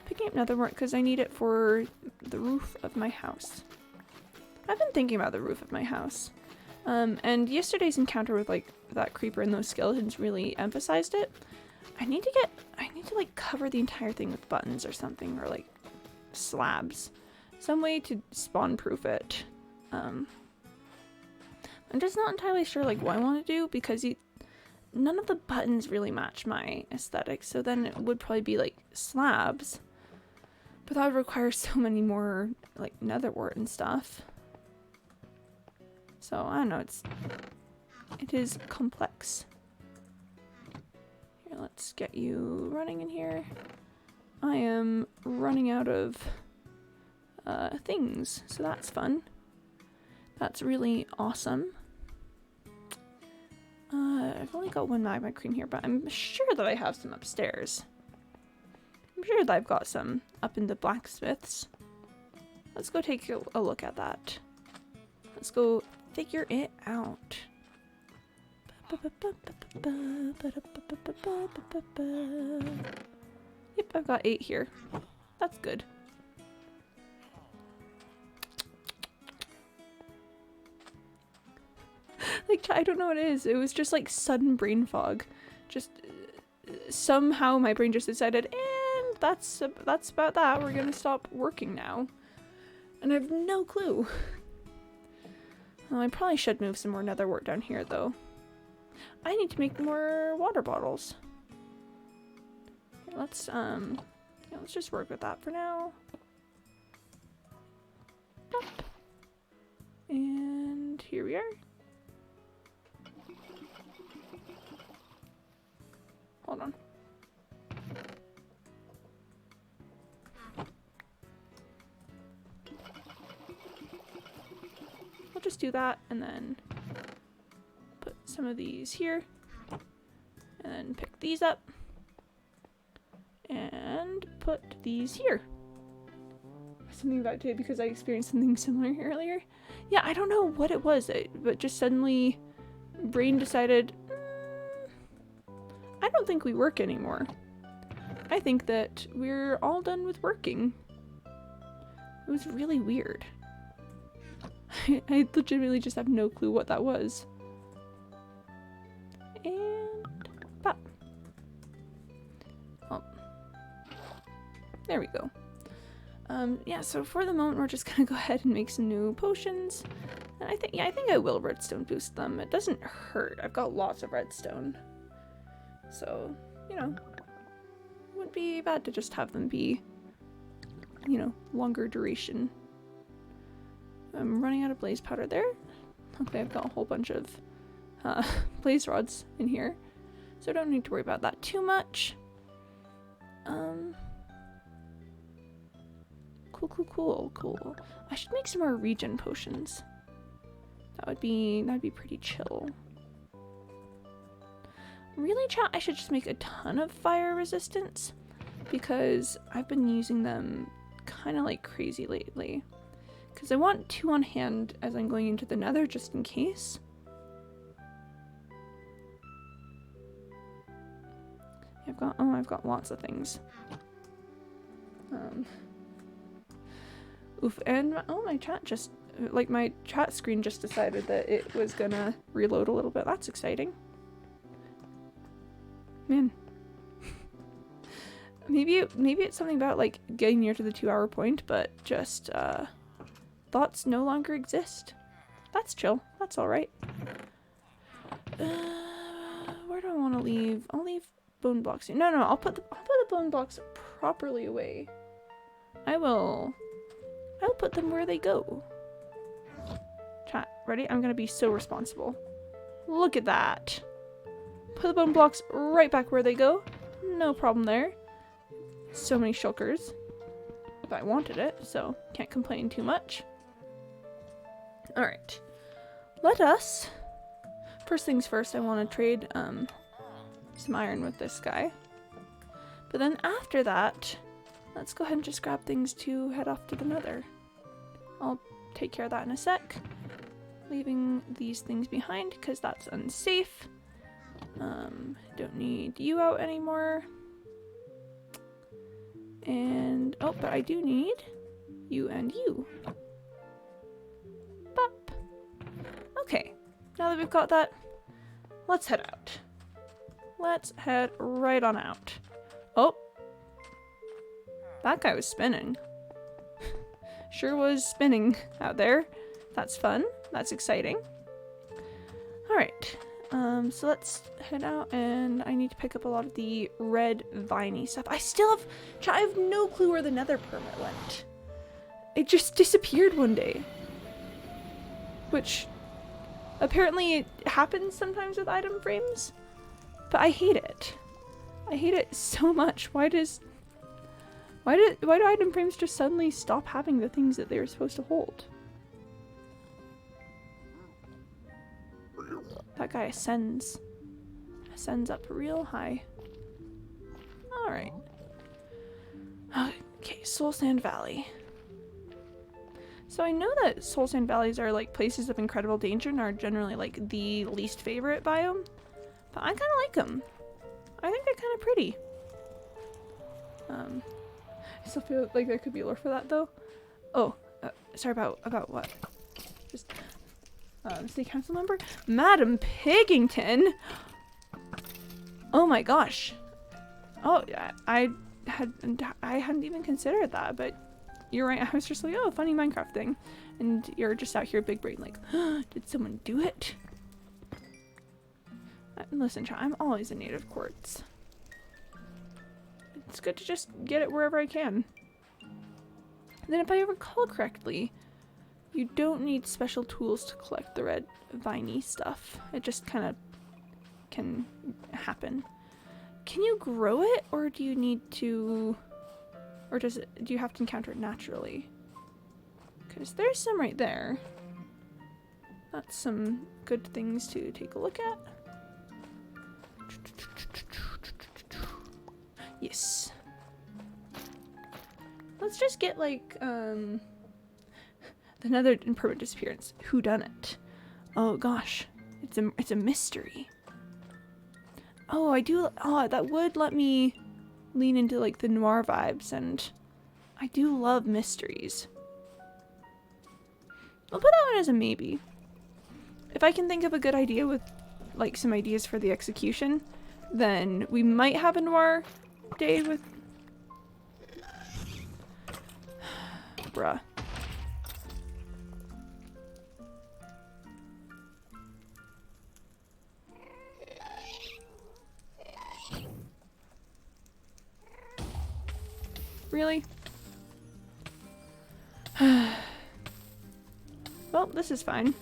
Picking up another wart because I need it for the roof of my house. I've been thinking about the roof of my house. And yesterday's encounter with like that creeper and those skeletons really emphasized it. I need to like cover the entire thing with buttons or something, or like slabs. Some way to spawn proof it. I'm just not entirely sure like what I want to do because none of the buttons really match my aesthetic, so then it would probably be like slabs. But that would require so many more like nether wart and stuff. So I don't know, it is complex. Here, let's get you running in here. I am running out of things, so that's fun. That's really awesome. I've only got one magma cream here, but I'm sure that I have some upstairs. I'm sure that I've got some up in the blacksmiths. Let's go take a look at that. Let's go figure it out. Yep, I've got 8 here. That's good. Like, I don't know what it is. It was just like sudden brain fog. Just somehow my brain just decided, and that's about that. We're gonna stop working now. And I have no clue. Well, I probably should move some more nether wart down here though. I need to make more water bottles. Here, let's just work with that for now. And here we are. Hold on. We'll just do that and then put some of these here and then pick these up and put these here. Something about today because I experienced something similar earlier. Yeah, I don't know what it was, but just suddenly brain decided, I don't think we work anymore. I think that we're all done with working. It was really weird. I legitimately just have no clue what that was. And pop. Oh. There we go. Yeah, so for the moment we're just gonna go ahead and make some new potions. And I think I will redstone boost them. It doesn't hurt. I've got lots of redstone. So, you know, it wouldn't be bad to just have them be, you know, longer duration. I'm running out of blaze powder there. Okay, I've got a whole bunch of blaze rods in here, so I don't need to worry about that too much. Cool. I should make some more regen potions. That'd be pretty chill. Really, chat, I should just make a ton of fire resistance because I've been using them kind of like crazy lately. Because I want 2 on hand as I'm going into the nether just in case. I've got lots of things. Oof, and my chat just, like my chat screen just decided that it was gonna reload a little bit. That's exciting. Man. maybe it's something about like getting near to the 2-hour point, but just thoughts no longer exist. That's chill. That's all right. Where do I want to leave? I'll leave bone blocks here. No, I'll put the bone blocks properly away. I'll put them where they go. Chat, ready? I'm gonna be so responsible. Look at that. Put the bone blocks right back where they go. No problem there. So many shulkers. If I wanted it, so can't complain too much. Alright. Let us... First things first, I want to trade some iron with this guy. But then after that, let's go ahead and just grab things to head off to the nether. I'll take care of that in a sec. Leaving these things behind because that's unsafe. Don't need you out anymore. And, oh, but I do need you and you. Bop. Okay, now that we've got that, let's head out. Let's head right on out. Oh, that guy was spinning. Sure was spinning out there. That's fun. That's exciting. Alright. So let's head out, and I need to pick up a lot of the red viney stuff. I have no clue where the nether permit went. It just disappeared one day. Which, apparently it happens sometimes with item frames. But I hate it. I hate it so much. Why do item frames just suddenly stop having the things that they were supposed to hold? That guy ascends up real high. Alright. Okay, Soul Sand Valley. So I know that Soul Sand Valleys are like places of incredible danger and are generally like the least favorite biome. But I kind of like them. I think they're kind of pretty. I still feel like there could be lore for that though. Oh, sorry about what? Just city council member? Madam Piggington? Oh my gosh. Oh, I hadn't even considered that, but you're right. I was just like, oh, funny Minecraft thing. And you're just out here big brain like, did someone do it? Listen, chat, I'm always a native quartz. It's good to just get it wherever I can. And then if I recall correctly, you don't need special tools to collect the red viney stuff. It just kind of can happen. Can you grow it, or do you need to, or do you have to encounter it naturally? Because there's some right there. That's some good things to take a look at. Yes. Let's just get like the nether impermanent disappearance. Who done it? Oh gosh, it's a mystery. Oh, I do. Oh, that would let me lean into like the noir vibes, and I do love mysteries. I'll put that one as a maybe. If I can think of a good idea with like some ideas for the execution, then we might have a noir day with... Bruh. Really? Well, this is fine.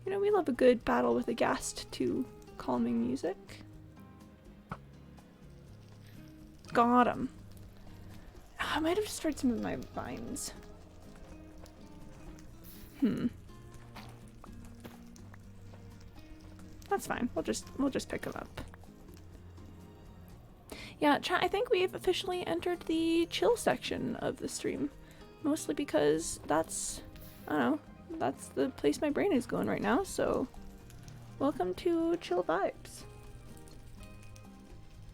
You know, we love a good battle with a ghast to calming music. Got him. Oh, I might have destroyed some of my vines. That's fine. We'll just pick them up. Yeah, chat, I think we've officially entered the chill section of the stream. Mostly because that's, I don't know, that's the place my brain is going right now, so welcome to Chill Vibes.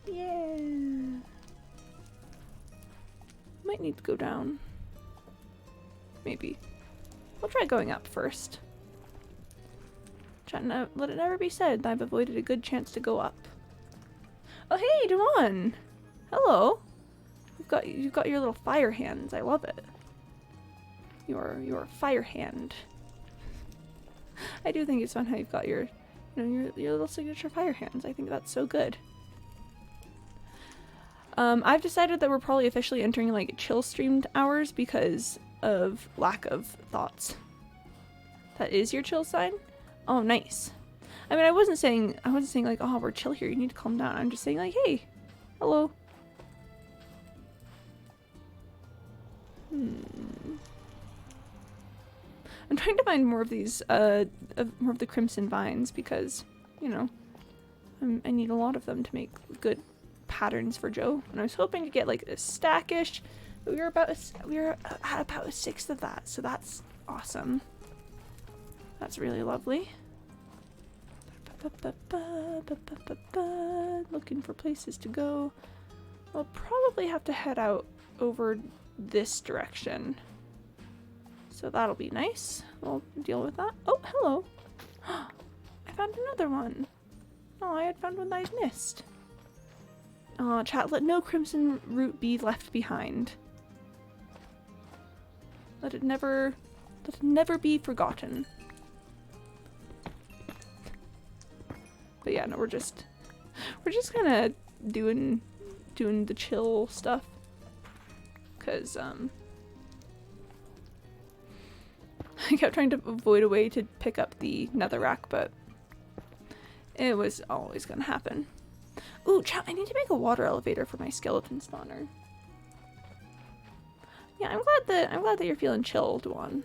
Yeah. Might need to go down. Maybe. We'll try going up first. Chat, let it never be said that I've avoided a good chance to go up. Oh hey, Devon! Hello! You've got your little fire hands. I love it. Your fire hand. I do think it's fun how you've got your little signature fire hands. I think that's so good. I've decided that we're probably officially entering like chill streamed hours because of lack of thoughts. That is your chill sign? Oh, nice. I mean, I wasn't saying like, oh, we're chill here, you need to calm down. I'm just saying like, hey, hello. I'm trying to find more of these, more of the crimson vines because, you know, I need a lot of them to make good patterns for Joe. And I was hoping to get like a stackish, but we were at about a sixth of that, so that's awesome. That's really lovely. Looking for places to go. I'll probably have to head out over this direction. So that'll be nice. We'll deal with that. Oh, hello. I found another one. Oh, I had found one that I'd missed. Oh, chat, let no crimson root be left behind. Let it never be forgotten. But yeah, no, we're just kind of doing the chill stuff. 'Cause I kept trying to avoid a way to pick up the netherrack, but it was always gonna happen. Ooh, chat, I need to make a water elevator for my skeleton spawner. Yeah, I'm glad that you're feeling chill, Dwan.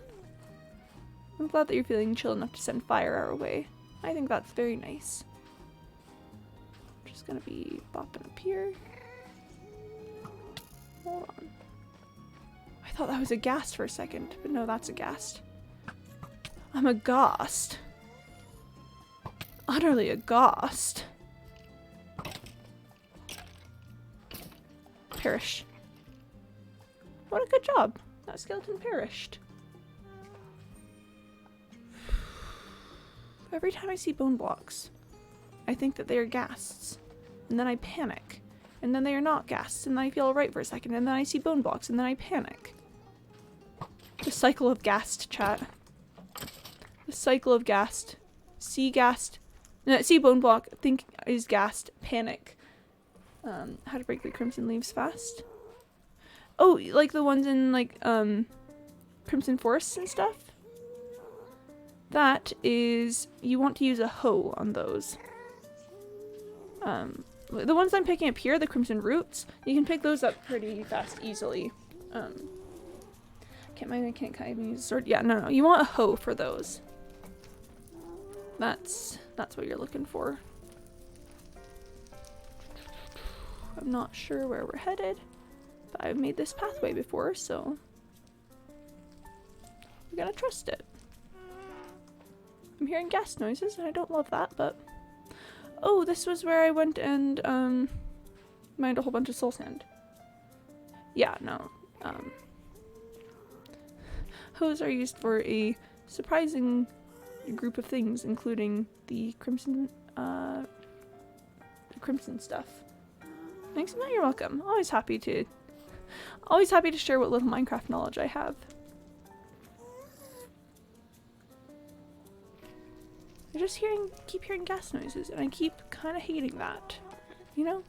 I'm glad that you're feeling chill enough to send fire our way. I think that's very nice. I'm just gonna be bopping up here. Hold on. I thought that was a ghast for a second, but no, that's a ghast. I'm aghast. Utterly aghast. Perish. What a good job. That skeleton perished. Every time I see bone blocks, I think that they are ghasts. And then I panic. And then they are not ghasts, and then I feel alright for a second, and then I see bone blocks, and then I panic. The cycle of ghast, chat. The cycle of ghast. See ghast. No, see bone block, think is ghast, panic. How to break the crimson leaves fast. Oh, like the ones in like crimson forests and stuff? That is, you want to use a hoe on those. The ones I'm picking up here, the crimson roots, you can pick those up pretty fast, easily. I can't even use a sword. Yeah, no, you want a hoe for those. That's what you're looking for. I'm not sure where we're headed, but I've made this pathway before, so we're gonna trust it. I'm hearing gas noises, and I don't love that, but... Oh, this was where I went and, mined a whole bunch of soul sand. Yeah, no. Hoes are used for a surprising group of things, including the crimson stuff. Thanks, Matt, you're welcome. Always happy to share what little Minecraft knowledge I have. I just keep hearing gas noises, and I keep kind of hating that, you know?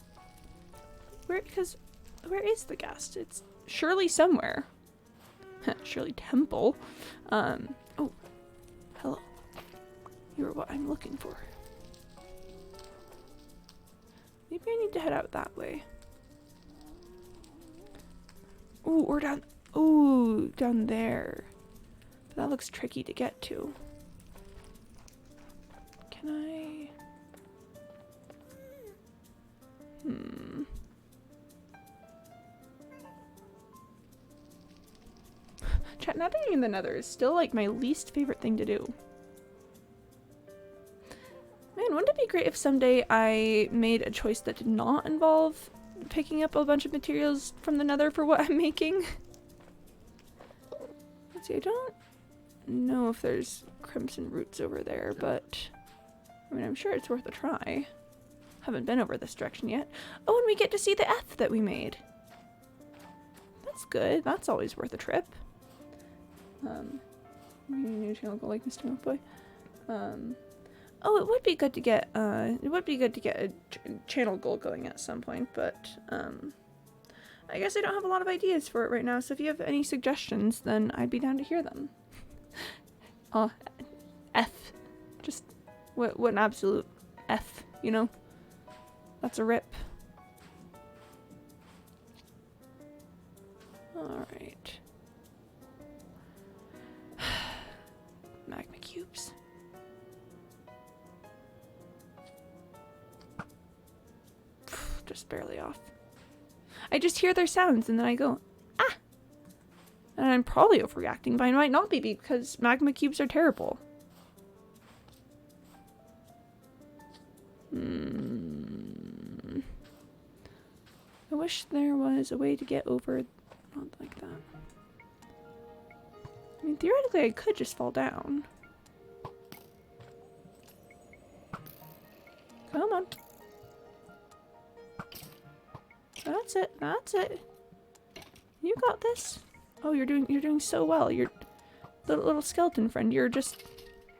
Where is the gas? It's surely somewhere. Surely temple. Oh, hello. You're what I'm looking for. Maybe I need to head out that way. Ooh, or down. Ooh, down there. That looks tricky to get to. Can I? Chat, not being in the Nether is still like my least favorite thing to do. Man, wouldn't it be great if someday I made a choice that did not involve picking up a bunch of materials from the Nether for what I'm making? Let's see, I don't know if there's crimson roots over there, but I mean, I'm sure it's worth a try. Haven't been over this direction yet. Oh, and we get to see the F that we made. That's good. That's always worth a trip. New channel goal like Mr. Milkboy. Oh, it would be good to get a channel goal going at some point, but I guess I don't have a lot of ideas for it right now. So if you have any suggestions, then I'd be down to hear them. F, just what an absolute F, you know? That's a rip. All right. Magma cubes. Just barely off. I just hear their sounds and then I go, ah! And I'm probably overreacting, but I might not be because magma cubes are terrible. I wish there was a way to get over, not like that. I mean, theoretically I could just fall down. Come on. That's it. That's it. You got this. Oh, you're doing so well. You're little skeleton friend. You're just.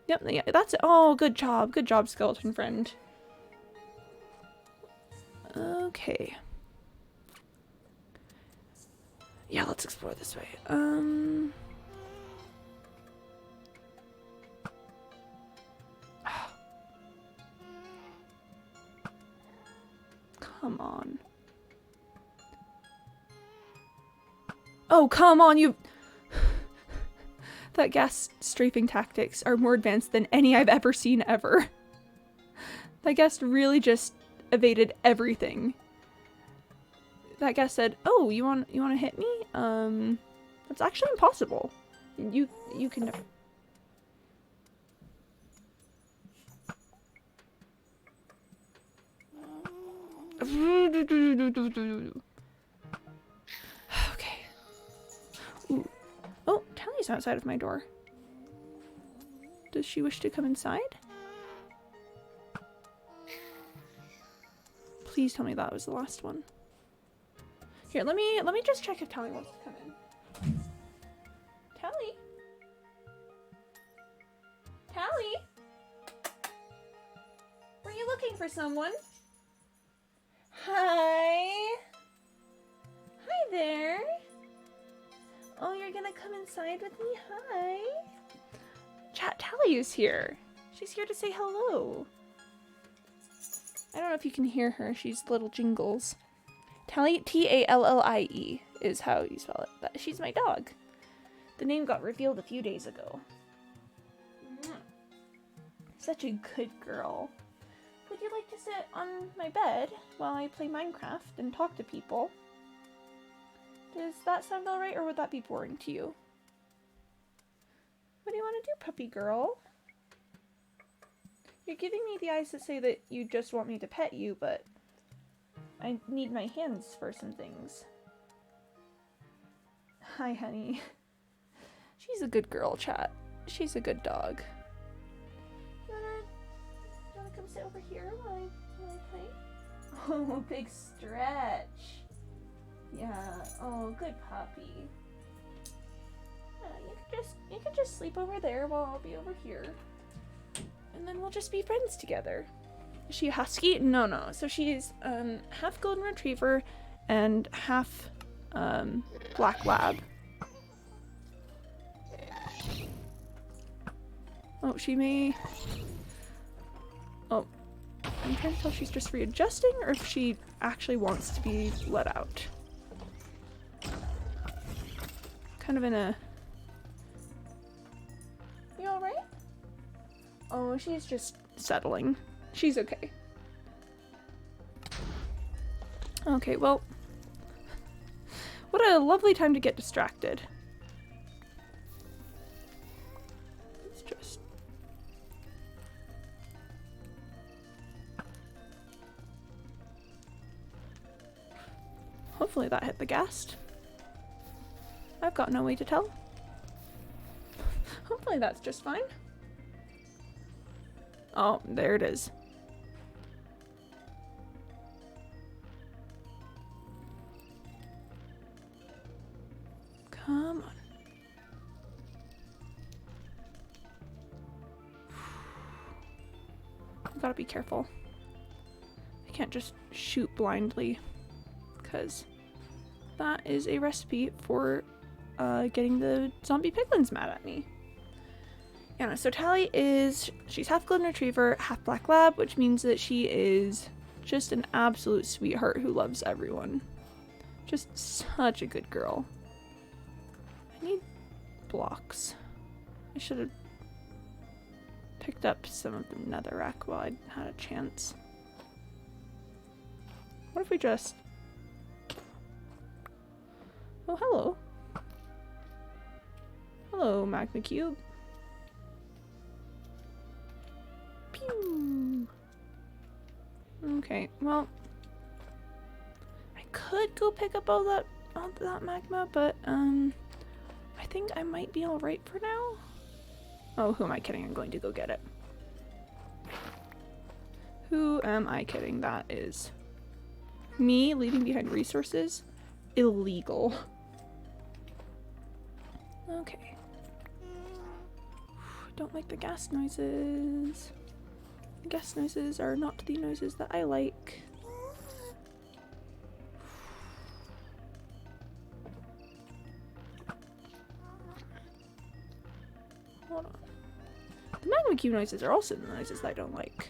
Yep. Yeah, that's it. Oh, good job. Good job, skeleton friend. Okay. Yeah, let's explore this way. Come on. Oh, come on, you... That gas strafing tactics are more advanced than any I've ever seen ever. That gas really just evaded everything. That gas said, "Oh, you want to hit me? That's actually impossible. You can never." Okay. Ooh. Oh, Tally's outside of my door. Does she wish to come inside? Please tell me that was the last one. Here, let me just check if Tally wants to come in. Tally? Tally? Were you looking for someone? Hi. Hi there. Oh, you're gonna come inside with me? Hi. Chat, Tally is here. She's here to say hello. I don't know if you can hear her. She's little jingles. Tally, T-A-L-L-I-E is how you spell it. She's my dog. The name got revealed a few days ago. Such a good girl. Would you like to sit on my bed while I play Minecraft and talk to people? Does that sound alright, or would that be boring to you? What do you want to do, puppy girl? You're giving me the eyes that say that you just want me to pet you, but I need my hands for some things. Hi, honey. She's a good girl, chat. She's a good dog. You wanna come sit over here while I play? Oh, big stretch. Yeah. Oh, good puppy. Yeah, you could just sleep over there while I'll be over here. And then we'll just be friends together. Is she a husky? No. So she's half golden retriever and half black lab. Oh, she may I'm trying to tell if she's just readjusting or if she actually wants to be let out. Kind of in a... You alright? Oh, she's just settling. She's okay. Okay, well... What a lovely time to get distracted. Let's just... Hopefully that hit the ghast. I've got no way to tell. Hopefully that's just fine. Oh, there it is. Come on. I gotta be careful. I can't just shoot blindly, because that is a recipe for getting the zombie piglins mad at me. Yeah, so Tally she's half golden retriever, half black lab, which means that she is just an absolute sweetheart who loves everyone. Just such a good girl. I need blocks. I should have picked up some of the netherrack while I had a chance. What if we just... Oh, hello. Hello, magma cube. Pew! Okay, well... I could go pick up all that magma, but, I think I might be alright for now. Oh, who am I kidding? I'm going to go get it. Who am I kidding? That is me leaving behind resources. Illegal. Okay. Don't like the gas noises. The gas noises are not the noises that I like. Hold on. The magma cube noises are also the noises that I don't like.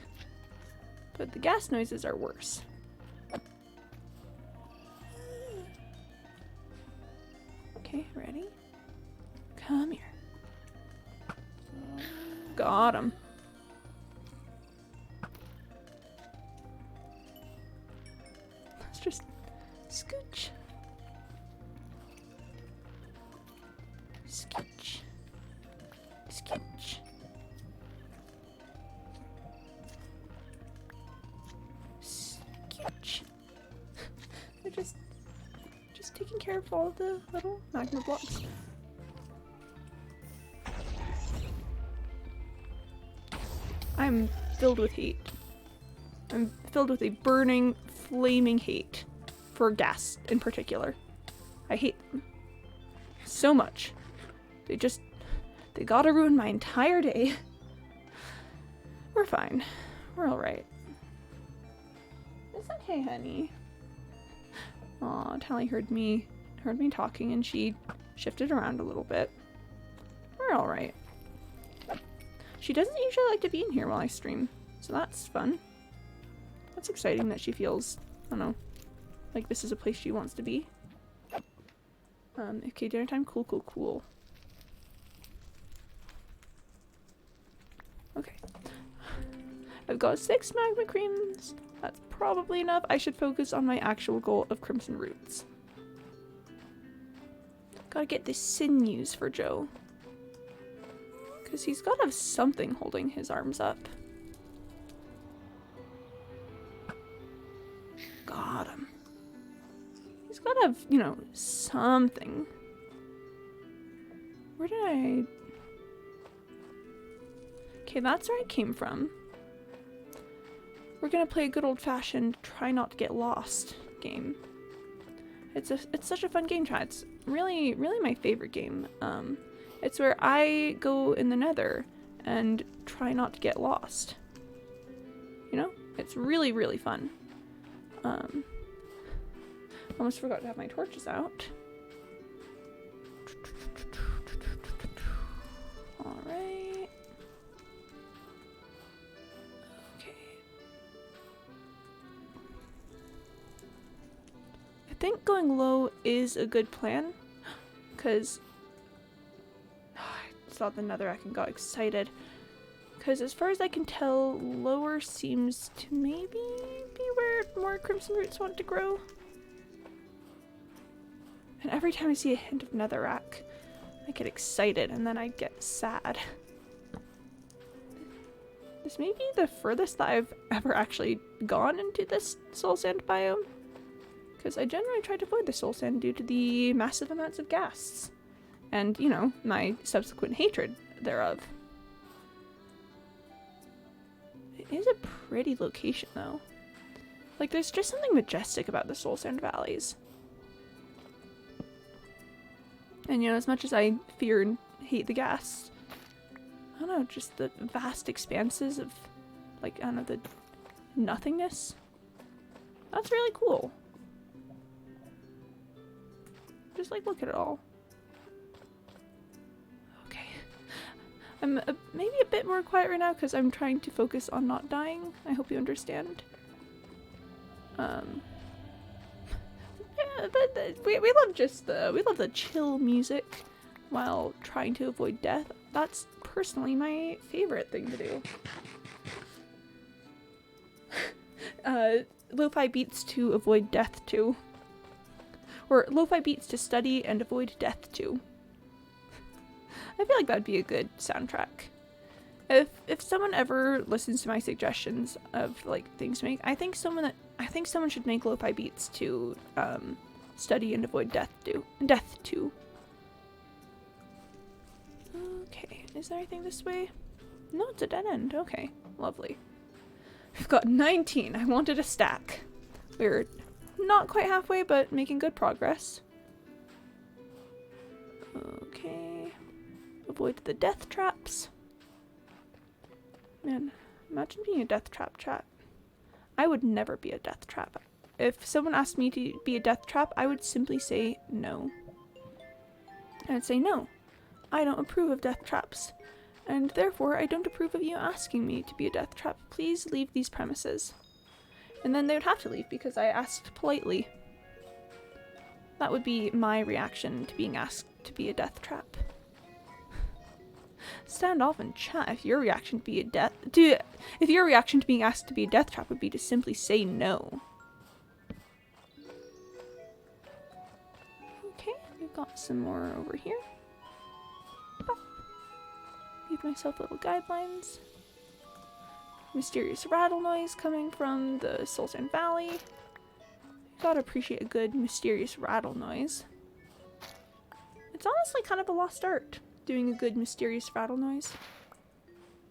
But the gas noises are worse. Okay, ready? Come here. Got him. Let's just scooch. Scooch. Scooch. Scooch. They're just taking care of all the little magma blocks. I'm filled with hate. I'm filled with a burning, flaming hate for gas in particular. I hate them so much. They gotta ruin my entire day. We're fine. We're alright. It's okay, honey. Aw, Tally heard me talking and she shifted around a little bit. We're alright. She doesn't usually like to be in here while I stream, so that's fun. That's exciting that she feels, I don't know, like this is a place she wants to be. Okay, dinner time, cool. Okay. I've got 6 magma creams. That's probably enough. I should focus on my actual goal of crimson roots. Gotta get the sinews for Joe. Because he's gotta have something holding his arms up. Got him. He's gotta have, you know, something. Where did I... Okay, that's where I came from. We're gonna play a good old-fashioned try not to get lost game. It's such a fun game, chat. It's really my favorite game. It's where I go in the nether and try not to get lost. You know? It's really fun. Almost forgot to have my torches out. Alright. Okay. think going low is a good plan, because I saw the netherrack and got excited. Because as far as I can tell, lower seems to maybe be where more crimson roots want to grow. And every time I see a hint of netherrack, I get excited and then I get sad. This may be the furthest that I've ever actually gone into this soul sand biome. Because I generally try to avoid the soul sand due to the massive amounts of ghasts. And, you know, my subsequent hatred thereof. It is a pretty location, though. Like, there's just something majestic about the soul sand valleys. And, you know, as much as I fear and hate the ghasts, I don't know, just the vast expanses of, like, I don't know, the nothingness. That's really cool. Just, like, look at it all. Okay. I'm maybe a bit more quiet right now because I'm trying to focus on not dying. I hope you understand. Yeah, but we love we love the chill music while trying to avoid death. That's personally my favorite thing to do. Lo-fi beats to avoid death to. Or lo-fi beats to study and avoid death to. I feel like that'd be a good soundtrack. If someone ever listens to my suggestions of like things to make, I think someone should make lo-fi beats to study and avoid death to. Okay, is there anything this way? No, it's a dead end. Okay, lovely. We've got 19. I wanted a stack. We're not quite halfway, but making good progress. Okay. Avoid the death traps. Man, imagine being a death trap, chat. I would never be a death trap. If someone asked me to be a death trap, I would simply say no. I'd say no. I don't approve of death traps. And therefore, I don't approve of you asking me to be a death trap. Please leave these premises. And then they would have to leave because I asked politely. That would be my reaction to being asked to be a death trap. Stand off and chat if your reaction to be if your reaction to being asked to be a death trap would be to simply say no. Okay, we've got some more over here. Leave myself little guidelines. Mysterious rattle noise coming from the Soul Sand Valley. Gotta appreciate a good mysterious rattle noise. It's honestly kind of a lost art, doing a good mysterious rattle noise.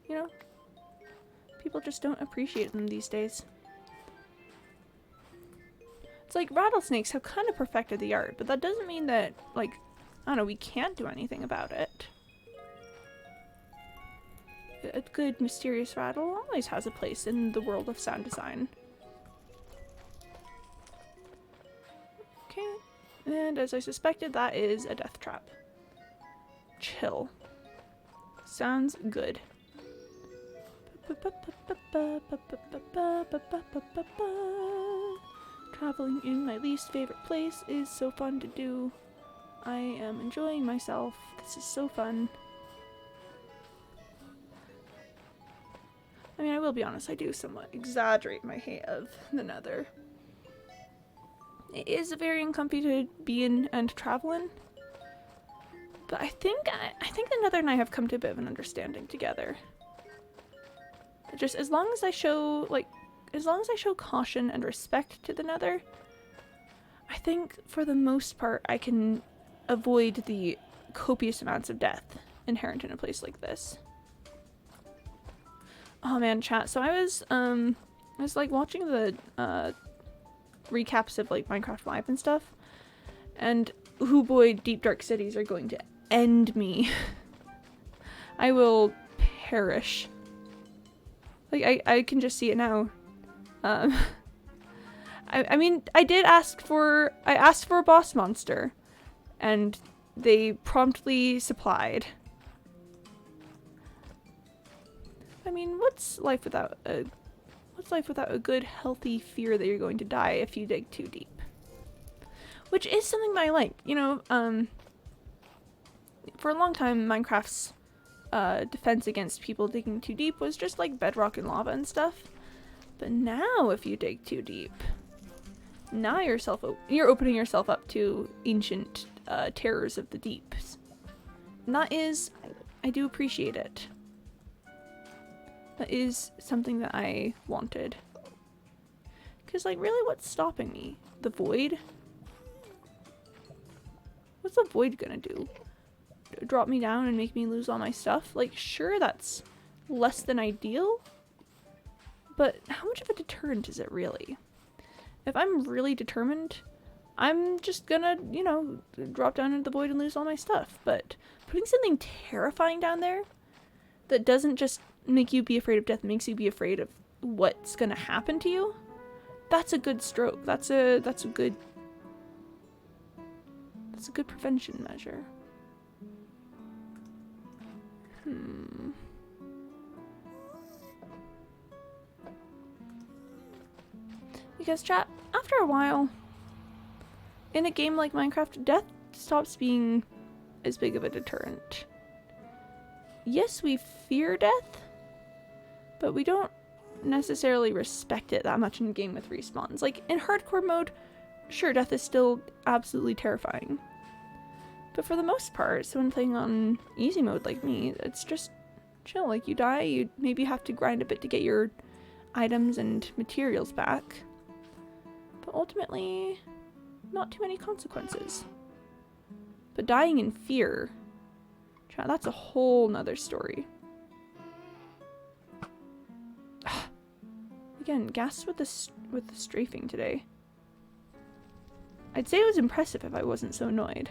You know? People just don't appreciate them these days. It's like rattlesnakes have kind of perfected the art, but that doesn't mean that, like, I don't know, we can't do anything about it. A good mysterious rattle always has a place in the world of sound design. Okay, and as I suspected, that is a death trap. Chill. Sounds good. Traveling in my least favorite place is so fun to do. I am enjoying myself. This is so fun. I mean, I will be honest, I do somewhat exaggerate my hate of the Nether. It is very uncomfy to be in and travel in, but I think the Nether and I have come to a bit of an understanding together. Just as long as I show caution and respect to the Nether, I think for the most part I can avoid the copious amounts of death inherent in a place like this. Oh man, chat. So I was like watching the recaps of like Minecraft Live and stuff, and oh boy, Deep Dark Cities are going to end me. I will perish. Like I can just see it now. I mean, I asked for a boss monster, and they promptly supplied. I mean, what's life without a good, healthy fear that you're going to die if you dig too deep? which is something that I like. You know, for a long time, Minecraft's defense against people digging too deep was just like bedrock and lava and stuff. But now, if you dig too deep, now you're opening yourself up to ancient terrors of the deeps. And that is, I do appreciate it. That is something that I wanted. Because, like, really, what's stopping me? The void? What's the void gonna do? Drop me down and make me lose all my stuff? Like, sure, that's less than ideal, but how much of a deterrent is it really? If I'm really determined, I'm just gonna, you know, drop down into the void and lose all my stuff. But putting something terrifying down there that doesn't just make you be afraid of death, makes you be afraid of what's gonna happen to you, that's a good stroke. That's a good prevention measure. Because chat, after a while, in a game like Minecraft, death stops being as big of a deterrent. Yes, we fear death, but we don't necessarily respect it that much in a game with respawns. Like, in hardcore mode, sure, death is still absolutely terrifying. But for the most part, someone playing on easy mode like me, it's just chill. Like, you die, you maybe have to grind a bit to get your items and materials back. But ultimately, not too many consequences. But dying in fear, chat, that's a whole nother story. Again, gas with the strafing today. I'd say it was impressive if I wasn't so annoyed.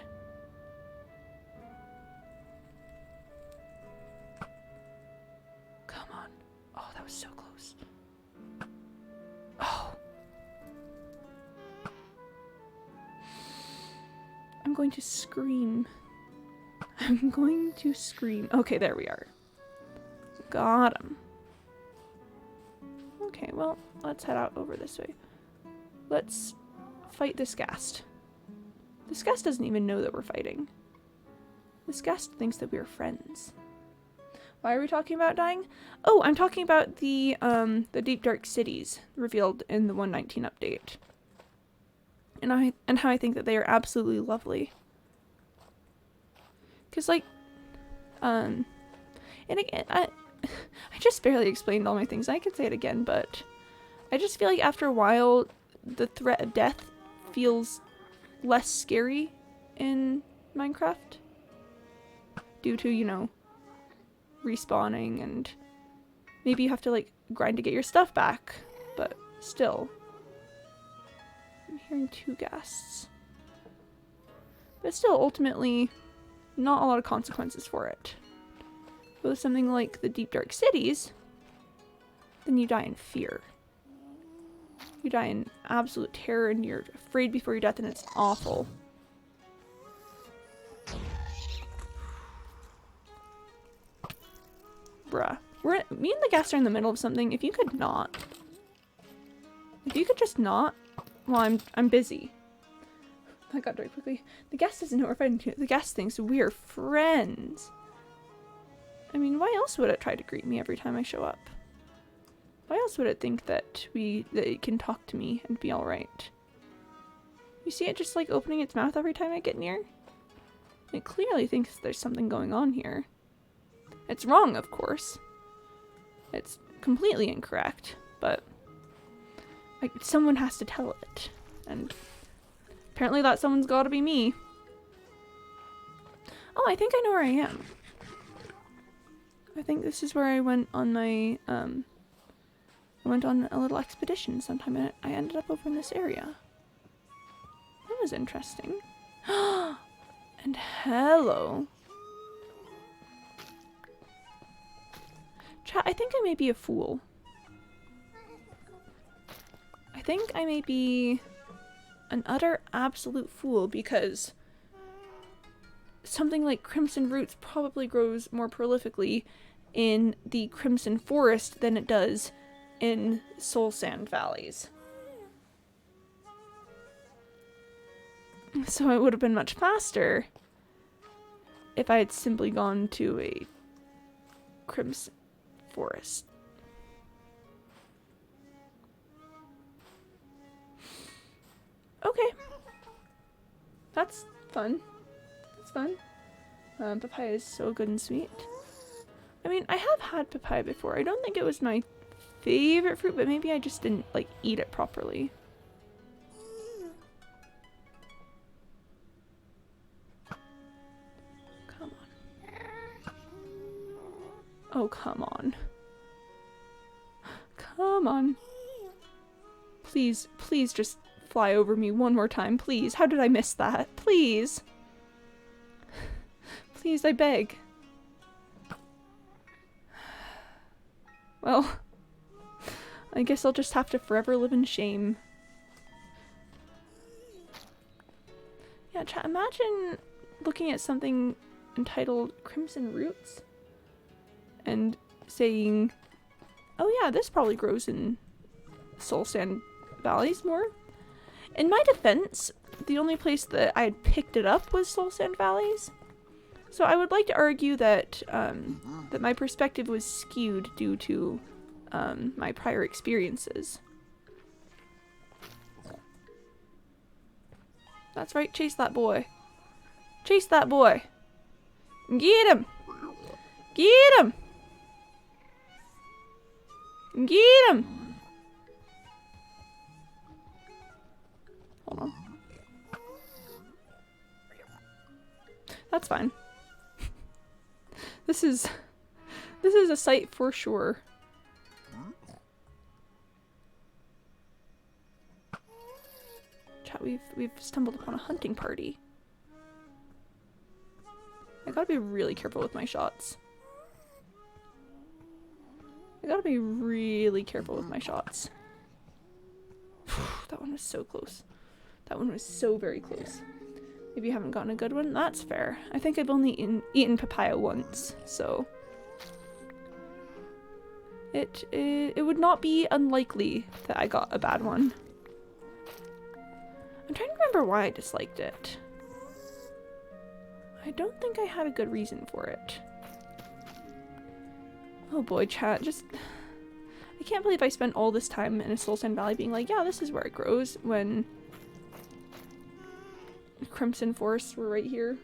Come on. Oh, that was so close. Oh. I'm going to scream. I'm going to scream. Okay, there we are. Got him. Okay, well, let's head out over this way. Let's fight this ghast. This ghast doesn't even know that we're fighting. This ghast thinks that we're friends. Why are we talking about dying? Oh, I'm talking about the deep dark cities revealed in the 1.19 update. And how I think that they are absolutely lovely. Cause like, and again, I just barely explained all my things. I could say it again, but I just feel like after a while, the threat of death feels less scary in Minecraft. Due to, you know, respawning and maybe you have to like grind to get your stuff back, but still. I'm hearing 2 ghasts. But still, ultimately, not a lot of consequences for it. But with something like the deep dark cities, then you die in fear. You die in absolute terror and you're afraid before your death and it's awful. Bruh. Me and the ghast are in the middle of something. If you could just not, well, I'm busy. I got very quickly. The ghast doesn't know we're fighting. The ghast thinks we're friends. I mean, why else would it try to greet me every time I show up? Why else would it think that it can talk to me and be alright? You see it just like opening its mouth every time I get near? It clearly thinks there's something going on here. It's wrong, of course. It's completely incorrect, but like, someone has to tell it. And apparently that someone's gotta be me. Oh, I think I know where I am. I think this is where I went on my, I went on a little expedition sometime and I ended up over in this area. That was interesting. And hello. Chat, I think I may be a fool. I think I may be an utter absolute fool because something like crimson roots probably grows more prolifically in the crimson forest than it does in soul sand valleys. So it would have been much faster if I had simply gone to a crimson forest. Okay. That's fun. That's fun. Papaya is so good and sweet. I mean, I have had papaya before. I don't think it was my favorite fruit, but maybe I just didn't, like, eat it properly. Come on. Oh, come on. Come on. Please, please just fly over me one more time, please. How did I miss that? Please. Please, I beg. Well, I guess I'll just have to forever live in shame. Yeah, chat, imagine looking at something entitled Crimson Roots and saying, oh yeah, this probably grows in Soul Sand Valleys more. In my defense, the only place that I had picked it up was Soul Sand Valleys. So I would like to argue that that my perspective was skewed due to my prior experiences. That's right, chase that boy. Chase that boy. Get him! Get him! Get him! Hold on. That's fine. This is a sight for sure. Chat, we've stumbled upon a hunting party. I gotta be really careful with my shots. That one was so close. That one was so very close. Maybe you haven't gotten a good one? That's fair. I think I've only eaten papaya once, so... It would not be unlikely that I got a bad one. I'm trying to remember why I disliked it. I don't think I had a good reason for it. Oh boy, chat, just... I can't believe I spent all this time in a Soul Sand Valley being like, yeah, this is where it grows, when... Crimson forests were right here.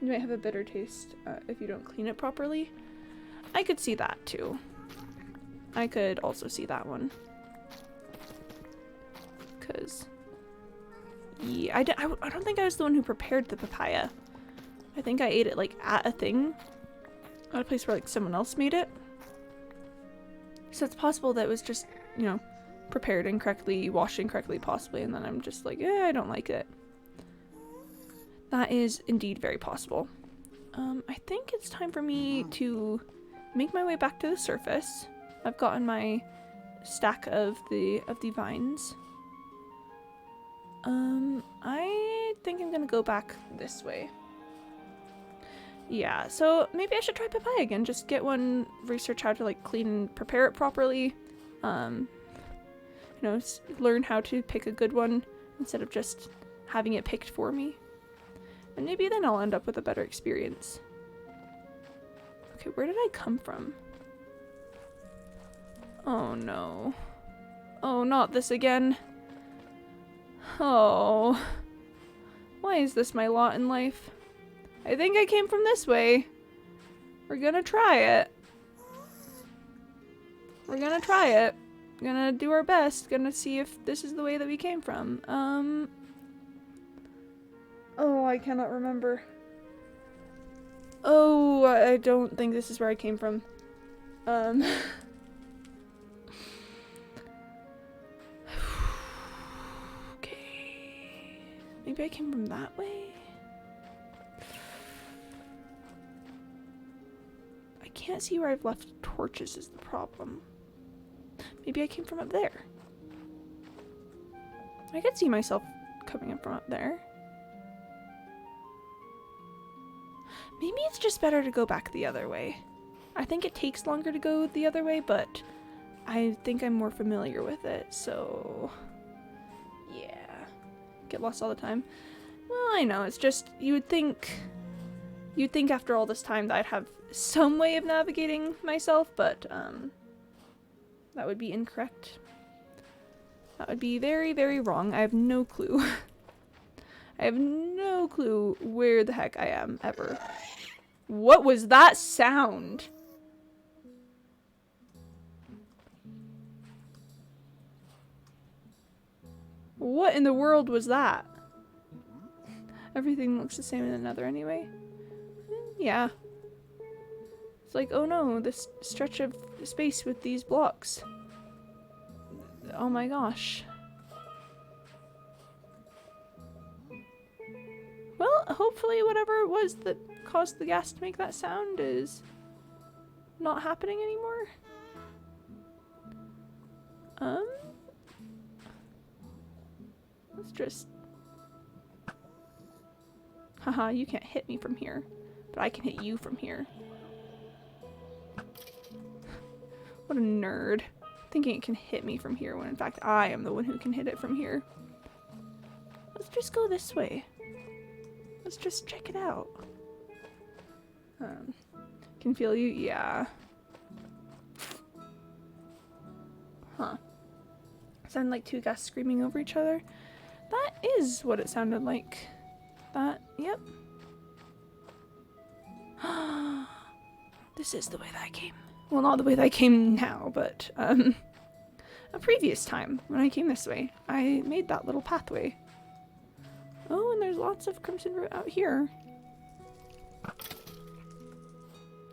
You might have a bitter taste if you don't clean it properly. I could see that too. I could also see that one. Because... Yeah, I don't think I was the one who prepared the papaya. I think I ate it like at a thing. At a place where like someone else made it. So it's possible that it was just, you know, prepared incorrectly, washed incorrectly possibly, and then I'm just like, I don't like it. That is indeed very possible. I think it's time for me to make my way back to the surface. I've gotten my stack of the vines. I think I'm gonna go back this way. Yeah, so maybe I should try papaya again. Just get one, research how to like clean and prepare it properly. You know, learn how to pick a good one instead of just having it picked for me. And maybe then I'll end up with a better experience. Okay, where did I come from? Oh no. Oh, not this again. Oh. Why is this my lot in life? I think I came from this way. We're gonna try it. We're gonna try it. Gonna do our best. Gonna see if this is the way that we came from. Oh, I cannot remember. Oh, I don't think this is where I came from. Okay. Maybe I came from that way? I can't see where I've left torches is the problem. Maybe I came from up there. I could see myself coming up from up there. Maybe it's just better to go back the other way. I think it takes longer to go the other way, but I think I'm more familiar with it, so... Yeah. Get lost all the time. Well, I know, it's just, you'd think after all this time that I'd have some way of navigating myself, but, that would be incorrect. That would be very, very wrong. I have no clue. I have no clue where the heck I am, ever. What was that sound? What in the world was that? Everything looks the same in another anyway. Yeah. It's like, oh no, this stretch of space with these blocks. Oh my gosh. Well, hopefully whatever it was that caused the gas to make that sound is not happening anymore. Let's just... Haha, you can't hit me from here, but I can hit you from here. What a nerd. Thinking it can hit me from here when in fact I am the one who can hit it from here. Let's just go this way. Let's just check it out. Can feel you? Yeah. Huh. Sound like two guys screaming over each other? That is what it sounded like. That, yep. This is the way that I came. Well, not the way that I came now, but, a previous time when I came this way, I made that little pathway. Oh, and there's lots of crimson root out here.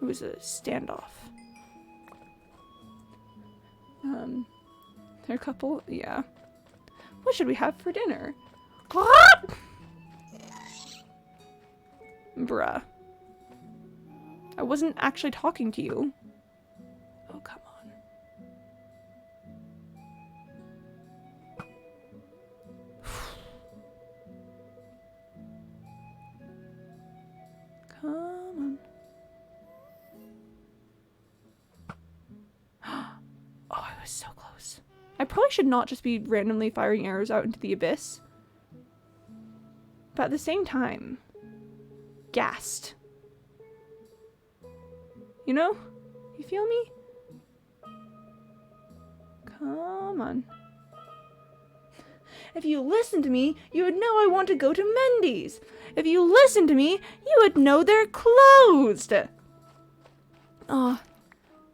It was a standoff. There are a couple, yeah. What should we have for dinner? Bruh. I wasn't actually talking to you. Oh, come on. Come on. Oh, I was so close. I probably should not just be randomly firing arrows out into the abyss. But at the same time, gassed. You know? You feel me? Come on. If you listened to me, you would know I want to go to Mendy's. If you listened to me, you would know they're closed. Oh,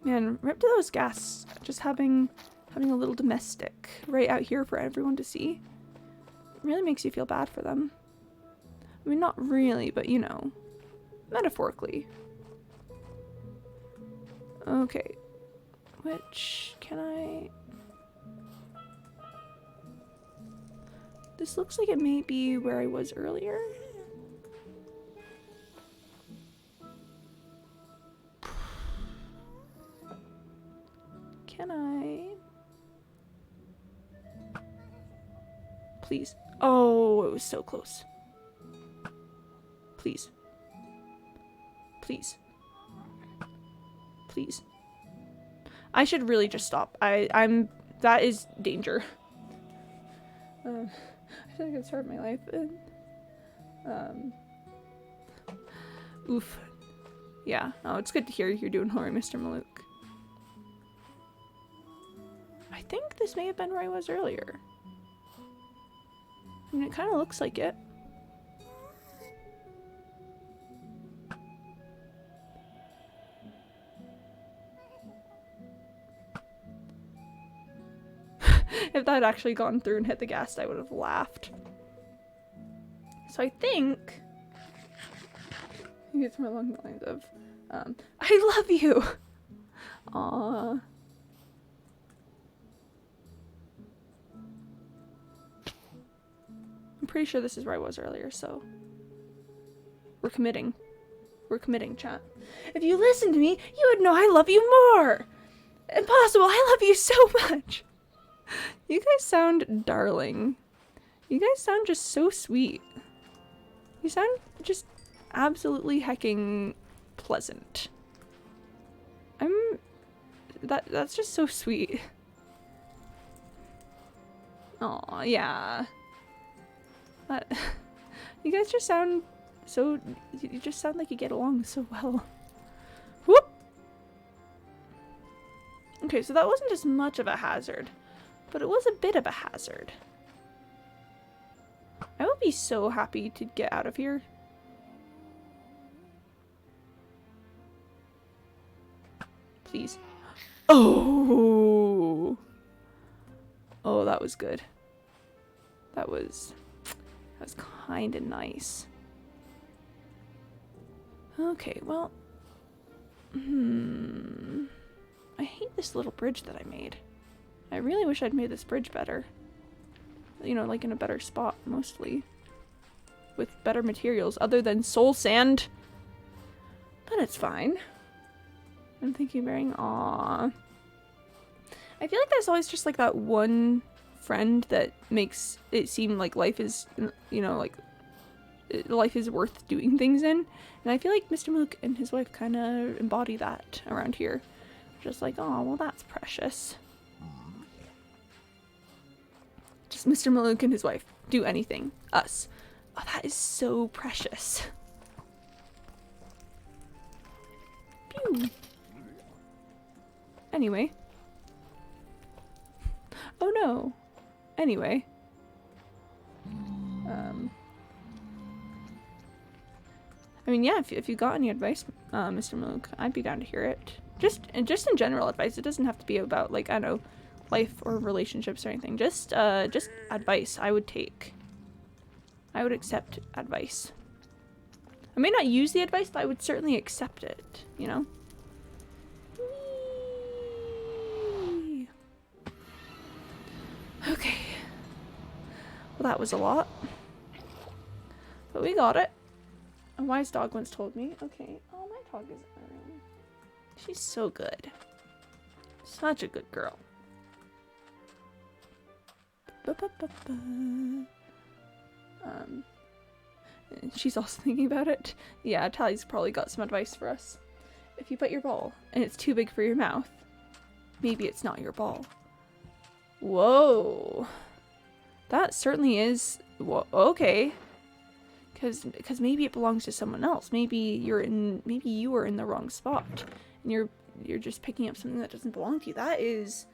man, rip to those gas. Just having a little domestic right out here for everyone to see. It really makes you feel bad for them. I mean, not really, but you know, metaphorically. Okay, which can I... This looks like it may be where I was earlier. Can I... Please. Oh, it was so close. Please. Please. Please. I should really just stop. I'm that is danger. I feel like I could start my life in. Oof. Yeah. Oh, it's good to hear you're doing horror, Mr. Malouk. I think this may have been where I was earlier. I mean, it kind of looks like it. If that had actually gone through and hit the gas, I would have laughed. So I think maybe it's more along the lines of, I love you! Aww. I'm pretty sure this is where I was earlier, so we're committing. We're committing, chat. If you listen to me, you would know I love you more! Impossible, I love you so much! You guys sound darling. You guys sound just so sweet. You sound just absolutely hecking pleasant. That's just so sweet. Aw, yeah. You guys just sound so... You just sound like you get along so well. Whoop! Okay, so that wasn't as much of a hazard, but it was a bit of a hazard. I would be so happy to get out of here. Please. Oh! Oh, that was good. That was kind of nice. Okay, well... I hate this little bridge that I made. I really wish I'd made this bridge better. You know, like in a better spot, mostly. With better materials, other than soul sand. But it's fine. And thank you, Bearing. Aww. I feel like there's always just like that one friend that makes it seem like life is, you know, like life is worth doing things in. And I feel like Mr. Mook and his wife kind of embody that around here. Just like, oh, well, that's precious. Just Mr. Malook and his wife. Do anything. Us. Oh, that is so precious. Pew. Anyway. Oh no. Anyway. I mean, yeah, if you got any advice, Mr. Malook, I'd be down to hear it. Just in general advice. It doesn't have to be about, like, I don't know, life or relationships or anything. Just advice I would take. I would accept advice. I may not use the advice, but I would certainly accept it, you know? Whee! Okay. Well, that was a lot. But we got it. A wise dog once told me. Okay. Oh, my dog is... she's so good. Such a good girl. She's also thinking about it. Yeah, Tally's probably got some advice for us. If you put your ball and it's too big for your mouth, maybe it's not your ball. Whoa. That certainly is... Whoa, okay. Because maybe it belongs to someone else. Maybe you are in the wrong spot. And you're just picking up something that doesn't belong to you. That is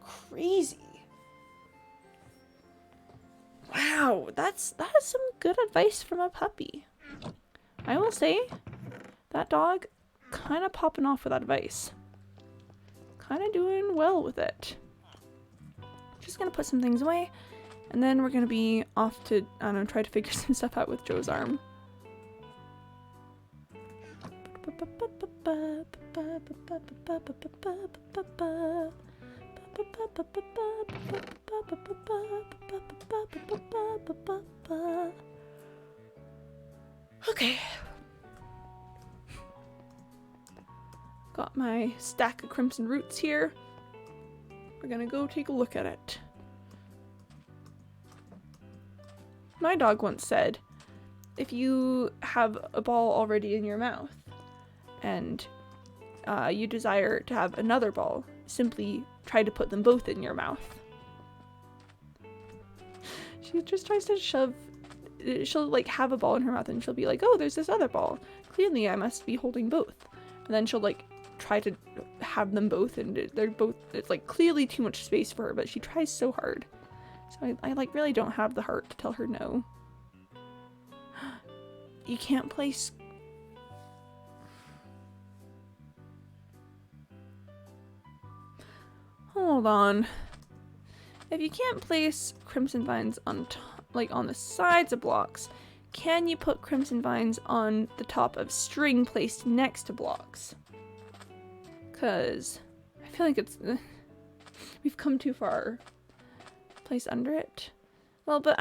crazy. Wow, that is some good advice from a puppy. I will say, that dog kind of popping off with advice. Kind of doing well with it. Just gonna put some things away, and then we're gonna be off to, I don't know, try to figure some stuff out with Joe's arm. Okay. Got my stack of crimson roots here. We're gonna go take a look at it. My dog once said, if you have a ball already in your mouth and you desire to have another ball, simply try to put them both in your mouth. She just tries to shove, she'll like have a ball in her mouth and she'll be like, oh, there's this other ball. Clearly I must be holding both. And then she'll like try to have them both and they're both, it's like clearly too much space for her, but she tries so hard. So I like really don't have the heart to tell her no. You can't place... Hold on. If you can't place crimson vines on on the sides of blocks, can you put crimson vines on the top of string placed next to blocks? Cause I feel like it's we've come too far. Place under it. Well, but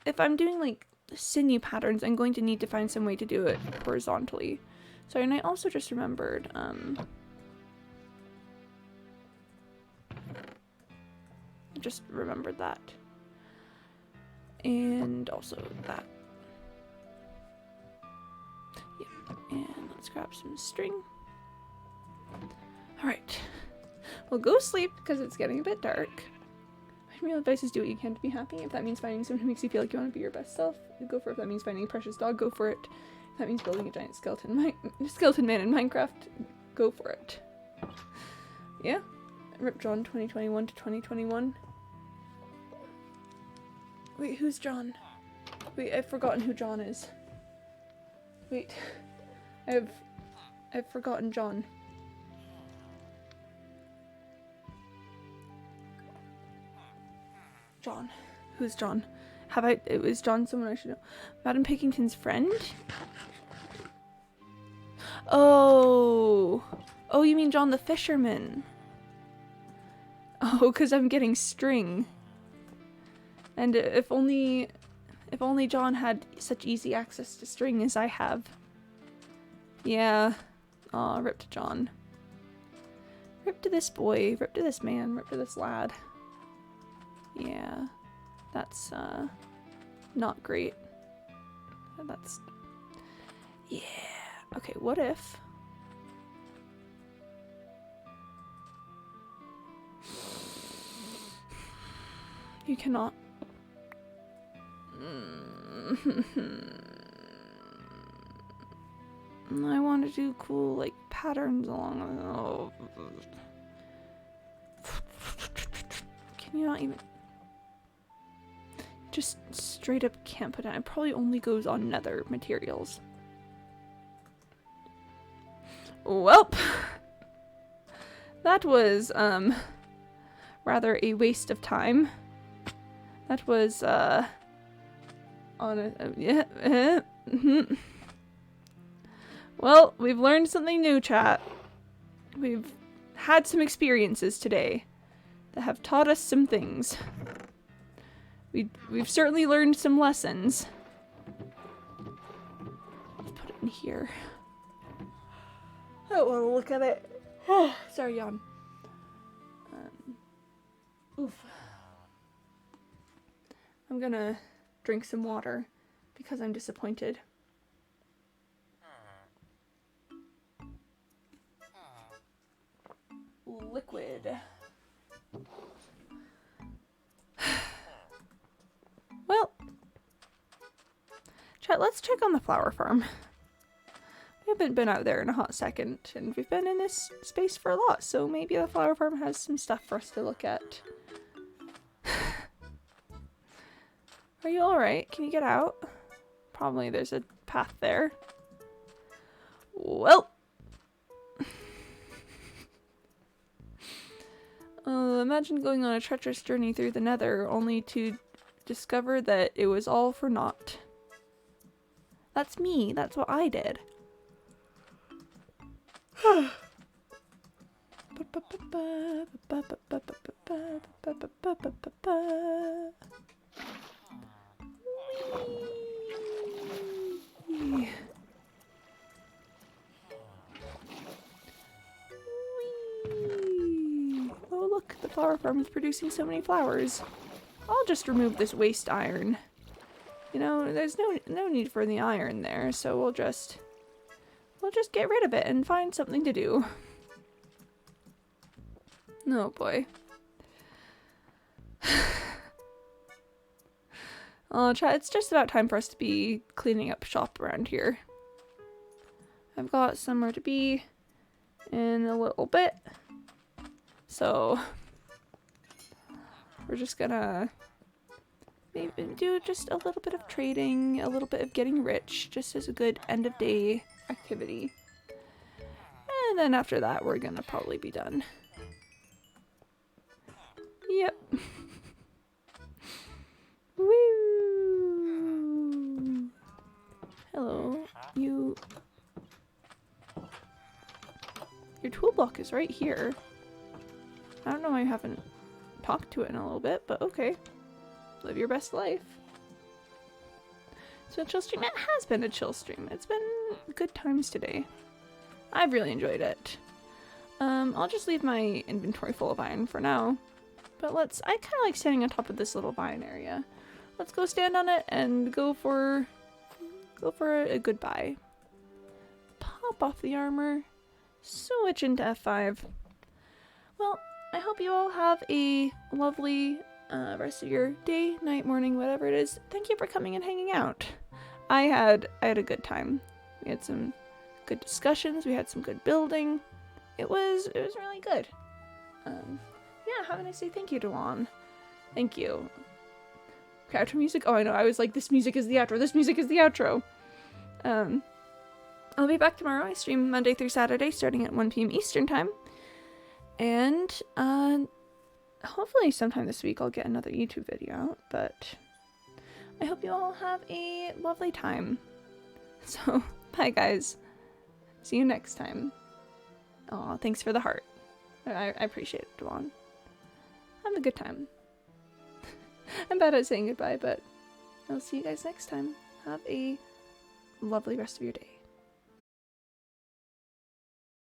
if I'm doing like sinew patterns, I'm going to need to find some way to do it horizontally. So, and I also just remembered that. And also that. Yeah, and let's grab some string. Alright. Well, go sleep because it's getting a bit dark. Real advice is do what you can to be happy. If that means finding someone who makes you feel like you want to be your best self, go for it. If that means finding a precious dog, go for it. If that means building a giant skeleton man in Minecraft, go for it. Yeah. Rip John 2021 to 2021. Wait, who's John? Wait, I've forgotten who John is. Wait. I've forgotten John. John. Who's John? Was John someone I should know? Madam Pickington's friend? Oh. Oh, you mean John the fisherman. Oh, because I'm getting string. And if only John had such easy access to string as I have. Yeah. Aw, rip to John. Rip to this boy, rip to this man, rip to this lad. Yeah. That's, not great. That's... Yeah. Okay, what if... You cannot... I want to do cool, like, patterns along... Oh. Can you not even... Just straight up can't put it. It probably only goes on nether materials. Welp! That was, rather a waste of time. That was, yeah, Well, we've learned something new, chat. We've had some experiences today that have taught us some things. We've certainly learned some lessons. Let's put it in here. I don't want to look at it. Oh, sorry, yawn. Oof. I'm gonna drink some water because I'm disappointed. Liquid. Well, chat, let's check on the flower farm. We haven't been out there in a hot second, and we've been in this space for a lot, so maybe the flower farm has some stuff for us to look at. Are you alright? Can you get out? Probably there's a path there. Well. Imagine going on a treacherous journey through the nether only to discover that it was all for naught. That's me. That's what I did. Oh look, the flower farm is producing so many flowers. I'll just remove this waste iron. You know, there's no need for the iron there, so we'll just get rid of it and find something to do. Oh boy. Oh, chat, it's just about time for us to be cleaning up shop around here. I've got somewhere to be in a little bit. So we're just gonna maybe do just a little bit of trading, a little bit of getting rich, just as a good end of day activity. And then after that, we're gonna probably be done. Yep. Woo! Hello. Your tool block is right here. I don't know why you haven't talked to it in a little bit, but okay. Live your best life. So a chill stream? It has been a chill stream. It's been good times today. I've really enjoyed it. I'll just leave my inventory full of iron for now. But I kind of like standing on top of this little vine area. Let's go stand on it and go for a goodbye. Pop off the armor. Switch into F5. Well, I hope you all have a lovely rest of your day, night, morning, whatever it is. Thank you for coming and hanging out. I had a good time. We had some good discussions. We had some good building. It was really good. Yeah, how can I say thank you to Juan? Thank you. Outro music? Oh, I know. I was like, this music is the outro. This music is the outro. I'll be back tomorrow. I stream Monday through Saturday, starting at 1 p.m. Eastern time. And hopefully sometime this week I'll get another YouTube video out. But I hope you all have a lovely time. So, bye guys. See you next time. Aw, thanks for the heart. I appreciate it, Dwan. Have a good time. I'm bad at saying goodbye, but I'll see you guys next time. Have a lovely rest of your day.